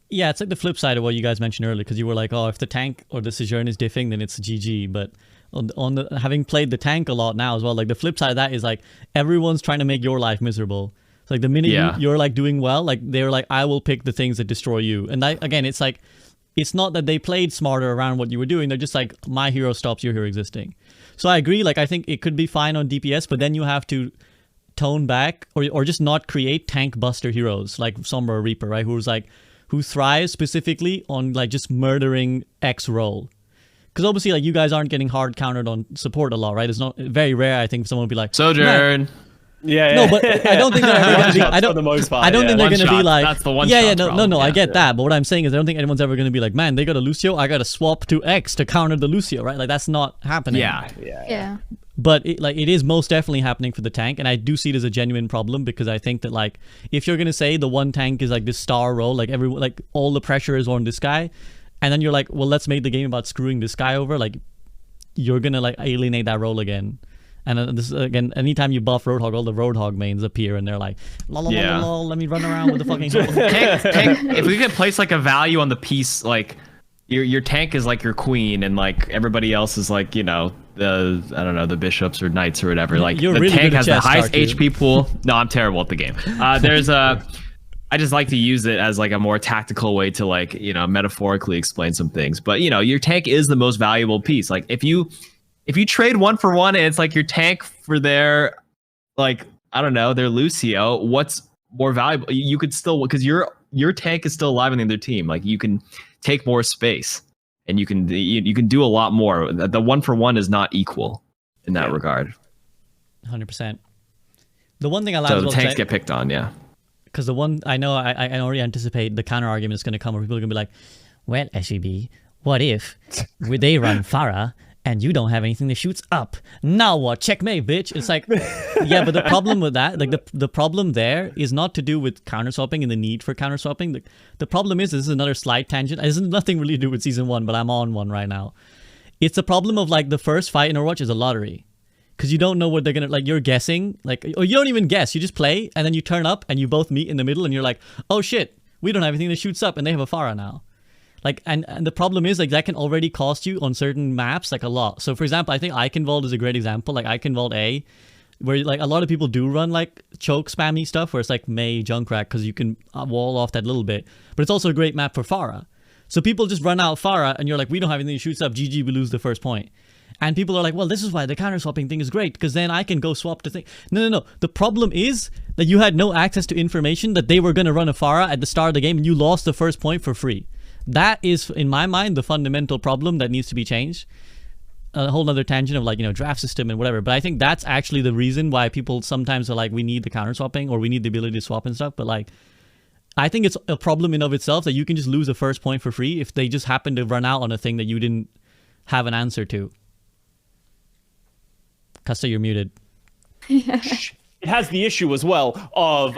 Yeah, it's like the flip side of what you guys mentioned earlier, because you were like, oh, if the tank or the Sojourn is diffing, then it's GG. But on the having played the tank a lot now as well, like the flip side of that is like everyone's trying to make your life miserable. So like the minute you're like doing well, like they're like, I will pick the things that destroy you. And that, again, it's like, it's not that they played smarter around what you were doing. They're just like, my hero stops your hero existing. So I agree. Like, I think it could be fine on DPS, but then you have to tone back or just not create tank buster heroes like Sombra or Reaper, right? Who thrives specifically on like just murdering X role. Because obviously, like, you guys aren't getting hard countered on support a lot, right? It's not very rare, I think, someone would be like, Sojourn. Yeah. No, but I don't think they're ever going to be. I don't. For the most part, I don't think they're going to be like. That's the one. No. I get that, but what I'm saying is, I don't think anyone's ever going to be like, man, they got a Lucio, I got to swap to X to counter the Lucio, right? Like, that's not happening. Yeah. But it is most definitely happening for the tank, and I do see it as a genuine problem, because I think that, like, if you're going to say the one tank is like this star role, like everyone, like all the pressure is on this guy, and then you're like, well, let's make the game about screwing this guy over, like, you're going to like alienate that role again. And this again, anytime you buff Roadhog, all the Roadhog mains appear, and they're like, lol, Yeah. let me run around with the fucking. tank, if we could place like a value on the piece, like your tank is like your queen, and like everybody else is like, you know, the I don't know, the bishops or knights or whatever. Like You're the really tank good at has chess, the highest KarQ. HP pool. No, I'm terrible at the game. There's a. I just like to use it as like a more tactical way to like, you know, metaphorically explain some things. But you know, your tank is the most valuable piece. Like if you trade 1-for-1 and it's like your tank for their, like, I don't know, their Lucio, what's more valuable? You could still, because your tank is still alive in the other team. Like you can take more space and you can do a lot more. The 1-for-1 is not equal in that regard. 100%. The one thing I like So as the well tanks say, get picked on, yeah. because the one I know I already anticipate the counter argument is going to come where people are going to be like, well, SEB, what if they run Pharah and you don't have anything that shoots up? Now what? Checkmate, bitch. It's like, yeah, but the problem with that, like the problem there is not to do with counter swapping and the need for counter swapping. The problem is, this is another slight tangent. This has nothing really to do with season 1, but I'm on one right now. It's a problem of like the first fight in Overwatch is a lottery. Because you don't know what they're gonna, like, you're guessing, like, or you don't even guess, you just play, and then you turn up, and you both meet in the middle, and you're like, oh shit, we don't have anything that shoots up, and they have a Pharah now. Like, and the problem is, like, that can already cost you on certain maps, like, a lot. So, for example, I think Eichenwald is a great example, like, Eichenwald A, where, like, a lot of people do run, like, choke spammy stuff, where it's, like, Mei, Junkrat, because you can wall off that little bit, but it's also a great map for Pharah. So people just run out Pharah, and you're like, we don't have anything that shoots up, GG, we lose the first point. And people are like, well, this is why the counter swapping thing is great, because then I can go swap the thing. No. The problem is that you had no access to information that they were going to run a Pharah at the start of the game, and you lost the first point for free. That is, in my mind, the fundamental problem that needs to be changed. A whole other tangent of, like, you know, draft system and whatever. But I think that's actually the reason why people sometimes are like, we need the counter swapping, or we need the ability to swap and stuff. But, like, I think it's a problem in of itself that you can just lose a first point for free if they just happen to run out on a thing that you didn't have an answer to. Custa, you're muted. It has the issue as well of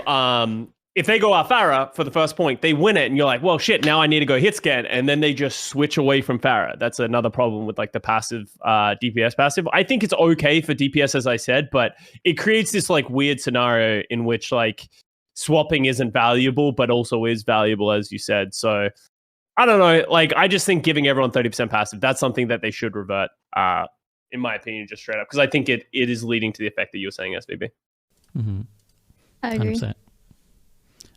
if they go Pharah for the first point, they win it, and you're like, well, shit, now I need to go hit scan, and then they just switch away from Pharah. That's another problem with, like, the passive DPS passive. I think it's okay for DPS, as I said, but it creates this, like, weird scenario in which, like, swapping isn't valuable, but also is valuable, as you said. So I don't know. Like, I just think giving everyone 30% passive, that's something that they should revert. In my opinion, just straight up, because I think it is leading to the effect that you were saying, SVB. Mm-hmm. I agree. 100%.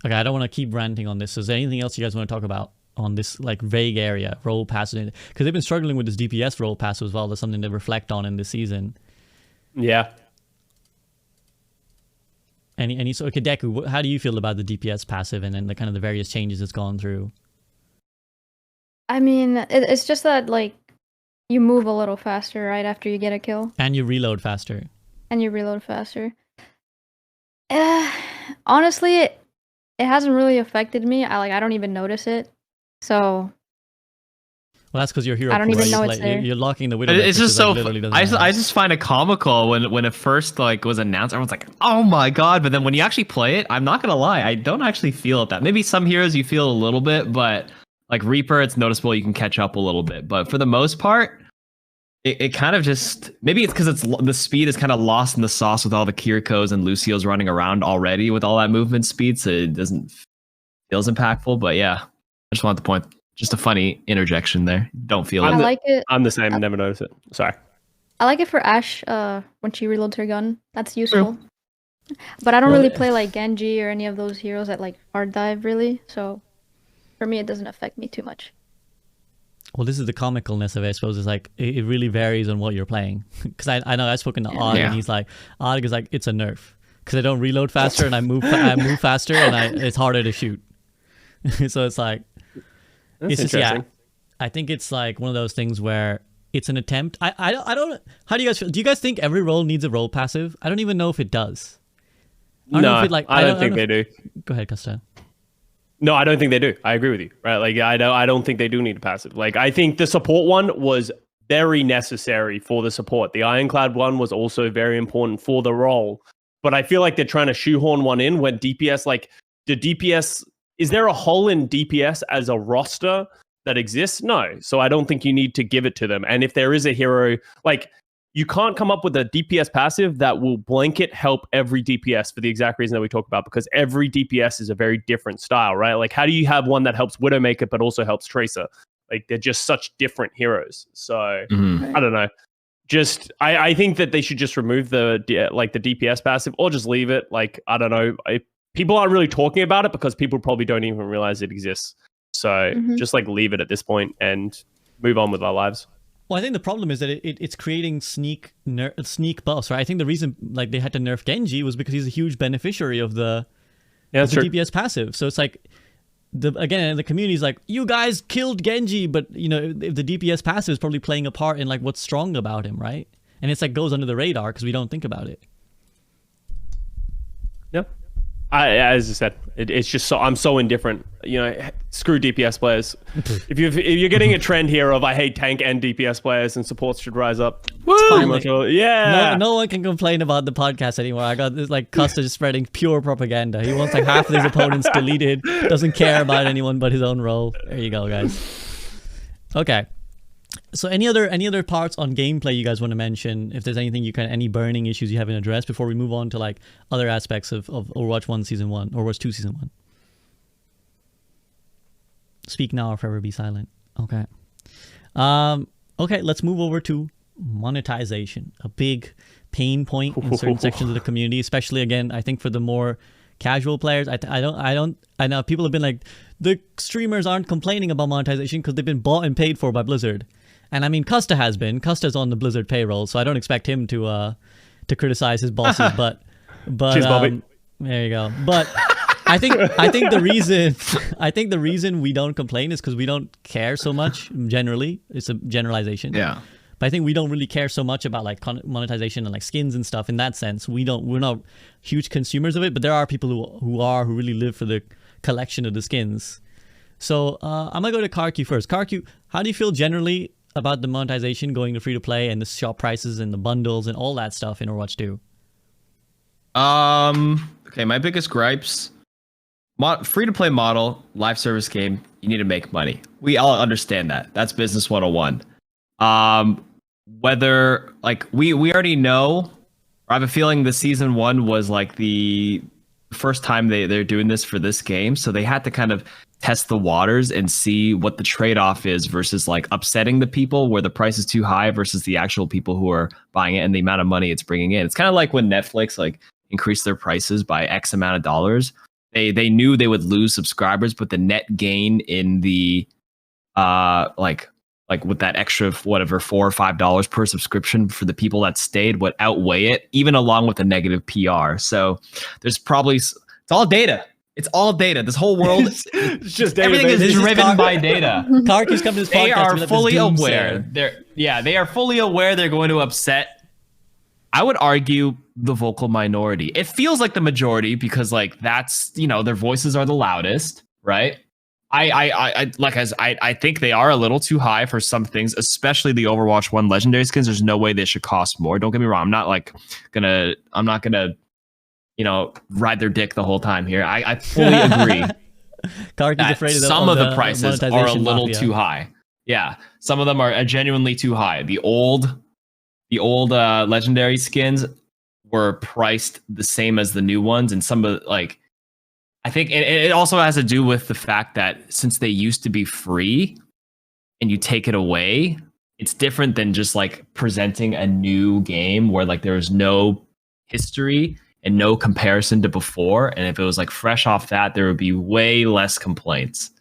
Okay, I don't want to keep ranting on this. Is there anything else you guys want to talk about on this, like, vague area, role passive? Because they've been struggling with this DPS role passive as well. That's something to reflect on in this season. Yeah. Any so, okay, Deku, how do you feel about the DPS passive and then the kind of the various changes it's gone through? I mean, it's just that, like, you move a little faster right after you get a kill, And you reload faster. and you reload faster. Honestly, it hasn't really affected me. I don't even notice it. So Well, that's because you're hero. I don't pool, even right? know it's there. You're locking the widow. It's just so. I I just find it comical when it first, like, was announced. Everyone's like, "Oh my god!" But then when you actually play it, I'm not gonna lie, I don't actually feel it that. Maybe some heroes you feel a little bit, but like Reaper, it's noticeable. You can catch up a little bit, but for the most part, it kind of just, maybe it's because the speed is kind of lost in the sauce with all the Kirikos and Lucios running around already with all that movement speed, so it doesn't feel as impactful. But yeah, I just want to point. Just a funny interjection there. Don't feel I it. like it. I'm the same. Never noticed it. Sorry. I like it for Ashe when she reloads her gun. That's useful. But I don't really play like Genji or any of those heroes that like hard dive really. So for me, it doesn't affect me too much. Well, this is the comicalness of it, I suppose. It's like, it really varies on what you're playing. Because I know I've spoken to Odd, and he's like, Odd is like, it's a nerf. Because I don't reload faster, and I move faster, and it's harder to shoot. So it's like, That's it's just, interesting. I think it's like one of those things where it's an attempt. I don't, how do you guys feel? Do you guys think every role needs a role passive? I don't even know if it does. No, I don't think they do. Go ahead, Custa. No, I don't think they do. I agree with you. Right? Like I don't think they do need a passive. Like I think the support one was very necessary for the support. The Ironclad one was also very important for the role. But I feel like they're trying to shoehorn one in when DPS, like the DPS, is there a hole in DPS as a roster that exists? No. So I don't think you need to give it to them. And if there is a hero, like you can't come up with a DPS passive that will blanket help every DPS for the exact reason that we talk about, because every DPS is a very different style, right? Like, how do you have one that helps Widowmaker but also helps Tracer? Like, they're just such different heroes. So I don't know. Just I think that they should just remove the DPS passive, or just leave it. Like, I don't know. People aren't really talking about it because people probably don't even realize it exists. So just like leave it at this point and move on with our lives. Well, I think the problem is that it's creating sneak buffs, right? I think the reason like they had to nerf Genji was because he's a huge beneficiary of the DPS passive. So it's like the community's like, you guys killed Genji, but you know, if the DPS passive is probably playing a part in like what's strong about him, right? And it's like goes under the radar because we don't think about it. Yep. As I said, it's just I'm so indifferent. You know, screw DPS players. if you're getting a trend here of I hate tank and DPS players and supports should rise up. Yeah. No one can complain about the podcast anymore. I got this like Custa just spreading pure propaganda. He wants like half of his opponents deleted. Doesn't care about anyone but his own role. There you go, guys. Okay. So any other parts on gameplay you guys want to mention? If there's anything any burning issues you haven't addressed before we move on to like other aspects of Overwatch 1 Season 1, Overwatch 2 Season 1. Speak now or forever be silent. Okay. Okay, let's move over to monetization. A big pain point in certain sections of the community, especially again, I think for the more casual players. I know people have been like, the streamers aren't complaining about monetization because they've been bought and paid for by Blizzard. And I mean, Custa has been. Custa's on the Blizzard payroll, so I don't expect him to criticize his bosses. but Cheers, Bobby. There you go. But I think the reason we don't complain is because we don't care so much. Generally, it's a generalization. Yeah. But I think we don't really care so much about like monetization and like skins and stuff in that sense. We're not huge consumers of it, but there are people who really live for the collection of the skins. So I'm gonna go to KarQ first. KarQ, how do you feel generally about the monetization going to free to play and the shop prices and the bundles and all that stuff in Overwatch 2? Okay, my biggest gripes: free to play model, live service game. You need to make money. We all understand that. That's business 101. Whether like we already know, or I have a feeling the season 1 was like the first time they're doing this for this game, so they had to kind of test the waters and see what the trade-off is versus like upsetting the people where the price is too high versus the actual people who are buying it and the amount of money it's bringing in. It's kind of like when Netflix like increased their prices by X amount of dollars. They knew they would lose subscribers, but the net gain in the like with that extra whatever $4 or $5 per subscription for the people that stayed would outweigh it, even along with the negative PR. So there's probably it's all data. It's all data. This whole world, it's just data. Everything is driven by data. KarQ's come to this podcast. They are fully aware. They are fully aware they're going to upset, I would argue, the vocal minority. It feels like the majority because like that's, you know, their voices are the loudest, right? I think they are a little too high for some things, especially the Overwatch 1 legendary skins. There's no way they should cost more. Don't get me wrong. I'm not gonna, you know, ride their dick the whole time here. I fully agree. KarQ's afraid of some of the prices are a little too high. Yeah, some of them are genuinely too high. The old legendary skins were priced the same as the new ones, and some of like, I think it also has to do with the fact that since they used to be free and you take it away, it's different than just like presenting a new game where like there's no history and no comparison to before. And if it was like fresh off that, there would be way less complaints.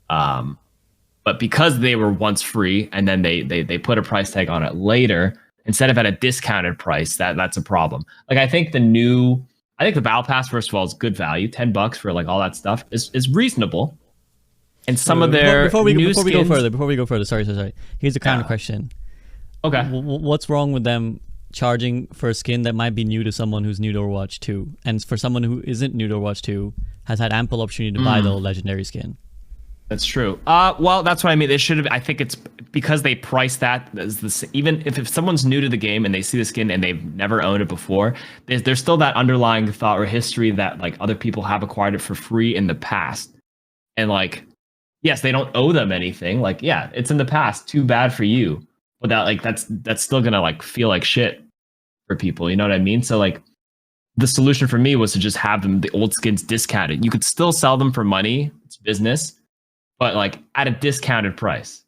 But because they were once free and then they put a price tag on it later, instead of at a discounted price, that's a problem. Like I think the Battle Pass, first of all, is good value. $10 for like all that stuff is reasonable. And some of their before we go further. Sorry. Here's a counter question. Okay. What's wrong with them charging for a skin that might be new to someone who's new to Overwatch 2, and for someone who isn't new to Overwatch 2 has had ample opportunity to buy the legendary skin? That's true. Well, that's what I mean. They should have. I think it's because they priced that as this. Even if someone's new to the game and they see the skin and they've never owned it before, there's still that underlying thought or history that like other people have acquired it for free in the past, and like, yes, they don't owe them anything. Like, yeah, it's in the past. Too bad for you. but that's still gonna like feel like shit for people. You know what I mean? So like the solution for me was to just have the old skins discounted. You could still sell them for money. It's business, but like at a discounted price.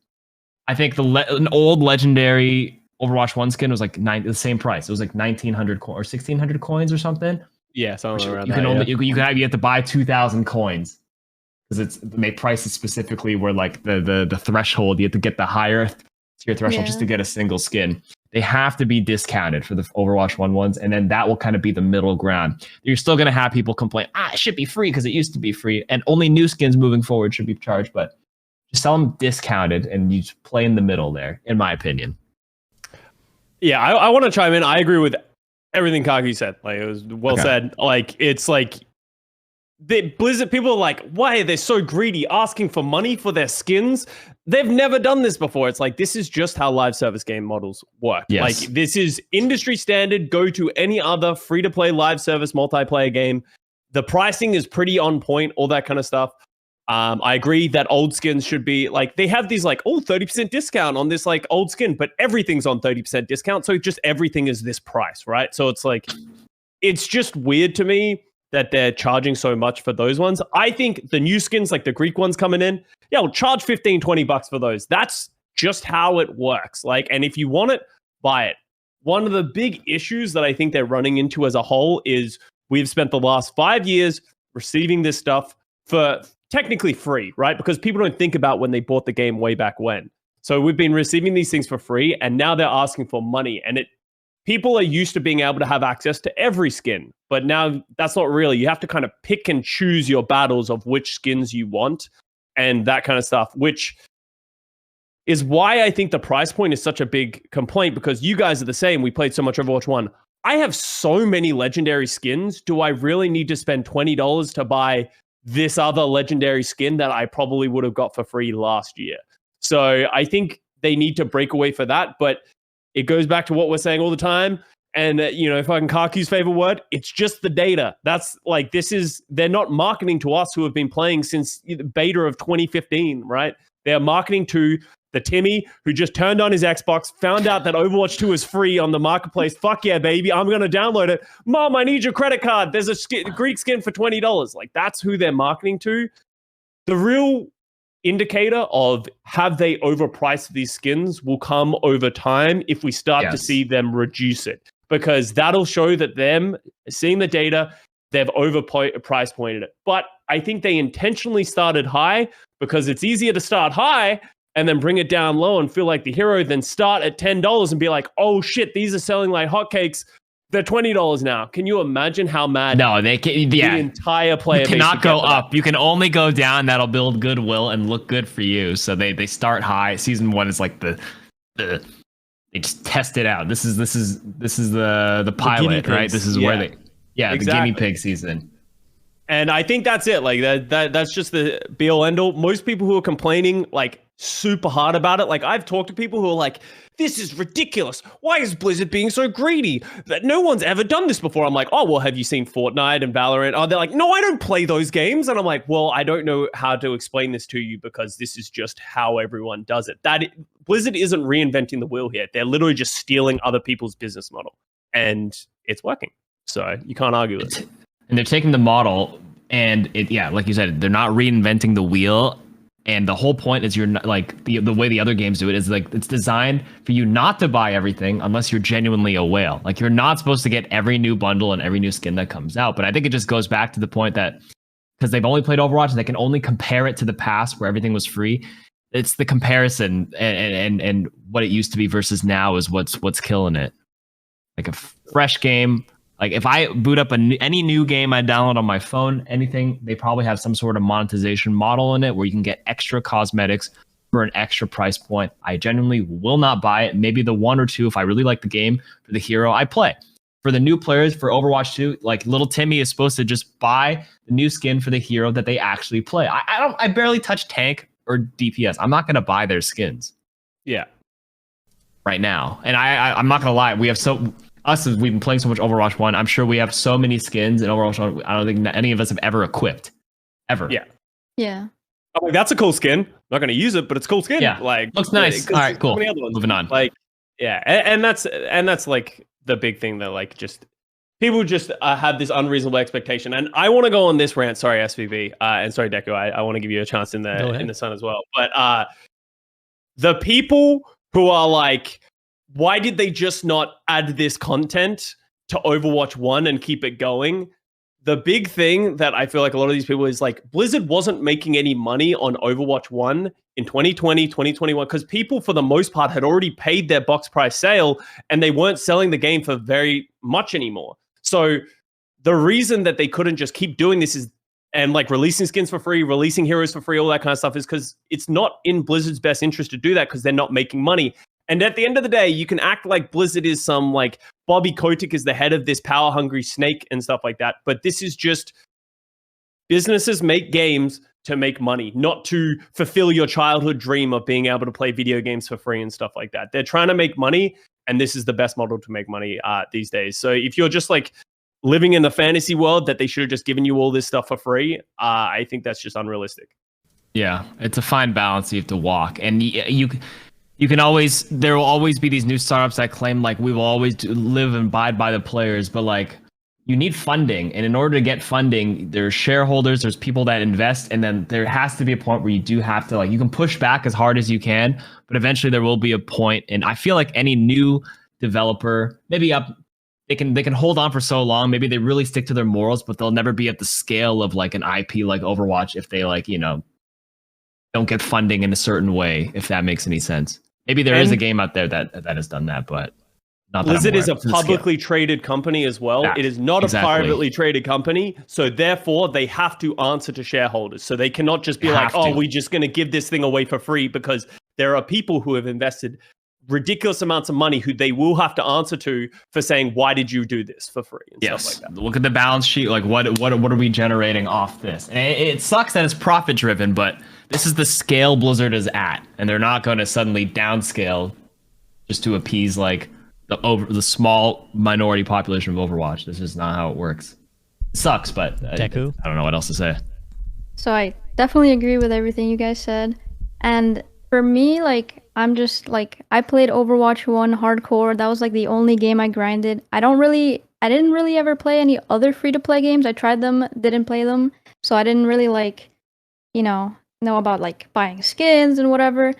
I think an old legendary Overwatch 1 skin was like the same price. It was like 1,900 or 1,600 coins or something. Yeah, something around you that. can only you have to buy 2,000 coins because they price it specifically where like the threshold, you have to get the higher tier threshold just to get a single skin. They have to be discounted for the Overwatch 1 ones, and then that will kind of be the middle ground. You're still going to have people complain, it should be free because it used to be free, and only new skins moving forward should be charged, but just sell them discounted, and you just play in the middle there, in my opinion. Yeah, I want to chime in. I agree with everything KarQ said. Like, it was well said. Like, it's like Blizzard people are like, why are they so greedy, asking for money for their skins? They've never done this before. It's like, this is just how live service game models work. Yes. Like, this is industry standard. Go to any other free-to-play live service multiplayer game. The pricing is pretty on point, all that kind of stuff. I agree that old skins should be like, they have these like, 30% discount on this like old skin, but everything's on 30% discount. So just everything is this price, right? So it's like, it's just weird to me that they're charging so much for those ones. I think the new skins, like the Greek ones coming in, we'll charge $15-$20 for those. That's just how it works. Like, and if you want it, buy it. One of the big issues that I think they're running into as a whole is we've spent the last 5 years receiving this stuff for technically free, right? Because people don't think about when they bought the game way back when. So we've been receiving these things for free, and now they're asking for money. And people are used to being able to have access to every skin, but now that's not really. You have to kind of pick and choose your battles of which skins you want and that kind of stuff, which is why I think the price point is such a big complaint, because you guys are the same. We played so much Overwatch 1. I have so many legendary skins. Do I really need to spend $20 to buy this other legendary skin that I probably would have got for free last year? So I think they need to break away for that, but it goes back to what we're saying all the time. And, if I can KarQ's favorite word, it's just the data. That's like, they're not marketing to us who have been playing since the beta of 2015, right? They're marketing to the Timmy who just turned on his Xbox, found out that Overwatch 2 is free on the marketplace. Fuck yeah, baby. I'm going to download it. Mom, I need your credit card. There's a Greek skin for $20. Like, that's who they're marketing to. The real indicator of have they overpriced these skins will come over time if we start to see them reduce it, because that'll show that them seeing the data, they've overpriced pointed it. But I think they intentionally started high because it's easier to start high and then bring it down low and feel like the hero, than start at $10 and be like, oh shit, these are selling like hotcakes. They're $20 now. Can you imagine how mad? No, they can. The entire player base cannot go up. You can only go down. That'll build goodwill and look good for you. So they start high. Season 1 is like they just test it out. This is the pilot, right? This is where they the guinea pig season. And I think that's it. Like that's just the be all end all. Most people who are complaining like super hard about it, like I've talked to people who are like, this is ridiculous. Why is Blizzard being so greedy? That no one's ever done this before. I'm like, oh, well, have you seen Fortnite and Valorant? Oh, they're like, no, I don't play those games. And I'm like, well, I don't know how to explain this to you because this is just how everyone does it. Blizzard isn't reinventing the wheel here. They're literally just stealing other people's business model, and it's working. So you can't argue with it. And they're taking the model, and like you said, they're not reinventing the wheel. And the whole point is, you're not like the way the other games do it is like it's designed for you not to buy everything unless you're genuinely a whale. Like, you're not supposed to get every new bundle and every new skin that comes out. But I think it just goes back to the point that because they've only played Overwatch and they can only compare it to the past where everything was free. It's the comparison and what it used to be versus now is what's killing it. Like a fresh game. Like, if I boot up any new game I download on my phone, anything, they probably have some sort of monetization model in it where you can get extra cosmetics for an extra price point. I genuinely will not buy it. Maybe the one or two, if I really like the game, for the hero, I play. For the new players, for Overwatch 2, like, little Timmy is supposed to just buy the new skin for the hero that they actually play. I barely touch tank or DPS. I'm not going to buy their skins. Yeah. Right now. And I'm not going to lie. We have we've been playing so much Overwatch 1. I'm sure we have so many skins in Overwatch 1. I don't think any of us have ever equipped. Ever. Yeah. Yeah. I'm like, that's a cool skin. Not going to use it, but it's a cool skin. Yeah, Like, looks nice. 'cause All right, cool. so many other ones. Moving on. Like, yeah, and that's like the big thing that like just people just have this unreasonable expectation. And I want to go on this rant. Sorry, SVB, and sorry, Deku. I want to give you a chance in the sun as well. But the people who are like, why did they just not add this content to Overwatch 1 and keep it going? The big thing that I feel like a lot of these people is like, Blizzard wasn't making any money on Overwatch 1 in 2020, 2021, because people, for the most part, had already paid their box price sale and they weren't selling the game for very much anymore. So the reason that they couldn't just keep doing this is, and like releasing skins for free, releasing heroes for free, all that kind of stuff, is because it's not in Blizzard's best interest to do that because they're not making money. And at the end of the day, you can act like Blizzard is some like Bobby Kotick is the head of this power hungry snake and stuff like that. But this is just businesses make games to make money, not to fulfill your childhood dream of being able to play video games for free and stuff like that. They're trying to make money, and this is the best model to make money these days. So if you're just like living in the fantasy world that they should have just given you all this stuff for free, I think that's just unrealistic. Yeah, it's a fine balance you have to walk, and you can always, there will always be these new startups that claim like we will always live and abide by the players, but like you need funding, and in order to get funding, there's shareholders, there's people that invest, and then there has to be a point where you do have to like, you can push back as hard as you can, but eventually there will be a point, and I feel like any new developer, maybe they can hold on for so long, maybe they really stick to their morals, but they'll never be at the scale of like an IP like Overwatch if they like, you know, don't get funding in a certain way, if that makes any sense. Maybe there is a game out there that has done that, but not that Blizzard is a aware. publicly traded company as well. Yeah, it is not exactly. a privately traded company. So therefore, they have to answer to shareholders. So they cannot just be like, oh, we're just going to give this thing away for free, because there are people who have invested ridiculous amounts of money who they will have to answer to for saying, why did you do this for free? And yes. Stuff like that. Look at the balance sheet. Like what are we generating off this? And it sucks that it's profit driven, but this is the scale Blizzard is at, and they're not going to suddenly downscale just to appease like the small minority population of Overwatch. This is not how it works. It sucks, but Deku? I don't know what else to say. So I definitely agree with everything you guys said. And for me, like, I'm just like, I played Overwatch 1 hardcore. That was like the only game I grinded. I didn't really ever play any other free-to-play games. I tried them, didn't play them. So I didn't really like, know about like buying skins and whatever.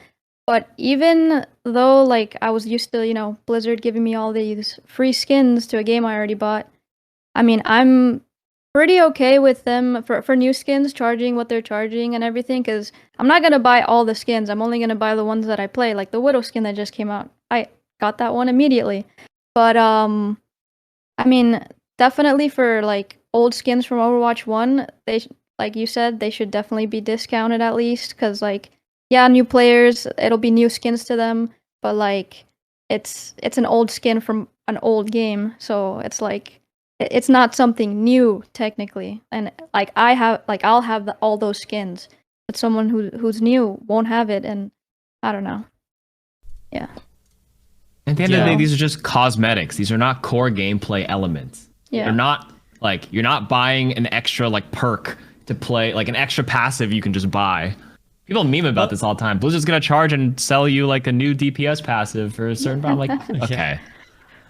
But even though like I was used to, Blizzard giving me all these free skins to a game I already bought, I mean, I'm pretty okay with them for new skins charging what they're charging and everything, because I'm not going to buy all the skins. I'm only going to buy the ones that I play, like the Widow skin that just came out. I got that one immediately. But I mean, definitely for like old skins from Overwatch 1, they like you said, they should definitely be discounted at least, because like, yeah, new players, it'll be new skins to them, but like it's an old skin from an old game, so it's like it's not something new technically. And like I'll have all those skins, but someone who's new won't have it, and I don't know. Yeah. At the end of the day, these are just cosmetics. These are not core gameplay elements. Yeah. They're not like, you're not buying an extra like perk to play, like an extra passive you can just buy. People meme about this all the time. Blizzard's gonna charge and sell you like a new DPS passive for a certain amount. Like, okay,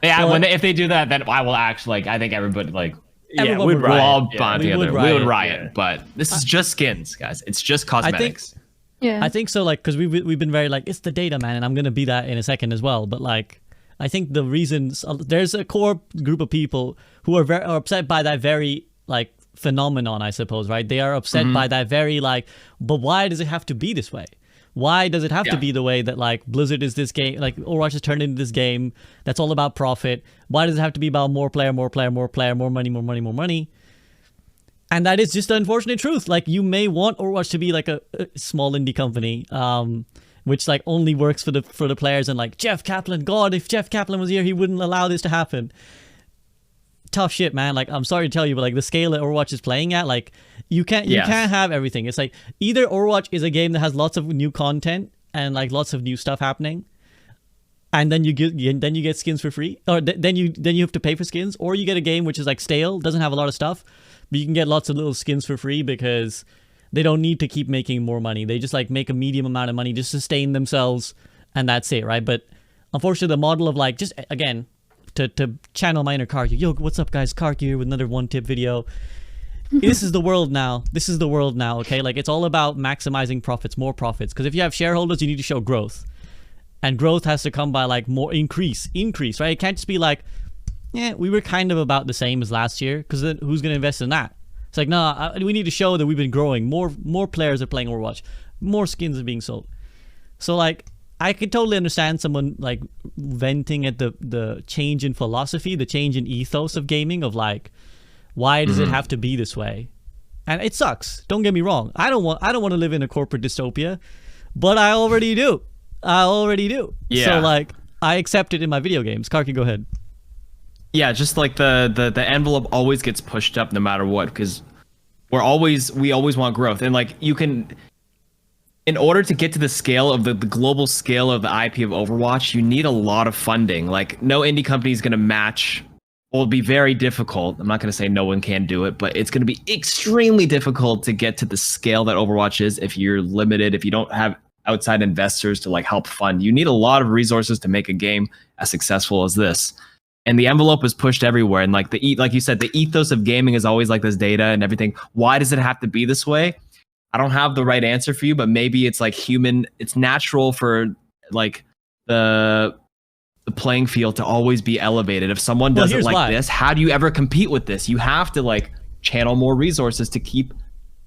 yeah. So, if they do that, then I will actually like. I think everybody like. Yeah, we'll all bond together. We would riot. Yeah. But this is just skins, guys. It's just cosmetics. I think so. Like, because we've been very like, it's the data, man, and I'm gonna be that in a second as well. But like, I think the reasons there's a core group of people who are very upset by that very like phenomenon, I suppose, right? They are upset by that very like, but why does it have to be this way? Why does it have to be the way that like Blizzard is this game, like Overwatch has turned into this game that's all about profit? Why does it have to be about more player, more money? And that is just the unfortunate truth. Like, you may want Overwatch to be like a small indie company, which like only works for the players, and like Jeff Kaplan, God, if Jeff Kaplan was here, he wouldn't allow this to happen. Tough shit, man. Like, I'm sorry to tell you, but like the scale that Overwatch is playing at, like you can't have everything. It's like either Overwatch is a game that has lots of new content and like lots of new stuff happening, and then you get skins for free, or then you have to pay for skins, or you get a game which is like stale, doesn't have a lot of stuff, but you can get lots of little skins for free because They don't need to keep making more money. They just like make a medium amount of money, just sustain themselves, and that's it, right? But unfortunately, the model of like, just again, to channel my inner KarQ. Yo, what's up, guys? KarQ here with another one tip video. This is the world now. This is the world now, okay? Like, it's all about maximizing profits, more profits. Because if you have shareholders, you need to show growth. And growth has to come by like more increase, right? It can't just be like, yeah, we were kind of about the same as last year, because then who's going to invest in that? It's like, nah, we need to show that we've been growing. More players are playing Overwatch. More skins are being sold. So like, I could totally understand someone like venting at the change in philosophy, the change in ethos of gaming, of like, why does it have to be this way? And it sucks. Don't get me wrong. I don't want to live in a corporate dystopia, but I already do. Yeah. So like, I accept it in my video games. KarQ, go ahead. Yeah, just like the envelope always gets pushed up no matter what, because we always want growth. And like, you can, in order to get to the scale of the global scale of the IP of Overwatch, you need a lot of funding. Like, no indie company is going to match. Well, it'll be very difficult. I'm not going to say no one can do it, but it's going to be extremely difficult to get to the scale that Overwatch is if you're limited, if you don't have outside investors to like help fund. You need a lot of resources to make a game as successful as this. And the envelope is pushed everywhere. And like like you said, the ethos of gaming is always like this data and everything. Why does it have to be this way? I don't have the right answer for you, but maybe it's like human. It's natural for like the playing field to always be elevated. If someone does it like this, how do you ever compete with this? You have to like channel more resources to keep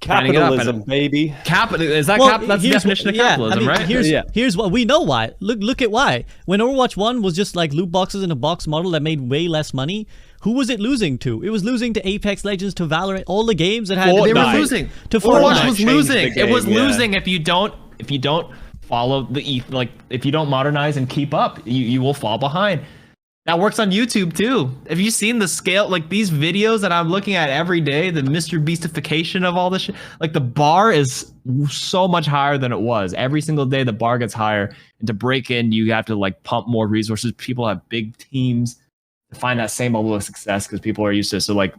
capitalism, baby. Capital is that that's the definition of capitalism, right? Here's what we know why. Look at why. When Overwatch 1 was just like loot boxes in a box model that made way less money, who was it losing to? It was losing to Apex Legends, to Valorant, all the games that had Fortnite. They were losing. To Overwatch was losing. It was losing if you don't follow if you don't modernize and keep up, you will fall behind. That works on YouTube too. Have you seen the scale? Like these videos that I'm looking at every day, the Mr. Beastification of all this shit. Like the bar is so much higher than it was. Every single day the bar gets higher. And to break in, you have to like pump more resources. People have big teams to find that same level of success because people are used to it. So like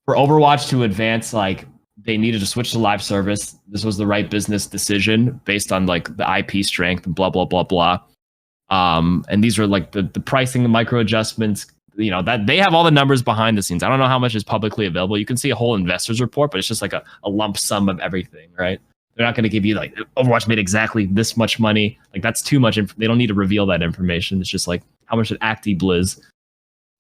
for Overwatch to advance, like they needed to switch to live service. This was the right business decision based on like the IP strength and blah, blah, blah, blah. And these are like the pricing, the micro adjustments, that they have all the numbers behind the scenes. I don't know how much is publicly available. You can see a whole investors report, but it's just like a lump sum of everything, right? They're not going to give you like Overwatch made exactly this much money. Like that's too much. They don't need to reveal that information. It's just like how much did Acti Blizz,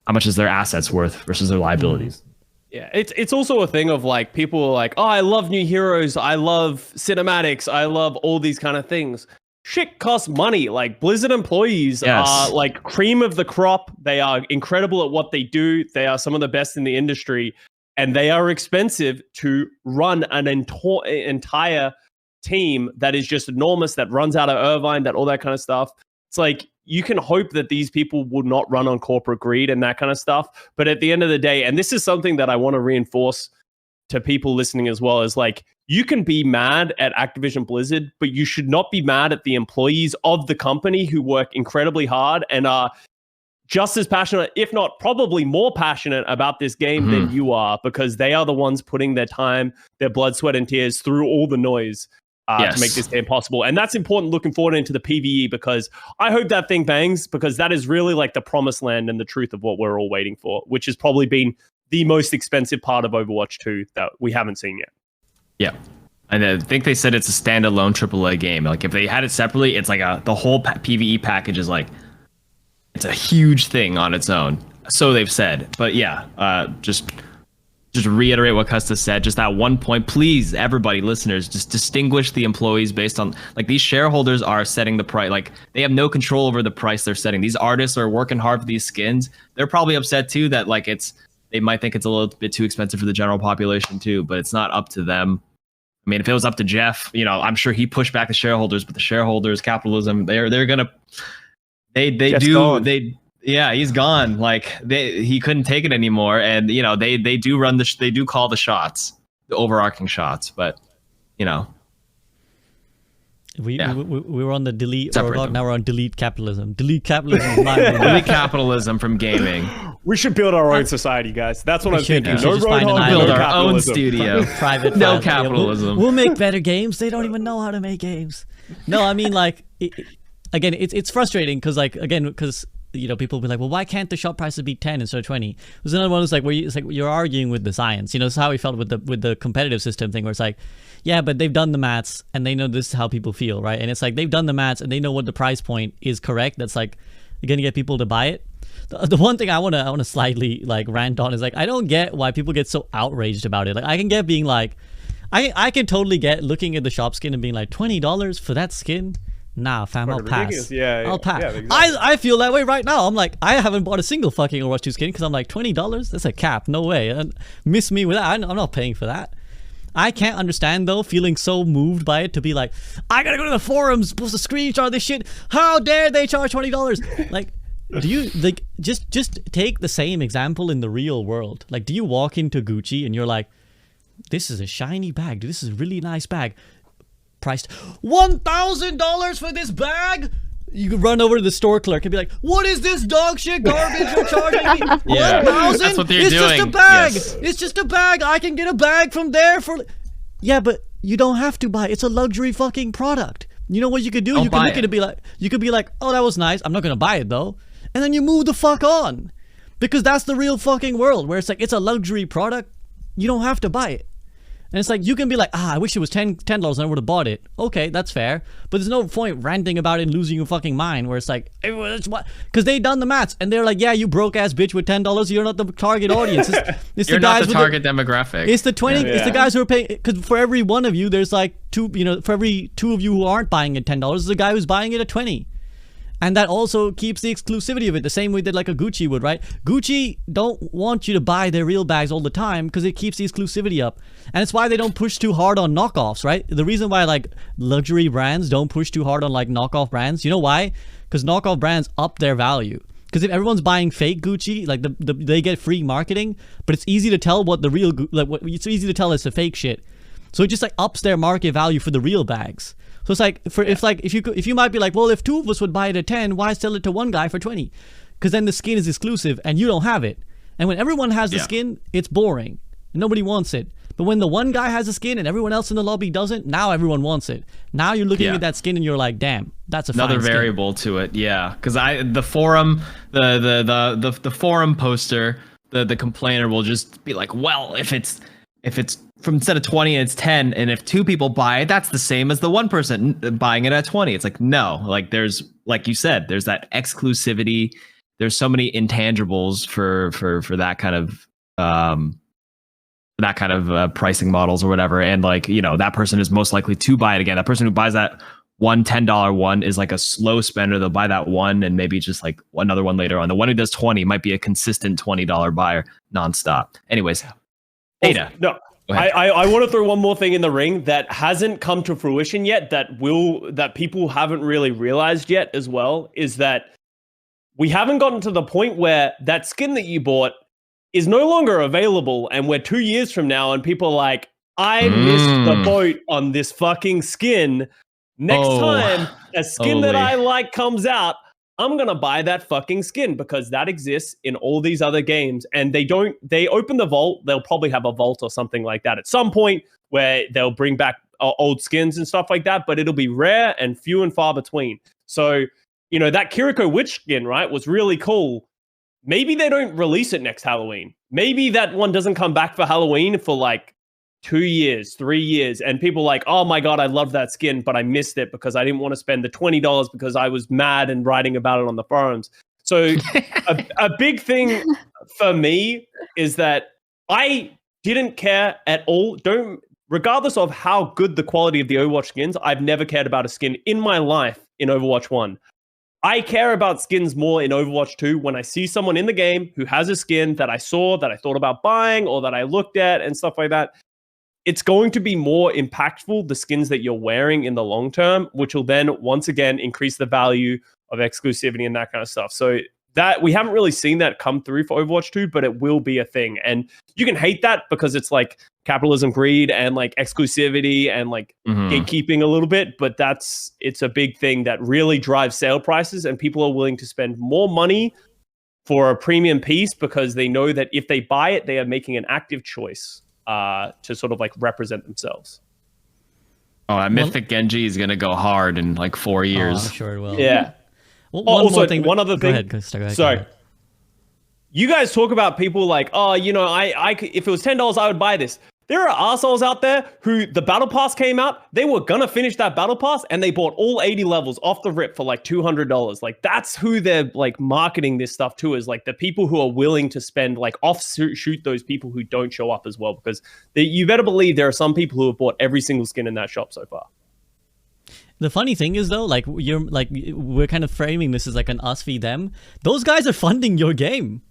how much is their assets worth versus their liabilities. Yeah, it's also a thing of like people are like, oh, I love new heroes. I love cinematics. I love all these kind of things. Shit costs money. Like Blizzard employees are like cream of the crop. They are incredible at what they do. They are some of the best in the industry, and they are expensive to run an entire team that is just enormous, that runs out of Irvine, that all that kind of stuff. It's like you can hope that these people would not run on corporate greed and that kind of stuff. But at the end of the day, and this is something that I want to reinforce to people listening as well, is like, you can be mad at Activision Blizzard, but you should not be mad at the employees of the company who work incredibly hard and are just as passionate, if not probably more passionate about this game than you are, because they are the ones putting their time, their blood, sweat, and tears through all the noise to make this game possible. And that's important looking forward into the PvE, because I hope that thing bangs, because that is really like the promised land and the truth of what we're all waiting for, which has probably been the most expensive part of Overwatch 2 that we haven't seen yet. Yeah. And I think they said it's a standalone AAA game. Like if they had it separately, it's like the whole PvE package is like, it's a huge thing on its own. So they've said. But yeah, just reiterate what Custa said. Just that one point, please, everybody, listeners, just distinguish the employees based on, like, these shareholders are setting the price. Like they have no control over the price they're setting. These artists are working hard for these skins. They're probably upset too that like they might think it's a little bit too expensive for the general population too, but it's not up to them. I mean, if it was up to Jeff, I'm sure he pushed back the shareholders, but the shareholders, capitalism, they're gonna, he's gone. Like he couldn't take it anymore, and they do call the shots, the overarching shots, but We Yeah. we were on the delete, Separate or them. now we're on delete capitalism. Delete capitalism is my Delete capitalism from gaming. We should build our own society, guys. That's what We I'm should. thinking. We should No just find an roadhog, island. no Build our own capitalism. studio. private. No Yeah, capitalism. we'll make better games. They don't even know how to make games. No, I mean like, again, it's frustrating because you know, people will be like, well, why can't the shop prices be 10 instead of 20? There's another one that's like, it's like you're arguing with the science. You know, this is how we felt with the competitive system thing, where it's like, yeah, but they've done the maths and they know this is how people feel, right? And it's like they've done the maths and they know what the price point is correct. That's like gonna get people to buy it. The one thing I wanna slightly like rant on is like, I don't get why people get so outraged about it. Like, I can get being like, I can totally get looking at the shop skin and being like, $20 for that skin. Nah, fam, I'll Fucking pass. ridiculous. Yeah, I'll pass. yeah, exactly. I feel that way right now. I'm like, I haven't bought a single fucking Overwatch 2 skin because I'm like, $20? That's a cap. No way. And miss me with that. I'm not paying for that. I can't understand though, feeling so moved by it to be like, I gotta go to the forums, post a screenshot of this shit. How dare they charge $20? Like, do you like just take the same example in the real world? Like, do you walk into Gucci and you're like, this is a shiny bag, dude. This is a really nice bag. Priced $1,000 for this bag? You could run over to the store clerk and be like, what is this dog shit garbage you're charging me? Yeah, 1,000? that's what they're It's just a doing. bag. Yes. It's just a bag. I can get a bag from there for... Yeah, but you don't have to buy it. It's a luxury fucking product. You know what you could do? I'll You could buy look at it and be like, you could be like, oh, that was nice. I'm not going to buy it though. And then you move the fuck on. Because that's the real fucking world where it's like, it's a luxury product. You don't have to buy it. And it's like, you can be like, I wish it was $10 and I would have bought it. Okay, that's fair. But there's no point ranting about it and losing your fucking mind where it's like, because they done the maths and they're like, yeah, you broke ass bitch with $10, you're not the target audience. It's You're the guys not the with target demographic. It's the 20, it's the Yeah. guys who are paying, because for every one of you, there's like two, you know, for every two of you who aren't buying it $10, there's a guy who's buying it at 20. And that also keeps the exclusivity of it, the same way that like a Gucci would, right? Gucci don't want you to buy their real bags all the time because it keeps the exclusivity up. And it's why they don't push too hard on knockoffs, right? The reason why like luxury brands don't push too hard on like knockoff brands, you know why? Because knockoff brands up their value. Because if everyone's buying fake Gucci, like they get free marketing, but it's easy to tell what the real, it's easy to tell it's the fake shit. So it just like ups their market value for the real bags. So it's like if you might be like, well, if two of us would buy it at 10, why sell it to one guy for 20? Because then the skin is exclusive and you don't have it. And when everyone has the skin, it's boring. Nobody wants it. But when the one guy has a skin and everyone else in the lobby doesn't, now everyone wants it. Now you're looking at that skin and you're like, damn, that's a Another fine skin. variable to it. Yeah, because the forum, the forum poster, the complainer will just be like, well, if it's from instead of 20 and it's 10, and if two people buy it, that's the same as the one person buying it at 20. It's like, no, like there's, like you said, there's that exclusivity. There's so many intangibles for that kind of pricing models or whatever. And like, you know, that person is most likely to buy it again. That person who buys that one $10 one is like a slow spender. They'll buy that one and maybe just like another one later on. The one who does 20 might be a consistent $20 buyer nonstop. Anyways, Ada. No. I want to throw one more thing in the ring that hasn't come to fruition yet, that people haven't really realized yet as well, is that we haven't gotten to the point where that skin that you bought is no longer available, and we're 2 years from now and people are like, I missed the boat on this fucking skin. Next time a skin that I like comes out, I'm going to buy that fucking skin because that exists in all these other games. And they open the vault. They'll probably have a vault or something like that at some point where they'll bring back old skins and stuff like that, but it'll be rare and few and far between. So, you know, that Kiriko Witch skin, right, was really cool. Maybe they don't release it next Halloween. Maybe that one doesn't come back for Halloween for like 2 years, 3 years, and people like, oh my God, I love that skin, but I missed it because I didn't want to spend the $20 because I was mad and writing about it on the forums. So a big thing for me is that I didn't care at all. Regardless of how good the quality of the Overwatch skins, I've never cared about a skin in my life in Overwatch 1. I care about skins more in Overwatch 2 when I see someone in the game who has a skin that I saw, that I thought about buying, or that I looked at and stuff like that. It's going to be more impactful, the skins that you're wearing in the long term, which will then once again increase the value of exclusivity and that kind of stuff. So that we haven't really seen that come through for Overwatch 2, but it will be a thing. And you can hate that because it's like capitalism, greed, and like exclusivity and like gatekeeping a little bit. But it's a big thing that really drives sale prices, and people are willing to spend more money for a premium piece because they know that if they buy it, they are making an active choice to sort of like represent themselves. Oh, that Mythic Genji is gonna go hard in like 4 years. I'm sure it will. Yeah. Well, One other thing. Go ahead, Custa, go ahead. Sorry. You guys talk about people like, oh, you know, I if it was $10, I would buy this. There are assholes out there who the battle pass came out, they were gonna finish that battle pass, and they bought all 80 levels off the rip for like $200. Like that's who they're like marketing this stuff to, is like the people who are willing to spend like shoot those people who don't show up as well, because you better believe there are some people who have bought every single skin in that shop so far. The funny thing is though, like we're kind of framing this as like an us v them. Those guys are funding your game.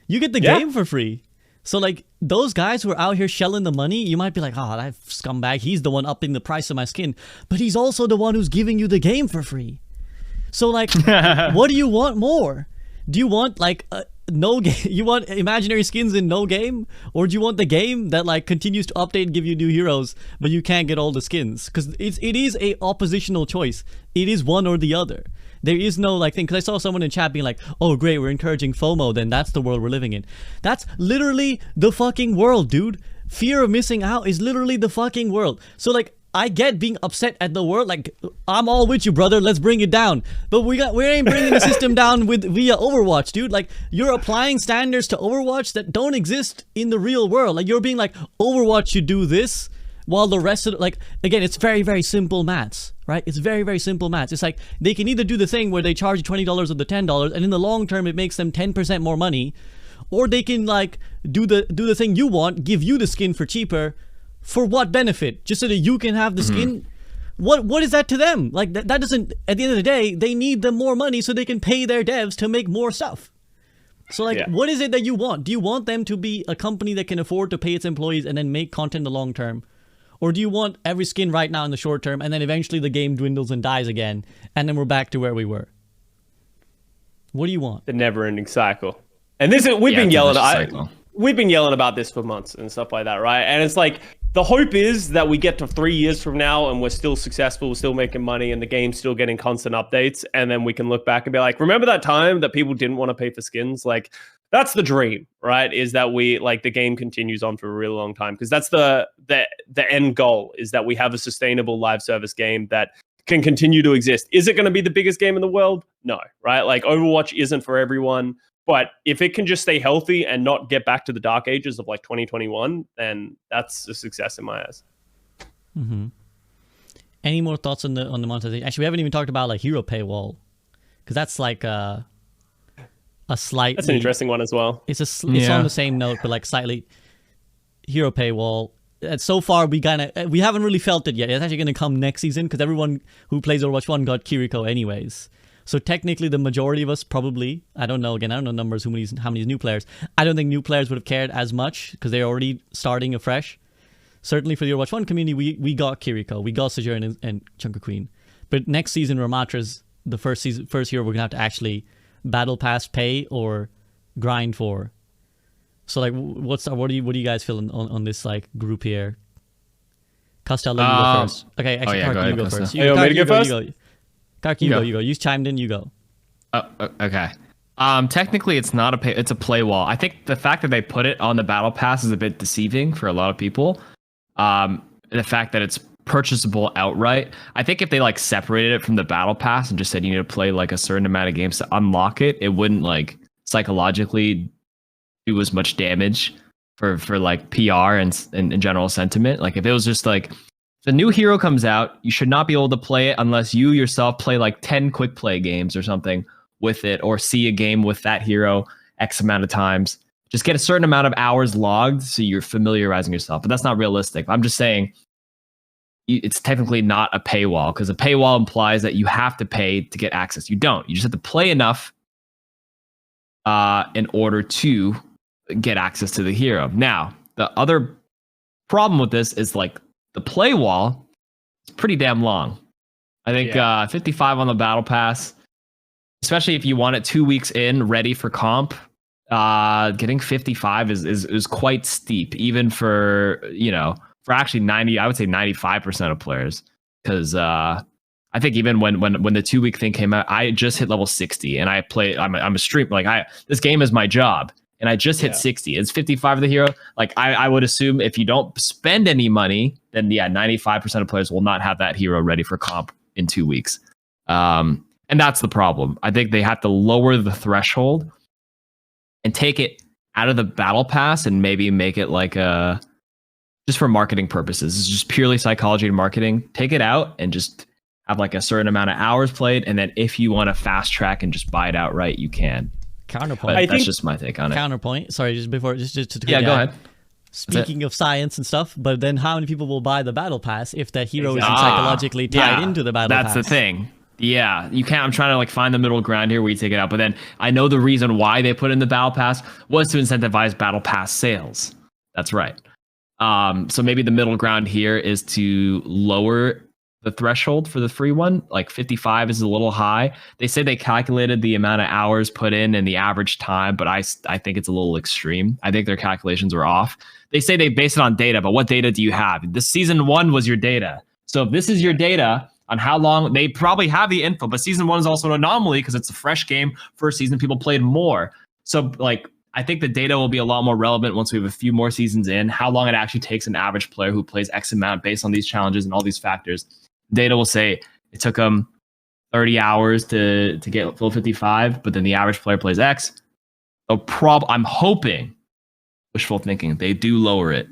You get the game for free. So like those guys who are out here shelling the money, you might be like, oh, that scumbag, he's the one upping the price of my skin. But he's also the one who's giving you the game for free. So like, what do you want more? Do you want like no game? You want imaginary skins in no game? Or do you want the game that like continues to update and give you new heroes, but you can't get all the skins? Because it is a oppositional choice. It is one or the other. There is no like thing, because I saw someone in chat being like, oh great, we're encouraging FOMO, then that's the world we're living in. That's literally the fucking world, dude. Fear of missing out is literally the fucking world. So like, I get being upset at the world, like, I'm all with you, brother, let's bring it down. But we ain't bringing the system down via Overwatch, dude. Like, you're applying standards to Overwatch that don't exist in the real world. Like, you're being like, Overwatch should do this, while the rest of, like, again, it's very, very simple maths, right? It's very, very simple maths. It's like, they can either do the thing where they charge you $20 of the $10, and in the long term, it makes them 10% more money, or they can, like, do the thing you want, give you the skin for cheaper. For what benefit? Just so that you can have the skin? What is that to them? Like, that doesn't, at the end of the day, they need the more money so they can pay their devs to make more stuff. So like, what is it that you want? Do you want them to be a company that can afford to pay its employees and then make content in the long term? Or do you want every skin right now in the short term, and then eventually the game dwindles and dies again, and then we're back to where we were? What do you want? The never-ending cycle. And this is, we've been yelling about this for months and stuff like that, right? And it's like, the hope is that we get to 3 years from now and we're still successful, we're still making money, and the game's still getting constant updates. And then we can look back and be like, remember that time that people didn't want to pay for skins? Like, that's the dream, right? Is that we, like, the game continues on for a really long time. Because that's the end goal, is that we have a sustainable live service game that can continue to exist. Is it going to be the biggest game in the world? No, right? Like, Overwatch isn't for everyone. But if it can just stay healthy and not get back to the dark ages of like 2021, then that's a success in my eyes. Any more thoughts on the monetization? Actually, we haven't even talked about like hero paywall, because that's like a slight. That's an interesting one as well. It's on the same note, but like slightly hero paywall. So far, we haven't really felt it yet. It's actually going to come next season, because everyone who plays Overwatch 1 got Kiriko anyways. So technically, the majority of us probably, I don't know numbers, how many new players. I don't think new players would have cared as much, because they're already starting afresh. Certainly for the Overwatch 1 community, we got Kiriko, we got Sojourn and Chunker Queen. But next season, Ramatra's the first hero we're going to have to actually battle pass, pay, or grind for. So like, what do you guys feel on this like group here? Custa, let you go first. Okay, actually, KarQ, you go first. You want me to go first? KarQ, you go. You chimed in, you go. Okay. Technically, it's not it's a play wall. I think the fact that they put it on the battle pass is a bit deceiving for a lot of people. The fact that it's purchasable outright. I think if they like separated it from the battle pass and just said you need to play like a certain amount of games to unlock it, it wouldn't like psychologically do as much damage for like PR and general sentiment. Like if it was just like, the new hero comes out, you should not be able to play it unless you yourself play like 10 quick play games or something with it, or see a game with that hero X amount of times. Just get a certain amount of hours logged so you're familiarizing yourself. But that's not realistic. I'm just saying it's technically not a paywall, because a paywall implies that you have to pay to get access. You don't. You just have to play enough in order to get access to the hero. Now, the other problem with this is like, the play wall is pretty damn long. I think 55 on the battle pass, especially if you want it 2 weeks in, ready for comp. Getting 55 is quite steep, even for for actually 90. I would say 95% of players, because I think even when the 2 week thing came out, I just hit level 60, and I play. I'm a stream, like this game is my job, and I just hit 60. It's 55 of the hero. Like I would assume if you don't spend any money, then 95% of players will not have that hero ready for comp in 2 weeks. And that's the problem. I think they have to lower the threshold and take it out of the battle pass and maybe make it like just for marketing purposes. It's just purely psychology and marketing. Take it out and just have like a certain amount of hours played, and then if you want to fast track and just buy it outright, you can. Counterpoint. But that's just my take on it. Counterpoint. Sorry, just before, just to go ahead. Speaking of science and stuff, but then how many people will buy the battle pass if the hero isn't psychologically tied into the battle pass? That's the thing. Yeah, you can't. I'm trying to like find the middle ground here where you take it out, but then I know the reason why they put in the battle pass was to incentivize battle pass sales. That's right. So maybe the middle ground here is to lower the threshold for the free one. Like 55 is a little high. They say they calculated the amount of hours put in and the average time, but I think it's a little extreme. I think their calculations were off. They say they base it on data, but what data do you have? This season 1 was your data. So if this is your data on how long, they probably have the info, but season 1 is also an anomaly because it's a fresh game. First season, people played more. So like, I think the data will be a lot more relevant once we have a few more seasons in, how long it actually takes an average player who plays X amount based on these challenges and all these factors. Data will say it took them 30 hours to get full 55, but then the average player plays X. So I'm hoping, wishful thinking, they do lower it.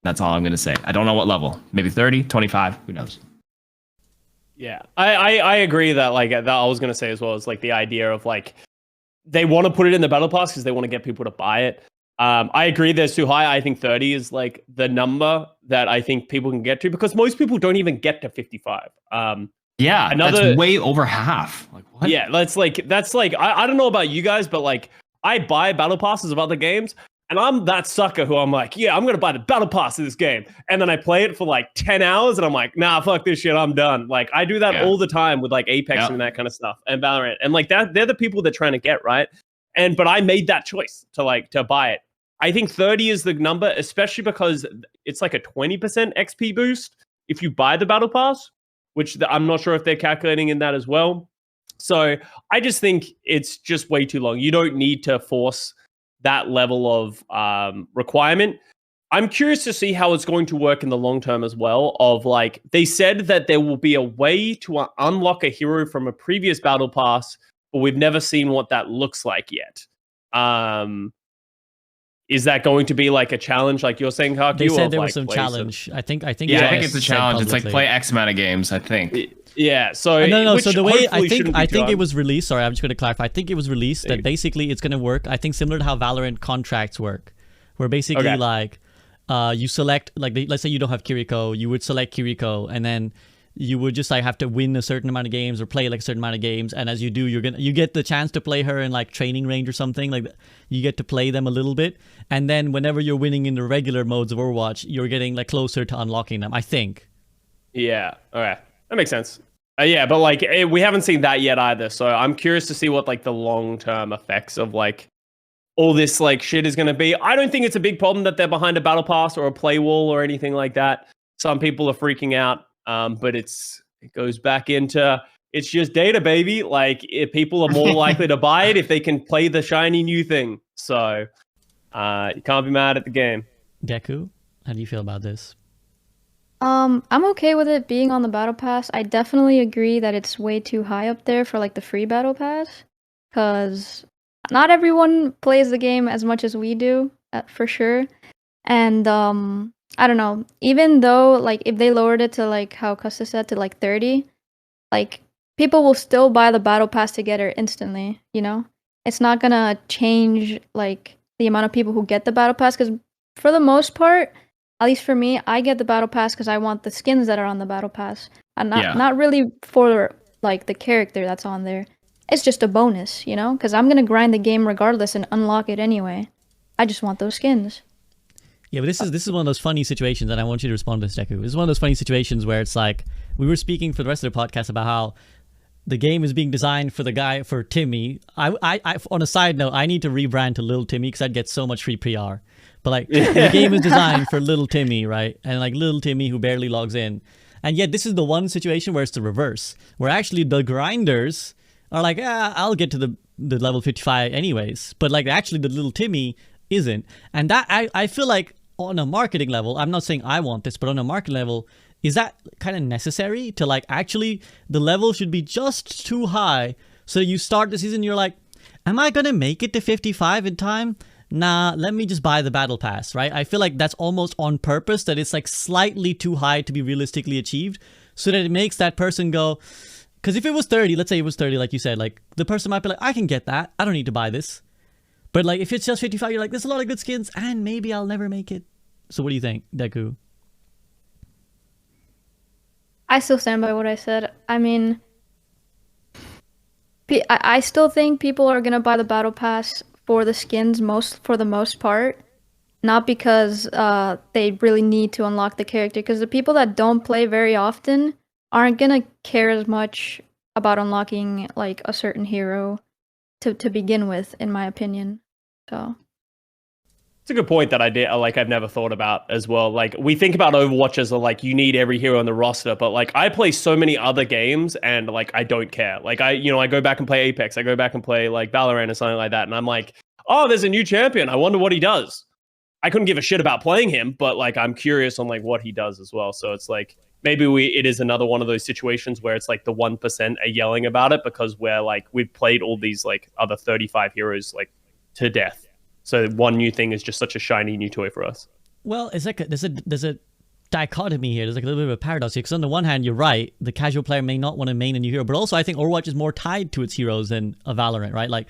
That's all I'm going to say. I don't know what level. Maybe 30, 25, who knows? Yeah, I agree that like that I was going to say as well as like the idea of like they want to put it in the battle pass because they want to get people to buy it. I agree that's too high. I think 30 is like the number that I think people can get to because most people don't even get to 55. Yeah, that's way over half. Like what? Yeah, that's like I don't know about you guys, but like I buy battle passes of other games, and I'm that sucker who I'm like, yeah, I'm gonna buy the battle pass of this game, and then I play it for like 10 hours, and I'm like, nah, fuck this shit, I'm done. Like I do that all the time with like Apex and that kind of stuff, and Valorant, and like that they're the people they're trying to get right. But I made that choice to buy it. I think 30 is the number, especially because it's like a 20% XP boost if you buy the battle pass, which I'm not sure if they're calculating in that as well. So I just think it's just way too long. You don't need to force that level of requirement. I'm curious to see how it's going to work in the long term as well. Of like, they said that there will be a way to unlock a hero from a previous battle pass, but we've never seen what that looks like yet. Is that going to be like a challenge, like you're saying, KarQ? They said there was some challenge. I think. Yeah, I think it's a challenge. It's like play X amount of games. I think. Yeah. So no. So the way I think it was released. Sorry, I'm just going to clarify. I think it was released that basically it's going to work. I think similar to how Valorant contracts work, where basically like you select like let's say you don't have Kiriko, you would select Kiriko, and then you would just like have to win a certain amount of games or play like a certain amount of games, and as you do, you get the chance to play her in like training range or something, like you get to play them a little bit, and then whenever you're winning in the regular modes of Overwatch, you're getting like closer to unlocking them, I think. Yeah, okay, that makes sense. Yeah, but like we haven't seen that yet either, so I'm curious to see what like the long-term effects of like all this like shit is going to be. I don't think it's a big problem that they're behind a battle pass or a play wall or anything like that. Some people are freaking out. But it goes back into it's just data, baby. Like if people are more likely to buy it if they can play the shiny new thing. So you can't be mad at the game. Deku, how do you feel about this? I'm okay with it being on the battle pass. I definitely agree that it's way too high up there for like the free battle pass, because not everyone plays the game as much as we do, for sure. And I don't know, even though like if they lowered it to like how Custa said to like 30, like people will still buy the battle pass to get it instantly, you know? It's not gonna change like the amount of people who get the battle pass, because for the most part, at least for me, I get the battle pass because I want the skins that are on the battle pass, and not really for like the character that's on there. It's just a bonus, you know? Because I'm gonna grind the game regardless and unlock it anyway. I just want those skins. Yeah, but this is one of those funny situations, and I want you to respond to this, Deku. This is one of those funny situations where it's like, we were speaking for the rest of the podcast about how the game is being designed for the guy, for Timmy. I on a side note, I need to rebrand to Little Timmy because I'd get so much free PR. But like the game is designed for Little Timmy, right? And like Little Timmy who barely logs in. And yet this is the one situation where it's the reverse, where actually the grinders are like, I'll get to the level 55 anyways. But like actually the Little Timmy isn't. And that I feel like on a marketing level, I'm not saying I want this, but on a marketing level, is that kind of necessary to like actually the level should be just too high so you start the season, you're like, am I gonna make it to 55 in time? Nah, let me just buy the battle pass, right? I feel like that's almost on purpose, that it's like slightly too high to be realistically achieved, so that it makes that person go, because if it was 30, let's say it was 30 like you said, like the person might be like, I can get that, I don't need to buy this. But like if it's just 55, you're like, there's a lot of good skins and maybe I'll never make it. So what do you think, Deku? I still stand by what I said. I mean, I still think people are gonna buy the battle pass for the skins for the most part, not because they really need to unlock the character, because the people that don't play very often aren't gonna care as much about unlocking like a certain hero to begin with, in my opinion. So it's a good point that I've never thought about as well. Like we think about Overwatch as like you need every hero on the roster, but like I play so many other games and like I don't care. Like I go back and play Apex, I go back and play like Valorant or something like that, and I'm like, oh, there's a new champion, I wonder what he does. I couldn't give a shit about playing him, but like I'm curious on like what he does as well. So it's like maybe it is another one of those situations where it's like the 1% are yelling about it because we've played all these like other 35 heroes like to death. So one new thing is just such a shiny new toy for us. Well, it's like there's a dichotomy here. There's like a little bit of a paradox here. Because on the one hand, you're right. The casual player may not want to main a new hero. But also, I think Overwatch is more tied to its heroes than a Valorant, right? Like,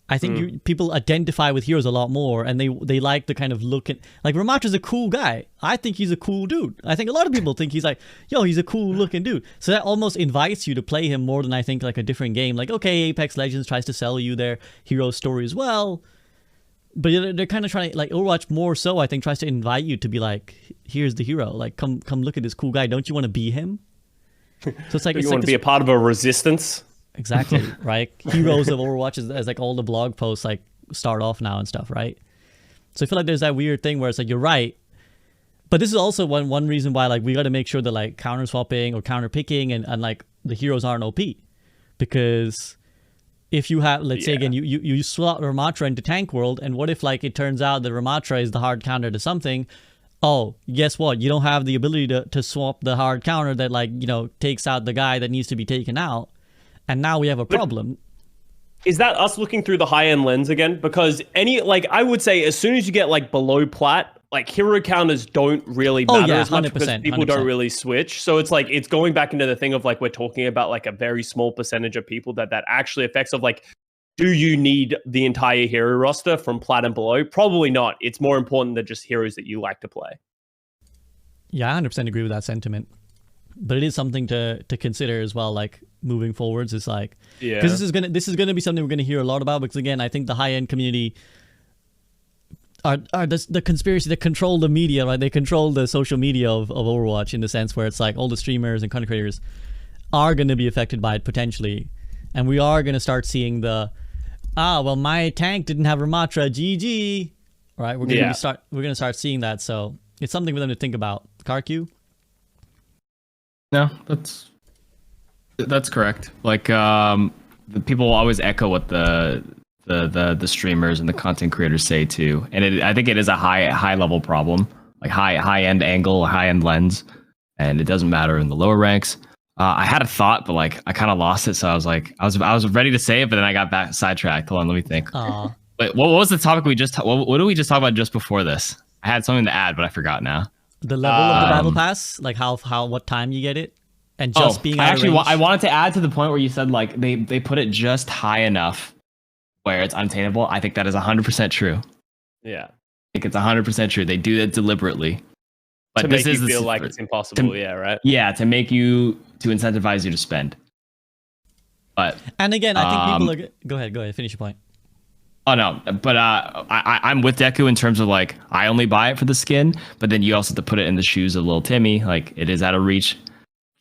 I think people identify with heroes a lot more. And they like the kind of look at... Like, Ramatra's a cool guy. I think he's a cool dude. I think a lot of people think he's like, yo, he's a cool looking dude. So that almost invites you to play him more than I think like a different game. Like, okay, Apex Legends tries to sell you their hero story as well. But they're kind of trying to, like, Overwatch more so, I think, tries to invite you to be like, here's the hero. Like, come look at this cool guy. Don't you want to be him? So it's like... you want to be a part of a resistance? Exactly, right? Heroes of Overwatch as like all the blog posts, like, start off now and stuff, right? So I feel like there's that weird thing where it's like, you're right. But this is also one reason why, like, we got to make sure that, like, counter swapping or counter picking and like, the heroes aren't OP. Because... if you have, let's say again, you slot Ramatra into Tank World, and what if like it turns out that Ramatra is the hard counter to something? Oh, guess what? You don't have the ability to swap the hard counter that like, takes out the guy that needs to be taken out. And now we have a problem. Is that us looking through the high-end lens again? Because I would say as soon as you get like below plat, like hero counters don't really matter as much because people 100%. Don't really switch. So it's like it's going back into the thing of like we're talking about like a very small percentage of people that actually affects of like, do you need the entire hero roster from plat and below? Probably not. It's more important than just heroes that you like to play. Yeah, I 100% agree with that sentiment. But it is something to consider as well, like moving forwards. It's like, because this is gonna be something we're gonna hear a lot about, because again, I think the high end community are the conspiracy that control the media, right? They control the social media of Overwatch in the sense where it's like all the streamers and content creators are going to be affected by it potentially. And we are going to start seeing well, my tank didn't have Ramatra, GG, right? We're going to start seeing that. So it's something for them to think about. KarQ? No, that's correct. Like, the people will always echo what the streamers and the content creators say too, and I think it is a high level problem, like high end angle, high end lens, and it doesn't matter in the lower ranks. I had a thought, but like I kind of lost it, so I was like, I was ready to say it, but then I got back sidetracked. Hold on, let me think. Wait, what was the topic we just? What did we just talk about just before this? I had something to add, but I forgot now. The level of the battle pass, like what time you get it, and just being. I wanted to add to the point where you said like they put it just high enough where it's unattainable. I think that is 100% true. Yeah. I think it's 100% true. They do that deliberately. But to make you feel like it's impossible, right? Yeah, to incentivize you to spend. But and again, I think people go ahead, finish your point. Oh no, but I'm with Deku in terms of like I only buy it for the skin, but then you also have to put it in the shoes of little Timmy. Like it is out of reach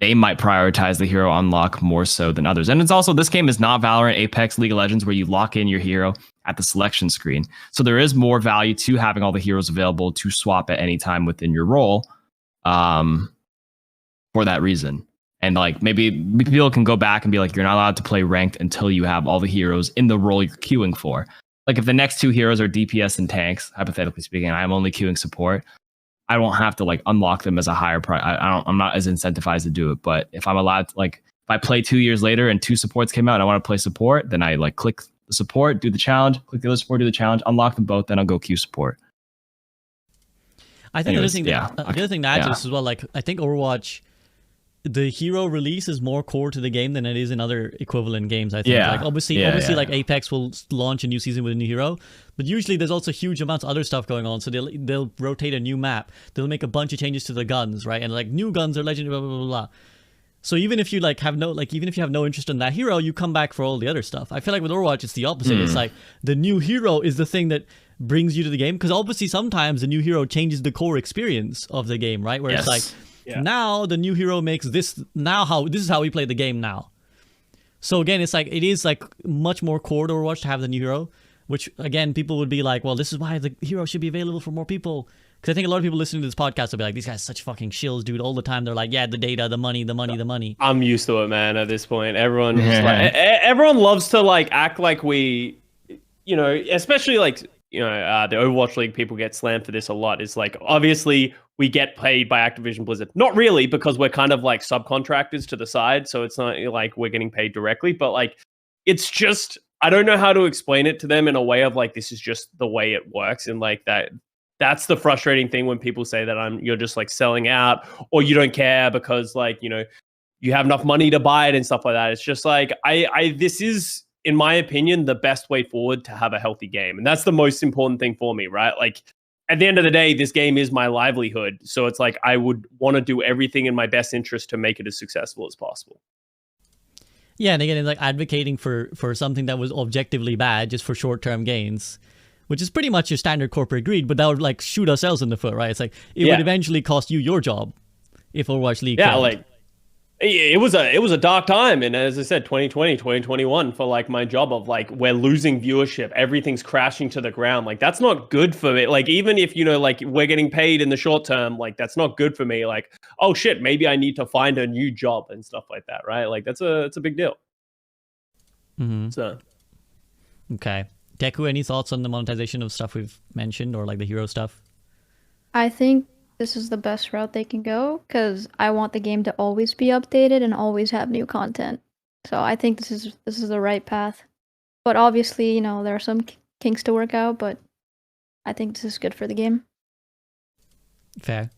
they might prioritize the hero unlock more so than others. And it's also, this game is not Valorant, Apex, League of Legends, where you lock in your hero at the selection screen. So there is more value to having all the heroes available to swap at any time within your role, for that reason. And like maybe people can go back and be like, you're not allowed to play ranked until you have all the heroes in the role you're queuing for. Like if the next two heroes are DPS and tanks, hypothetically speaking, I'm only queuing support, I won't have to like unlock them as a higher price. I'm not as incentivized to do it. But if I'm allowed to, like, if I play 2 years later and two supports came out and I want to play support, then I like click the support, do the challenge, click the other support, do the challenge, unlock them both, then I'll go queue support. I think Anyways, the other thing to add to this as well, like I think Overwatch, the hero release is more core to the game than it is in other equivalent games. I think, like obviously, like Apex will launch a new season with a new hero, but usually there's also huge amounts of other stuff going on. So they'll rotate a new map, they'll make a bunch of changes to the guns, right? And like new guns are legendary, blah blah blah blah. So even if you like have no even if you have no interest in that hero, you come back for all the other stuff. I feel like with Overwatch, it's the opposite. It's like the new hero is the thing that brings you to the game, because obviously sometimes the new hero changes the core experience of the game, right? Where it's like, now the new hero makes this, this is how we play the game now. So again, it's like, it is like much more core to Overwatch to have the new hero, which again, people would be like, well, this is why the hero should be available for more people. Because I think a lot of people listening to this podcast will be like, these guys are such fucking shills, dude. All the time they're like, yeah, the data, the money, the money, the money. I'm used to it, man, at this point. Everyone just like, everyone loves to like act like we, you know, especially like, you know, the Overwatch League people get slammed for this a lot. It's like, obviously we get paid by Activision Blizzard. Not really, because we're kind of like subcontractors to the side. So it's not like we're getting paid directly, but like, it's just, I don't know how to explain it to them in a way of like, this is just the way it works. And like that's the frustrating thing when people say that you're just like selling out, or you don't care because like, you know, you have enough money to buy it and stuff like that. It's just like, this is, in my opinion, the best way forward to have a healthy game. And that's the most important thing for me, right? Like at the end of the day, this game is my livelihood. So it's like, I would want to do everything in my best interest to make it as successful as possible. Yeah, and again, it's like advocating for something that was objectively bad just for short-term gains, which is pretty much your standard corporate greed, but that would like shoot ourselves in the foot, right? It's like, it would eventually cost you your job if Overwatch League failed. Like, it was a dark time, and as I said, 2020, 2021 for like my job of like, we're losing viewership, everything's crashing to the ground. Like that's not good for me. Like even if, you know, like we're getting paid in the short term, like that's not good for me. Like, oh shit, maybe I need to find a new job and stuff like that, right? Like it's a big deal. So okay, Deku, any thoughts on the monetization of stuff we've mentioned, or like the hero stuff? I think this is the best route they can go, because I want the game to always be updated and always have new content. So I think this is the right path. But obviously, you know, there are some kinks to work out, but I think this is good for the game. Fair.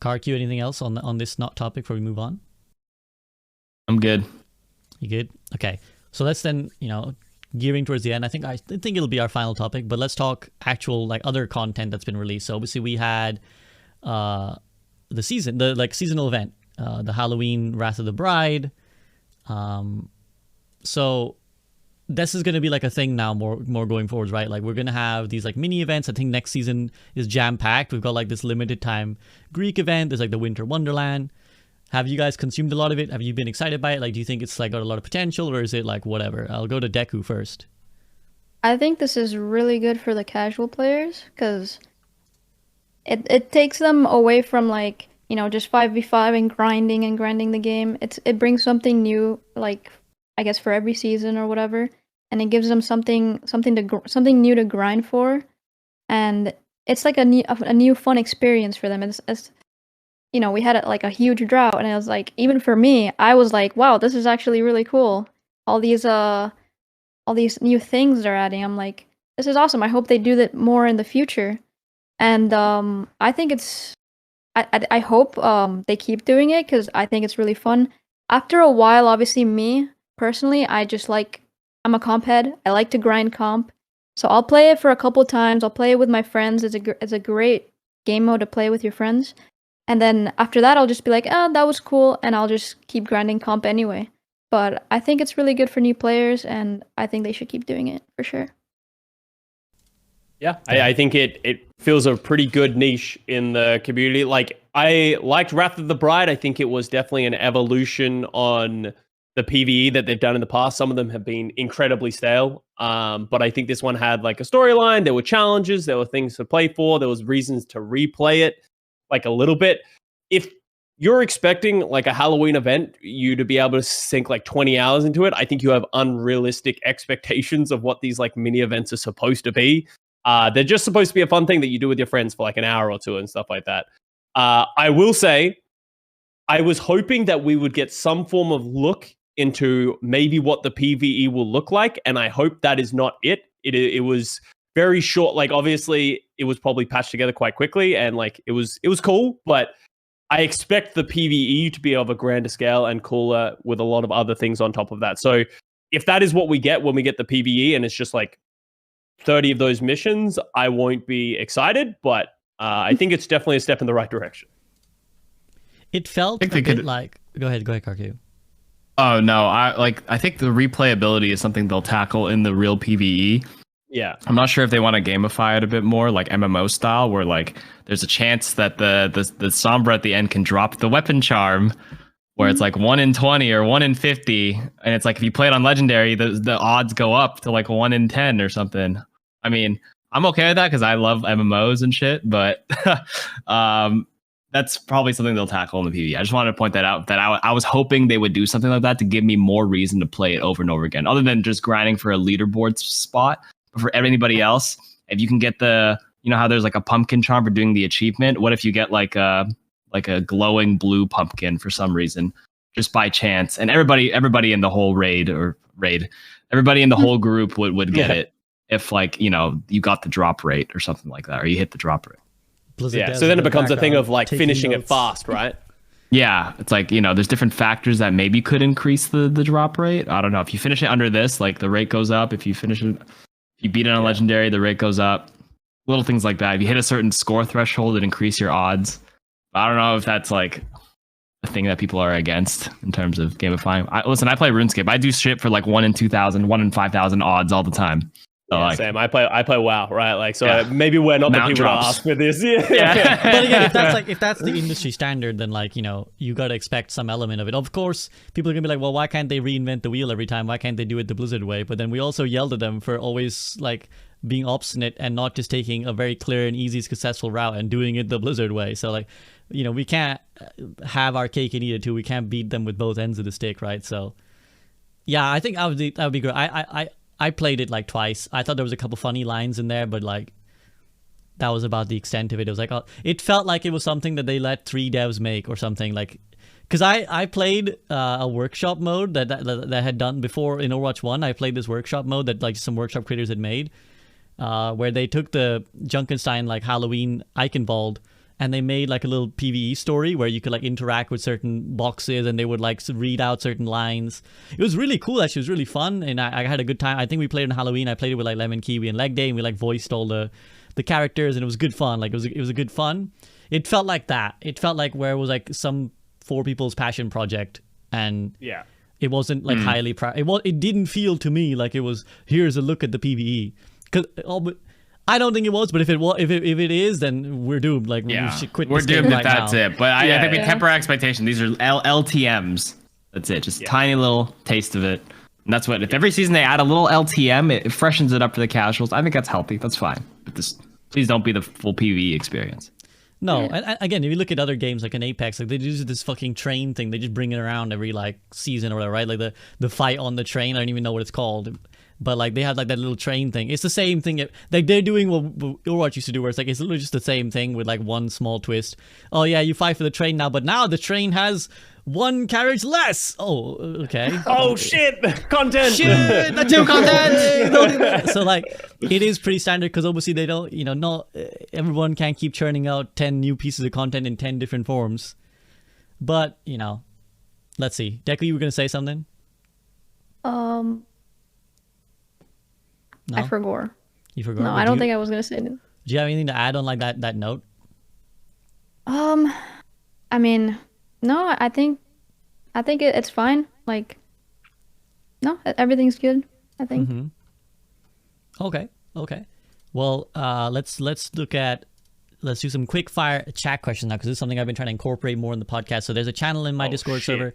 KarQ, anything else on this not topic before we move on? I'm good. You good? Okay. So let's then, you know, gearing towards the end, I think it'll be our final topic, but let's talk actual like other content that's been released. So obviously we had the seasonal event, the Halloween Wrath of the Bride. So this is going to be like a thing now more going forwards, right? Like we're going to have these like mini events. I think next season is jam packed. We've got like this limited time Greek event. There's like the Winter Wonderland. Have you guys consumed a lot of it? Have you been excited by it? Like, do you think it's like got a lot of potential, or is it like whatever? I'll go to Deku first. I think this is really good for the casual players, because it takes them away from like, you know, just 5v5 and grinding the game. It brings something new, like I guess for every season or whatever, and it gives them something new to grind for, and it's like a new fun experience for them. It's you know, we had like a huge drought, and it was like, even for me, I was like, wow, this is actually really cool. All these new things they're adding. I'm like, this is awesome. I hope they do that more in the future. And I think I hope they keep doing it, because I think it's really fun. After a while, obviously me personally, I'm a comp head. I like to grind comp. So I'll play it for a couple times. I'll play it with my friends. It's a great game mode to play with your friends. And then after that, I'll just be like, oh, that was cool, and I'll just keep grinding comp anyway. But I think it's really good for new players, and I think they should keep doing it for sure. Yeah, I think it fills a pretty good niche in the community. Like, I liked Wrath of the Bride. I think it was definitely an evolution on the PvE that they've done in the past. Some of them have been incredibly stale. But I think this one had like a storyline. There were challenges. There were things to play for. There was reasons to replay it like a little bit. If you're expecting like a Halloween event, you to be able to sink like 20 hours into it, I think you have unrealistic expectations of what these like mini events are supposed to be. They're just supposed to be a fun thing that you do with your friends for like an hour or two and stuff like that. I will say, I was hoping that we would get some form of look into maybe what the PvE will look like, and I hope that is not it. It was very short. Like obviously, it was probably patched together quite quickly, and like it was cool, but I expect the PvE to be of a grander scale and cooler with a lot of other things on top of that. So if that is what we get when we get the PvE, and it's just like 30 of those missions, I won't be excited, but I think it's definitely a step in the right direction. It felt a bit like... Go ahead, KarQ. Oh no, I think the replayability is something they'll tackle in the real PvE. Yeah. I'm not sure if they want to gamify it a bit more, like MMO style, where like there's a chance that the Sombra at the end can drop the weapon charm, where it's like 1 in 20 or 1 in 50, and it's like if you play it on Legendary, the odds go up to like 1 in 10 or something. I mean, I'm okay with that because I love MMOs and shit, but that's probably something they'll tackle in the PvE. I just wanted to point that out, that I was hoping they would do something like that to give me more reason to play it over and over again, other than just grinding for a leaderboard spot. But for anybody else, if you can get the, you know how there's like a pumpkin charm for doing the achievement? What if you get like a glowing blue pumpkin for some reason, just by chance, and everybody in the whole everybody in the whole group would get it if like, you know, you got the drop rate or something like that, or you hit the drop rate. Yeah, so then it becomes a thing of like finishing it fast, right? Yeah, it's like, you know, there's different factors that maybe could increase the drop rate. I don't know. If you finish it under this, like the rate goes up. If you beat it on Legendary, the rate goes up. Little things like that. If you hit a certain score threshold, it increase your odds. I don't know if that's like a thing that people are against in terms of gamifying. Listen, I play RuneScape. I do shit for like 1 in 2,000, 1 in 5,000 odds all the time. So yeah, like, same. I play WoW, right? Like, so maybe we're not the people to ask for this. Yeah. But again, if that's the industry standard, then like, you know, you gotta expect some element of it. Of course, people are gonna be like, well, why can't they reinvent the wheel every time? Why can't they do it the Blizzard way? But then we also yelled at them for always like being obstinate and not just taking a very clear and easy, successful route and doing it the Blizzard way. So like, you know, we can't have our cake and eat it too. We can't beat them with both ends of the stick, right? So yeah, I think that would be good. I played it like twice. I thought there was a couple funny lines in there, but like that was about the extent of it. It was like, it felt like it was something that they let 3 devs make or something, like, because I played a workshop mode that had done before in Overwatch 1. I played this workshop mode that like some workshop creators had made, where they took the Junkenstein like Halloween icon vault and they made like a little PvE story where you could like interact with certain boxes and they would like read out certain lines. It was really cool. Actually, it was really fun, and I had a good time. I think we played on Halloween. I played it with like Lemon, Kiwi, and Leg Day, and we like voiced all the characters, and it was good fun. Like it was a good fun. It felt like that. It felt like where it was like some 4 people's passion project, and yeah, it wasn't like highly it didn't feel to me like it was, here's a look at the PvE, because I don't think it was, but if it is, then we're doomed. Like, we should quit. We're this game doomed right if that's now. it. But I think we temper expectation. These are LTMs. That's it. Just a tiny little taste of it. And that's what. If every season they add a little LTM, it freshens it up for the casuals. I think that's healthy. That's fine. But please don't be the full PvE experience. No, and again, if you look at other games like an Apex, like they do this fucking train thing. They just bring it around every like season or whatever, right? Like the fight on the train. I don't even know what it's called. But like they have like that little train thing. It's the same thing. Like they're doing what Overwatch used to do, where it's like it's literally just the same thing with like one small twist. Oh yeah, you fight for the train now, but now the train has 1 carriage less. Oh, okay. Oh shit! Content. Shit, the 2 content. So like it is pretty standard, because obviously they don't, you know, not everyone can keep churning out 10 new pieces of content in 10 different forms. But you know, let's see. Deku, you were gonna say something? No? I forgot. You forgot? No, I don't think I was gonna say it. Do you have anything to add on like that note? I mean, no, I think it's fine. Like, no, everything's good, I think. Okay. Well, let's look at let's do some quick fire chat questions now, because this is something I've been trying to incorporate more in the podcast. So there's a channel in my Discord server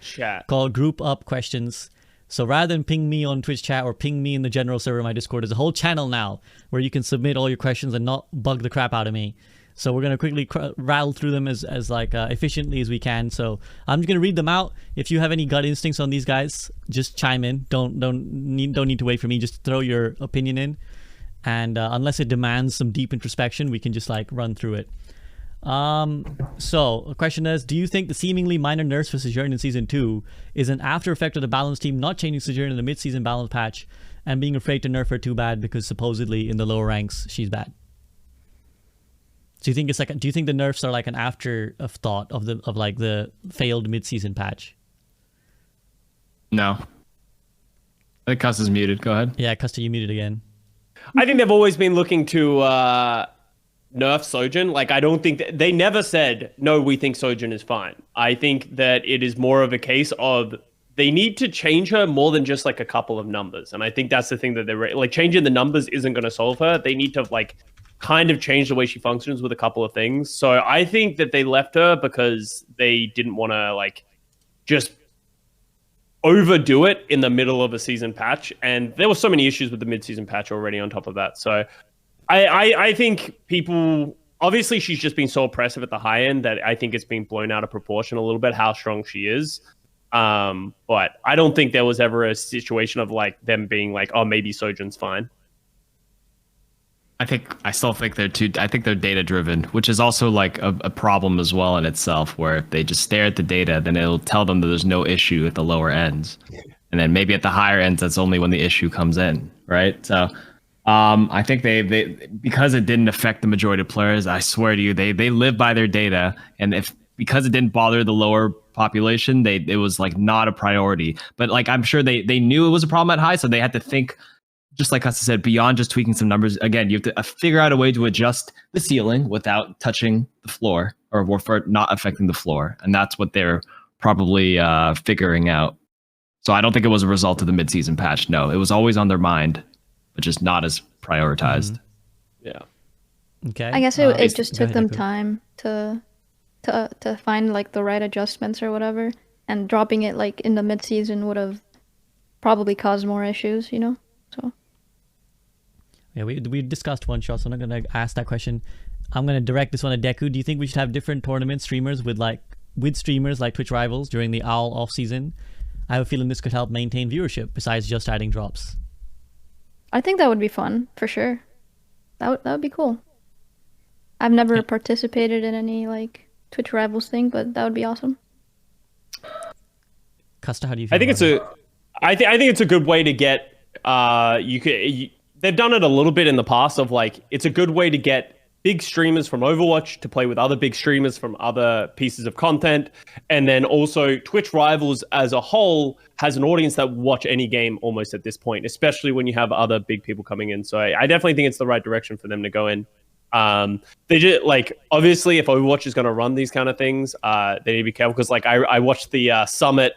called Group Up Questions. So rather than ping me on Twitch chat or ping me in the general server of my Discord, there's a whole channel now where you can submit all your questions and not bug the crap out of me. So we're going to quickly rattle through them as efficiently as we can. So I'm just going to read them out. If you have any gut instincts on these guys, just chime in. Don't need to wait for me. Just throw your opinion in. And unless it demands some deep introspection, we can just like run through it. So the question is, do you think the seemingly minor nerfs for Sojourn in Season 2 is an after effect of the balance team not changing Sojourn in the mid-season balance patch and being afraid to nerf her too bad because supposedly in the lower ranks she's bad? Do you think it's like? Do you think the nerfs are like an afterthought of the failed mid-season patch? No. I think Custa's muted. Go ahead. Yeah, Custa, you muted again. I think they've always been looking to nerf Sojourn. Like, I don't think they never said, no, we think Sojourn is fine. I think that it is more of a case of they need to change her more than just like a couple of numbers. And I think that's the thing that they're like, changing the numbers isn't going to solve her. They need to like kind of change the way she functions with a couple of things. So I think that they left her because they didn't want to like just overdo it in the middle of a season patch. And there were so many issues with the mid-season patch already on top of that. So I think people, obviously she's just been so oppressive at the high end that I think it's been blown out of proportion a little bit how strong she is. But I don't think there was ever a situation of like them being like, oh, maybe Sojourn's fine. I still think they're data driven, which is also like a problem as well in itself, where if they just stare at the data, then it'll tell them that there's no issue at the lower ends. And then maybe at the higher ends, that's only when the issue comes in, right? So I think they because it didn't affect the majority of players, I swear to you, they live by their data. And because it didn't bother the lower population, it was like not a priority. But like I'm sure they knew it was a problem at high, so they had to think, just like Custa said, beyond just tweaking some numbers. Again, you have to figure out a way to adjust the ceiling without touching the floor or for not affecting the floor. And that's what they're probably figuring out. So I don't think it was a result of the mid-season patch. No, it was always on their mind, but just not as prioritized. Mm-hmm. Yeah. Okay. I guess it just took them Deku. time to find like the right adjustments or whatever, and dropping it like in the mid-season would have probably caused more issues, you know? So Yeah, we discussed one shot, so I'm not gonna ask that question. I'm gonna direct this one at Deku. Do you think we should have different tournament streamers with streamers like Twitch rivals during the OWL off season? I have a feeling this could help maintain viewership besides just adding drops. I think that would be fun for sure. That would be cool. I've never participated in any like Twitch rivals thing, but that would be awesome. Custa, how do you feel? I think it's a good way to get they've done it a little bit in the past of like it's a good way to get big streamers from Overwatch to play with other big streamers from other pieces of content. And then also Twitch Rivals as a whole has an audience that watch any game almost at this point, especially when you have other big people coming in. So I definitely think it's the right direction for them to go in. They just like, obviously if Overwatch is going to run these kind of things, they need to be careful because like I watched the Summit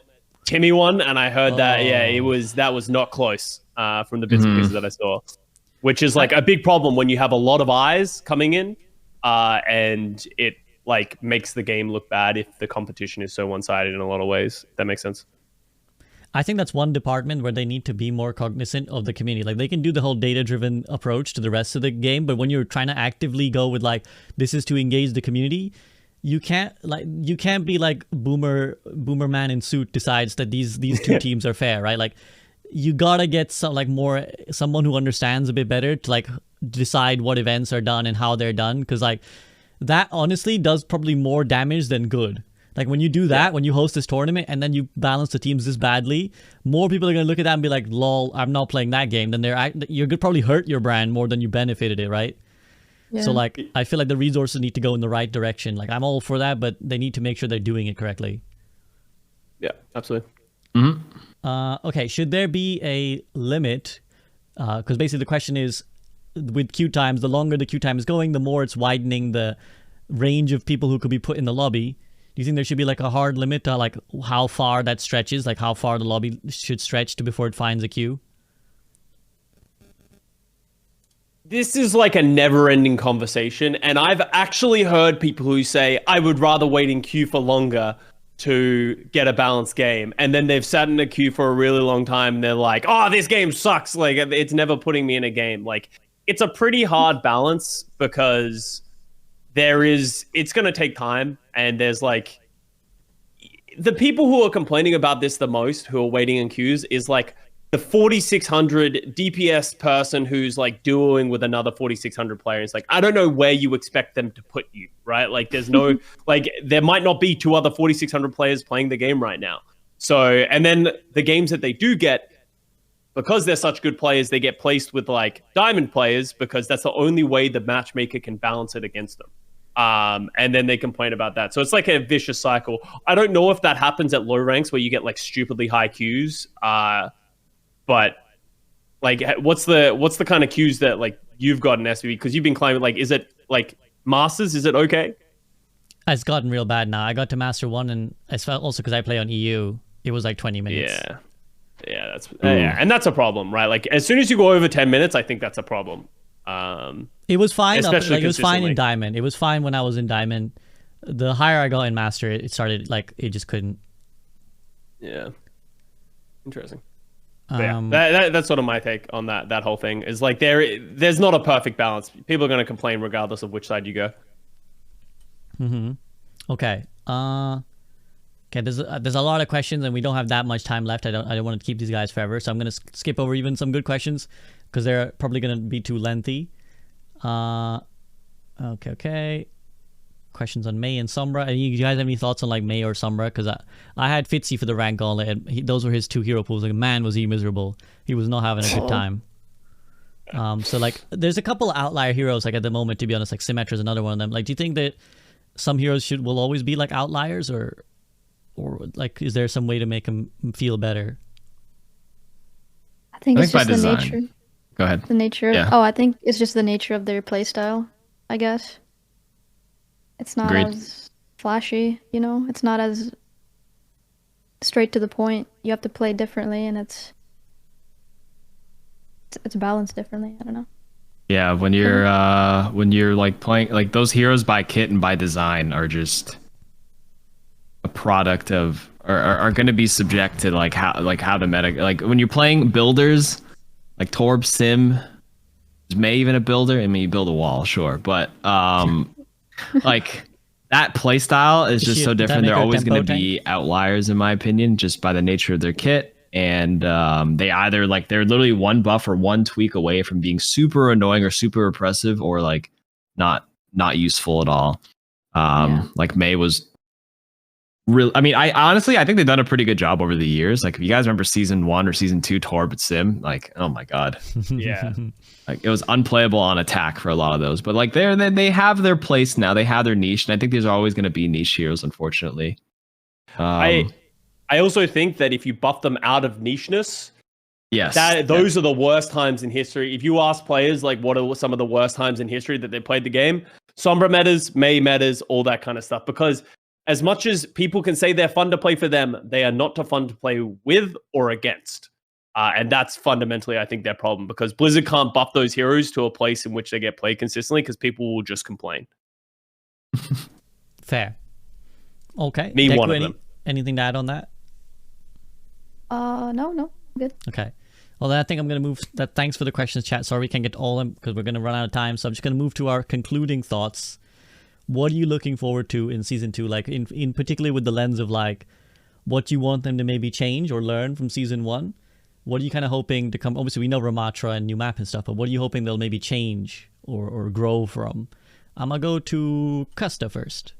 Timmy one and I heard that, that was not close from the bits and pieces that I saw. Which is like a big problem when you have a lot of eyes coming in, and it like makes the game look bad if the competition is so one-sided in a lot of ways. That makes sense. I think that's one department where they need to be more cognizant of the community. Like they can do the whole data-driven approach to the rest of the game, but when you're trying to actively go with like this is to engage the community, you can't be like boomer man in suit decides that these two teams are fair, right? Like you gotta get someone who understands a bit better to like decide what events are done and how they're done, because like that honestly does probably more damage than good. Like when you do that, when you host this tournament and then you balance the teams this badly, more people are gonna look at that and be like, "Lol, I'm not playing that game." Then you're gonna probably hurt your brand more than you benefited it, right? Yeah. So like I feel like the resources need to go in the right direction. Like I'm all for that, but they need to make sure they're doing it correctly. Yeah, absolutely. Mm-hmm. Okay, should there be a limit? Because basically the question is, with queue times, the longer the queue time is going, the more it's widening the range of people who could be put in the lobby. Do you think there should be like a hard limit to like how far that stretches, like how far the lobby should stretch to before it finds a queue? this is like a never-ending conversation, and I've actually heard people who say, I would rather wait in queue for longer to get a balanced game, and then they've sat in a queue for a really long time, and they're like, oh, this game sucks, like, it's never putting me in a game. Like, it's a pretty hard balance, because it's going to take time, and there's like, the people who are complaining about this the most, who are waiting in queues, is like the 4600 DPS person who's like dueling with another 4600 player. It's like, I don't know where you expect them to put you, right? Like, there's no, like, there might not be two other 4600 players playing the game right now. So, and then the games that they do get, because they're such good players, they get placed with like diamond players, because that's the only way the matchmaker can balance it against them. And then they complain about that. So it's like a vicious cycle. I don't know if that happens at low ranks where you get like stupidly high queues. But like, what's the kind of queues that like you've got in SVB? Because you've been climbing, like, is it like Masters? Is it okay? It's gotten real bad now. I got to Master 1, and I felt also because I play on EU, it was like 20 minutes. Yeah, and that's a problem, right? Like, as soon as you go over 10 minutes, I think that's a problem. It was fine. Especially It was fine in Diamond. It was fine when I was in Diamond. The higher I got in Master, it started like it just couldn't. Yeah, interesting. That's sort of my take on that whole thing. Is like there's not a perfect balance. People are going to complain regardless of which side you go. Okay. Okay. There's a lot of questions, and we don't have that much time left. I don't want to keep these guys forever, so I'm gonna skip over even some good questions because they're probably gonna be too lengthy. Okay. Questions on Mei and Sombra. You guys have any thoughts on like Mei or Sombra? Because I had Fitzy for the rank gauntlet, and those were his two hero pools. Like, man, was he miserable. He was not having a good time. So like, there's a couple of outlier heroes like at the moment, to be honest. Like Symmetra is another one of them. Like, do you think that some heroes will always be like outliers, or like, is there some way to make them feel better? I think it's by just the design. nature. Go ahead. The nature. Yeah. I think it's just the nature of their playstyle, I guess. It's not Agreed. as flashy, you know? It's not as straight to the point. You have to play differently, and it's balanced differently. I don't know. Yeah, when you're like playing, like, those heroes by kit and by design are just a product of, or are going to be subject to like how the meta, like when you're playing builders like Torb, Sim, is Mei even a builder? I mean, you build a wall, sure, but like, that playstyle is just so different. They're always going to be outliers, in my opinion, just by the nature of their kit. And they either, like, they're literally one buff or one tweak away from being super annoying or super oppressive, or like not useful at all. Like Mei was really, I mean, I think they've done a pretty good job over the years. Like, if you guys remember season 1 or season 2 Torb Sim, like, oh my god. Yeah. Like, it was unplayable on attack for a lot of those. But like, they have their place now. They have their niche, and I think there's always going to be niche heroes, unfortunately. I also think that if you buff them out of nicheness, yes, those are the worst times in history. If you ask players, like, what are some of the worst times in history that they played the game, Sombra metas, Mei metas, all that kind of stuff. Because as much as people can say they're fun to play for them, they are not fun to play with or against. And that's fundamentally, I think, their problem, because Blizzard can't buff those heroes to a place in which they get played consistently, because people will just complain. Fair. Okay. Me, Deku, one of them. Anything to add on that? No, good. Okay. Well, then I think I'm going to move that. Thanks for the questions, chat. Sorry we can't get all of them because we're going to run out of time. So I'm just going to move to our concluding thoughts. What are you looking forward to in season 2? Like, in particular with the lens of like what you want them to maybe change or learn from season 1. What are you kind of hoping to come? Obviously, we know Ramatra and new map and stuff, but what are you hoping they'll maybe change or grow from? I'm going to go to Custa first.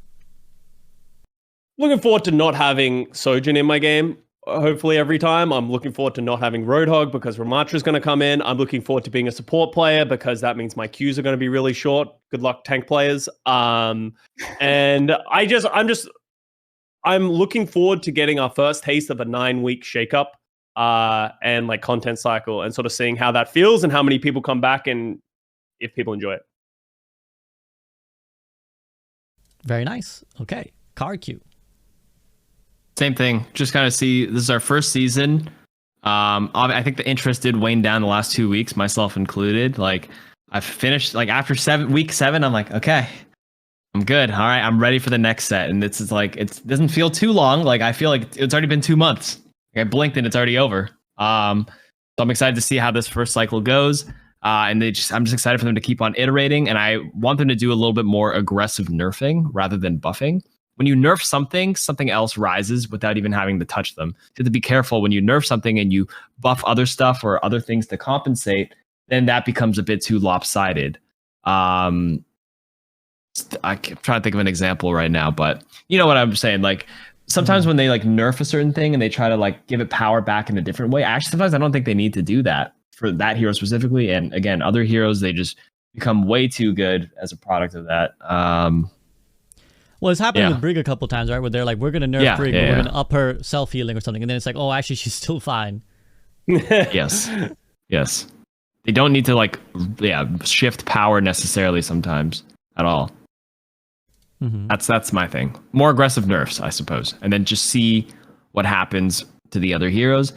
Looking forward to not having Sojin in my game. Hopefully every time. I'm looking forward to not having Roadhog because Ramatra's going to come in. I'm looking forward to being a support player because that means my queues are going to be really short. Good luck, tank players. And I'm looking forward to getting our first taste of a 9-week shakeup and like content cycle, and sort of seeing how that feels and how many people come back and if people enjoy it. Very nice. Okay. KarQ. Same thing. Just kind of see, this is our first season. I think the interest did wane down the last 2 weeks, myself included. Like, I've finished like after week 7. I'm like, okay, I'm good. All right, I'm ready for the next set. And this is like, it doesn't feel too long. Like I feel like it's already been 2 months. Like, I blinked and it's already over. So I'm excited to see how this first cycle goes. And I'm just excited for them to keep on iterating. And I want them to do a little bit more aggressive nerfing rather than buffing. When you nerf something, something else rises without even having to touch them. So you have to be careful when you nerf something and you buff other stuff or other things to compensate, then that becomes a bit too lopsided. I'm trying to think of an example right now, but you know what I'm saying? Like sometimes when they like nerf a certain thing and they try to like give it power back in a different way, actually sometimes I don't think they need to do that for that hero specifically. And again, other heroes, they just become way too good as a product of that. Well, it's happened with Brig a couple times, right? Where they're like, we're going to nerf Brig, but we're going to up her self-healing or something. And then it's like, oh, actually, she's still fine. Yes. They don't need to like, shift power necessarily sometimes at all. Mm-hmm. That's my thing. More aggressive nerfs, I suppose. And then just see what happens to the other heroes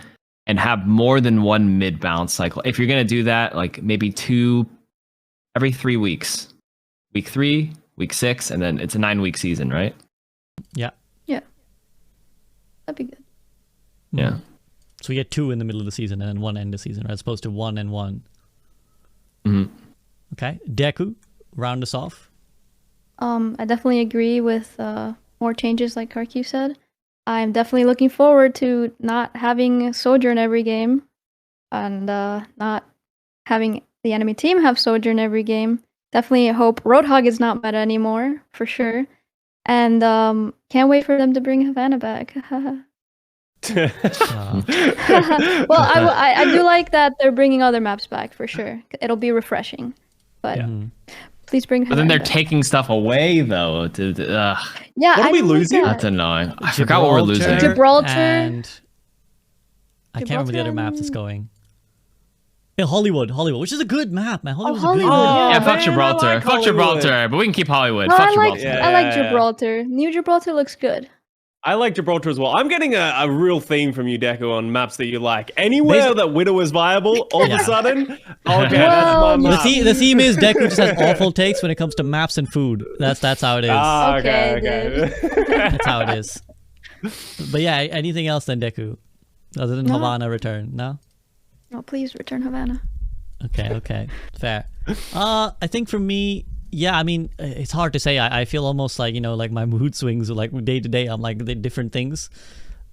and have more than one mid-balance cycle. If you're going to do that, like maybe 2 every 3 weeks. Week 3, week 6, and then it's a 9-week season, right? Yeah. That'd be good. Yeah. So we get 2 in the middle of the season and then 1 end of season, right? As opposed to 1 and 1. Mm-hmm. Okay. Deku, round us off. I definitely agree with more changes like KarQ said. I'm definitely looking forward to not having Sojourn every game and not having the enemy team have Sojourn every game. Definitely hope Roadhog is not meta anymore, for sure. And can't wait for them to bring Havana back. Well, I do like that they're bringing other maps back, for sure. It'll be refreshing. But please bring Havana But then they're back. taking stuff away, though. Yeah, What are we don't like losing? that. That's annoying. I forgot what we're losing. Gibraltar. And I can't remember the other map that's going. Yeah, Hollywood, which is a good map, man. Hollywood's a good Hollywood, map. Yeah, Oh, fuck man, Gibraltar. I like Fuck Hollywood. Gibraltar, but we can keep Hollywood. No, Fuck I like Gibraltar. Yeah. I like Gibraltar. New Gibraltar looks good. I like Gibraltar as well. I'm getting a real theme from you, Deku, on maps that you like. Anywhere that Widow is viable, all of a sudden, okay, Well, that's my map. The theme is Deku just has awful takes when it comes to maps and food. That's how it is. Ah, Okay, okay. That's how it is. But yeah, anything else than Deku? Other than No. Havana return? No? Oh, please return Havana. Okay. Fair. I think for me, yeah, I mean, it's hard to say. I feel almost like, like my mood swings are like day to day. I'm like the different things.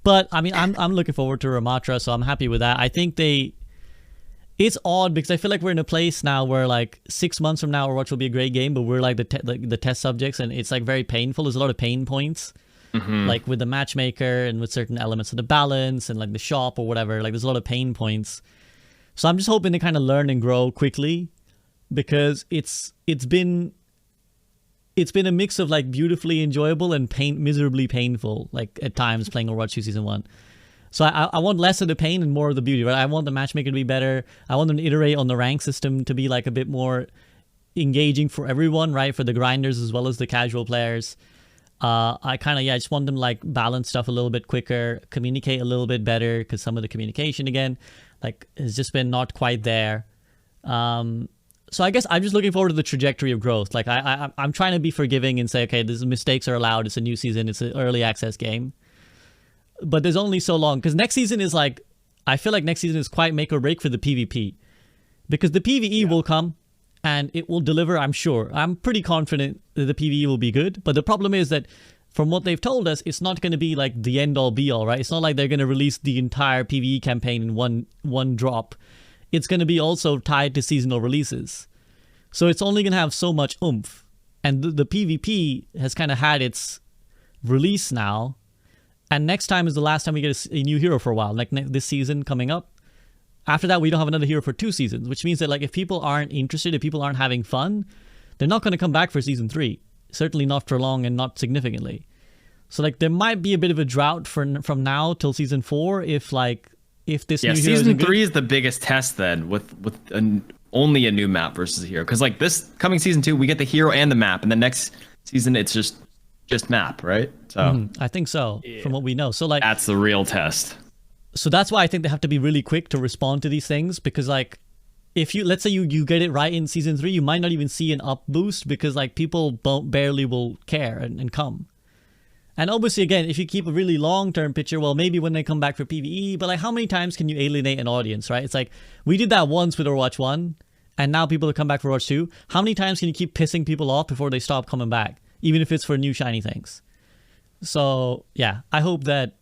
But I mean, I'm looking forward to Ramatra, so I'm happy with that. I think it's odd because I feel like we're in a place now where like 6 months from now Overwatch will be a great game, but we're like the test subjects, and it's like very painful. There's a lot of pain points. Like with the matchmaker and with certain elements of the balance and like the shop or whatever, like there's a lot of pain points. So I'm just hoping to kind of learn and grow quickly, because it's been a mix of like beautifully enjoyable and miserably painful, like at times playing Overwatch 2 Season 1. So I want less of the pain and more of the beauty, right? I want the matchmaker to be better. I want them to iterate on the rank system to be like a bit more engaging for everyone, right? For the grinders as well as the casual players. I just want them to like balance stuff a little bit quicker, communicate a little bit better, because some of the communication again, like, has just been not quite there. So I guess I'm just looking forward to the trajectory of growth. Like I'm trying to be forgiving and say, okay, these mistakes are allowed. It's a new season. It's an early access game. But there's only so long, because next season is like, I feel like next season is quite make or break for the PvP, because the PvE will come and it will deliver. I'm sure. I'm pretty confident that the PvE will be good. But the problem is that from what they've told us, it's not going to be like the end all be all, right? It's not like they're going to release the entire PvE campaign in one drop. It's going to be also tied to seasonal releases. So it's only going to have so much oomph. And the PvP has kind of had its release now. And next time is the last time we get a new hero for a while. Like this season coming up. After that, we don't have another hero for 2 seasons. Which means that like if people aren't interested, if people aren't having fun, they're not going to come back for Season 3. Certainly not for long and not significantly. So like there might be a bit of a drought from now till Season 4 if this new hero Season isn't good. 3 is the biggest test then, with only a new map versus a hero. Because like this coming Season 2, we get the hero and the map, and the next season it's just map, right? So I think so, from what we know. So like that's the real test. So that's why I think they have to be really quick to respond to these things, because like if you, let's say you get it right in season 3, you might not even see an up boost because like people barely will care and come. And obviously, again, if you keep a really long-term picture, well, maybe when they come back for PvE, but like how many times can you alienate an audience, right? It's like, we did that once with Overwatch 1, and now people have come back for Overwatch 2. How many times can you keep pissing people off before they stop coming back, even if it's for new shiny things? So, yeah, I hope that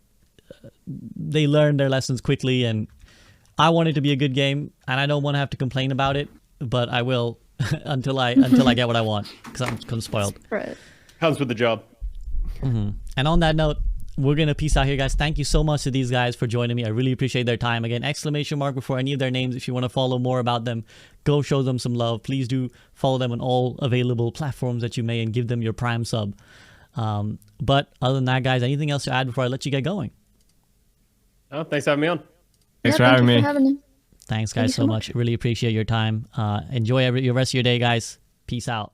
they learn their lessons quickly, and I want it to be a good game, and I don't want to have to complain about it, but I will until I get what I want, because I'm spoiled. Right. Comes with the job. And on that note, we're gonna peace out here, guys. Thank you so much to these guys for joining me. I really appreciate their time. Again, exclamation mark before any of their names. If you want to follow more about them, go show them some love. Please do follow them on all available platforms that you may, and give them your Prime sub. But other than that, guys, anything else to add before I let you get going? Oh, thanks for having me on. Thanks for having me. Thanks, guys, so much. Really appreciate your time. Enjoy your rest of your day, guys. Peace out.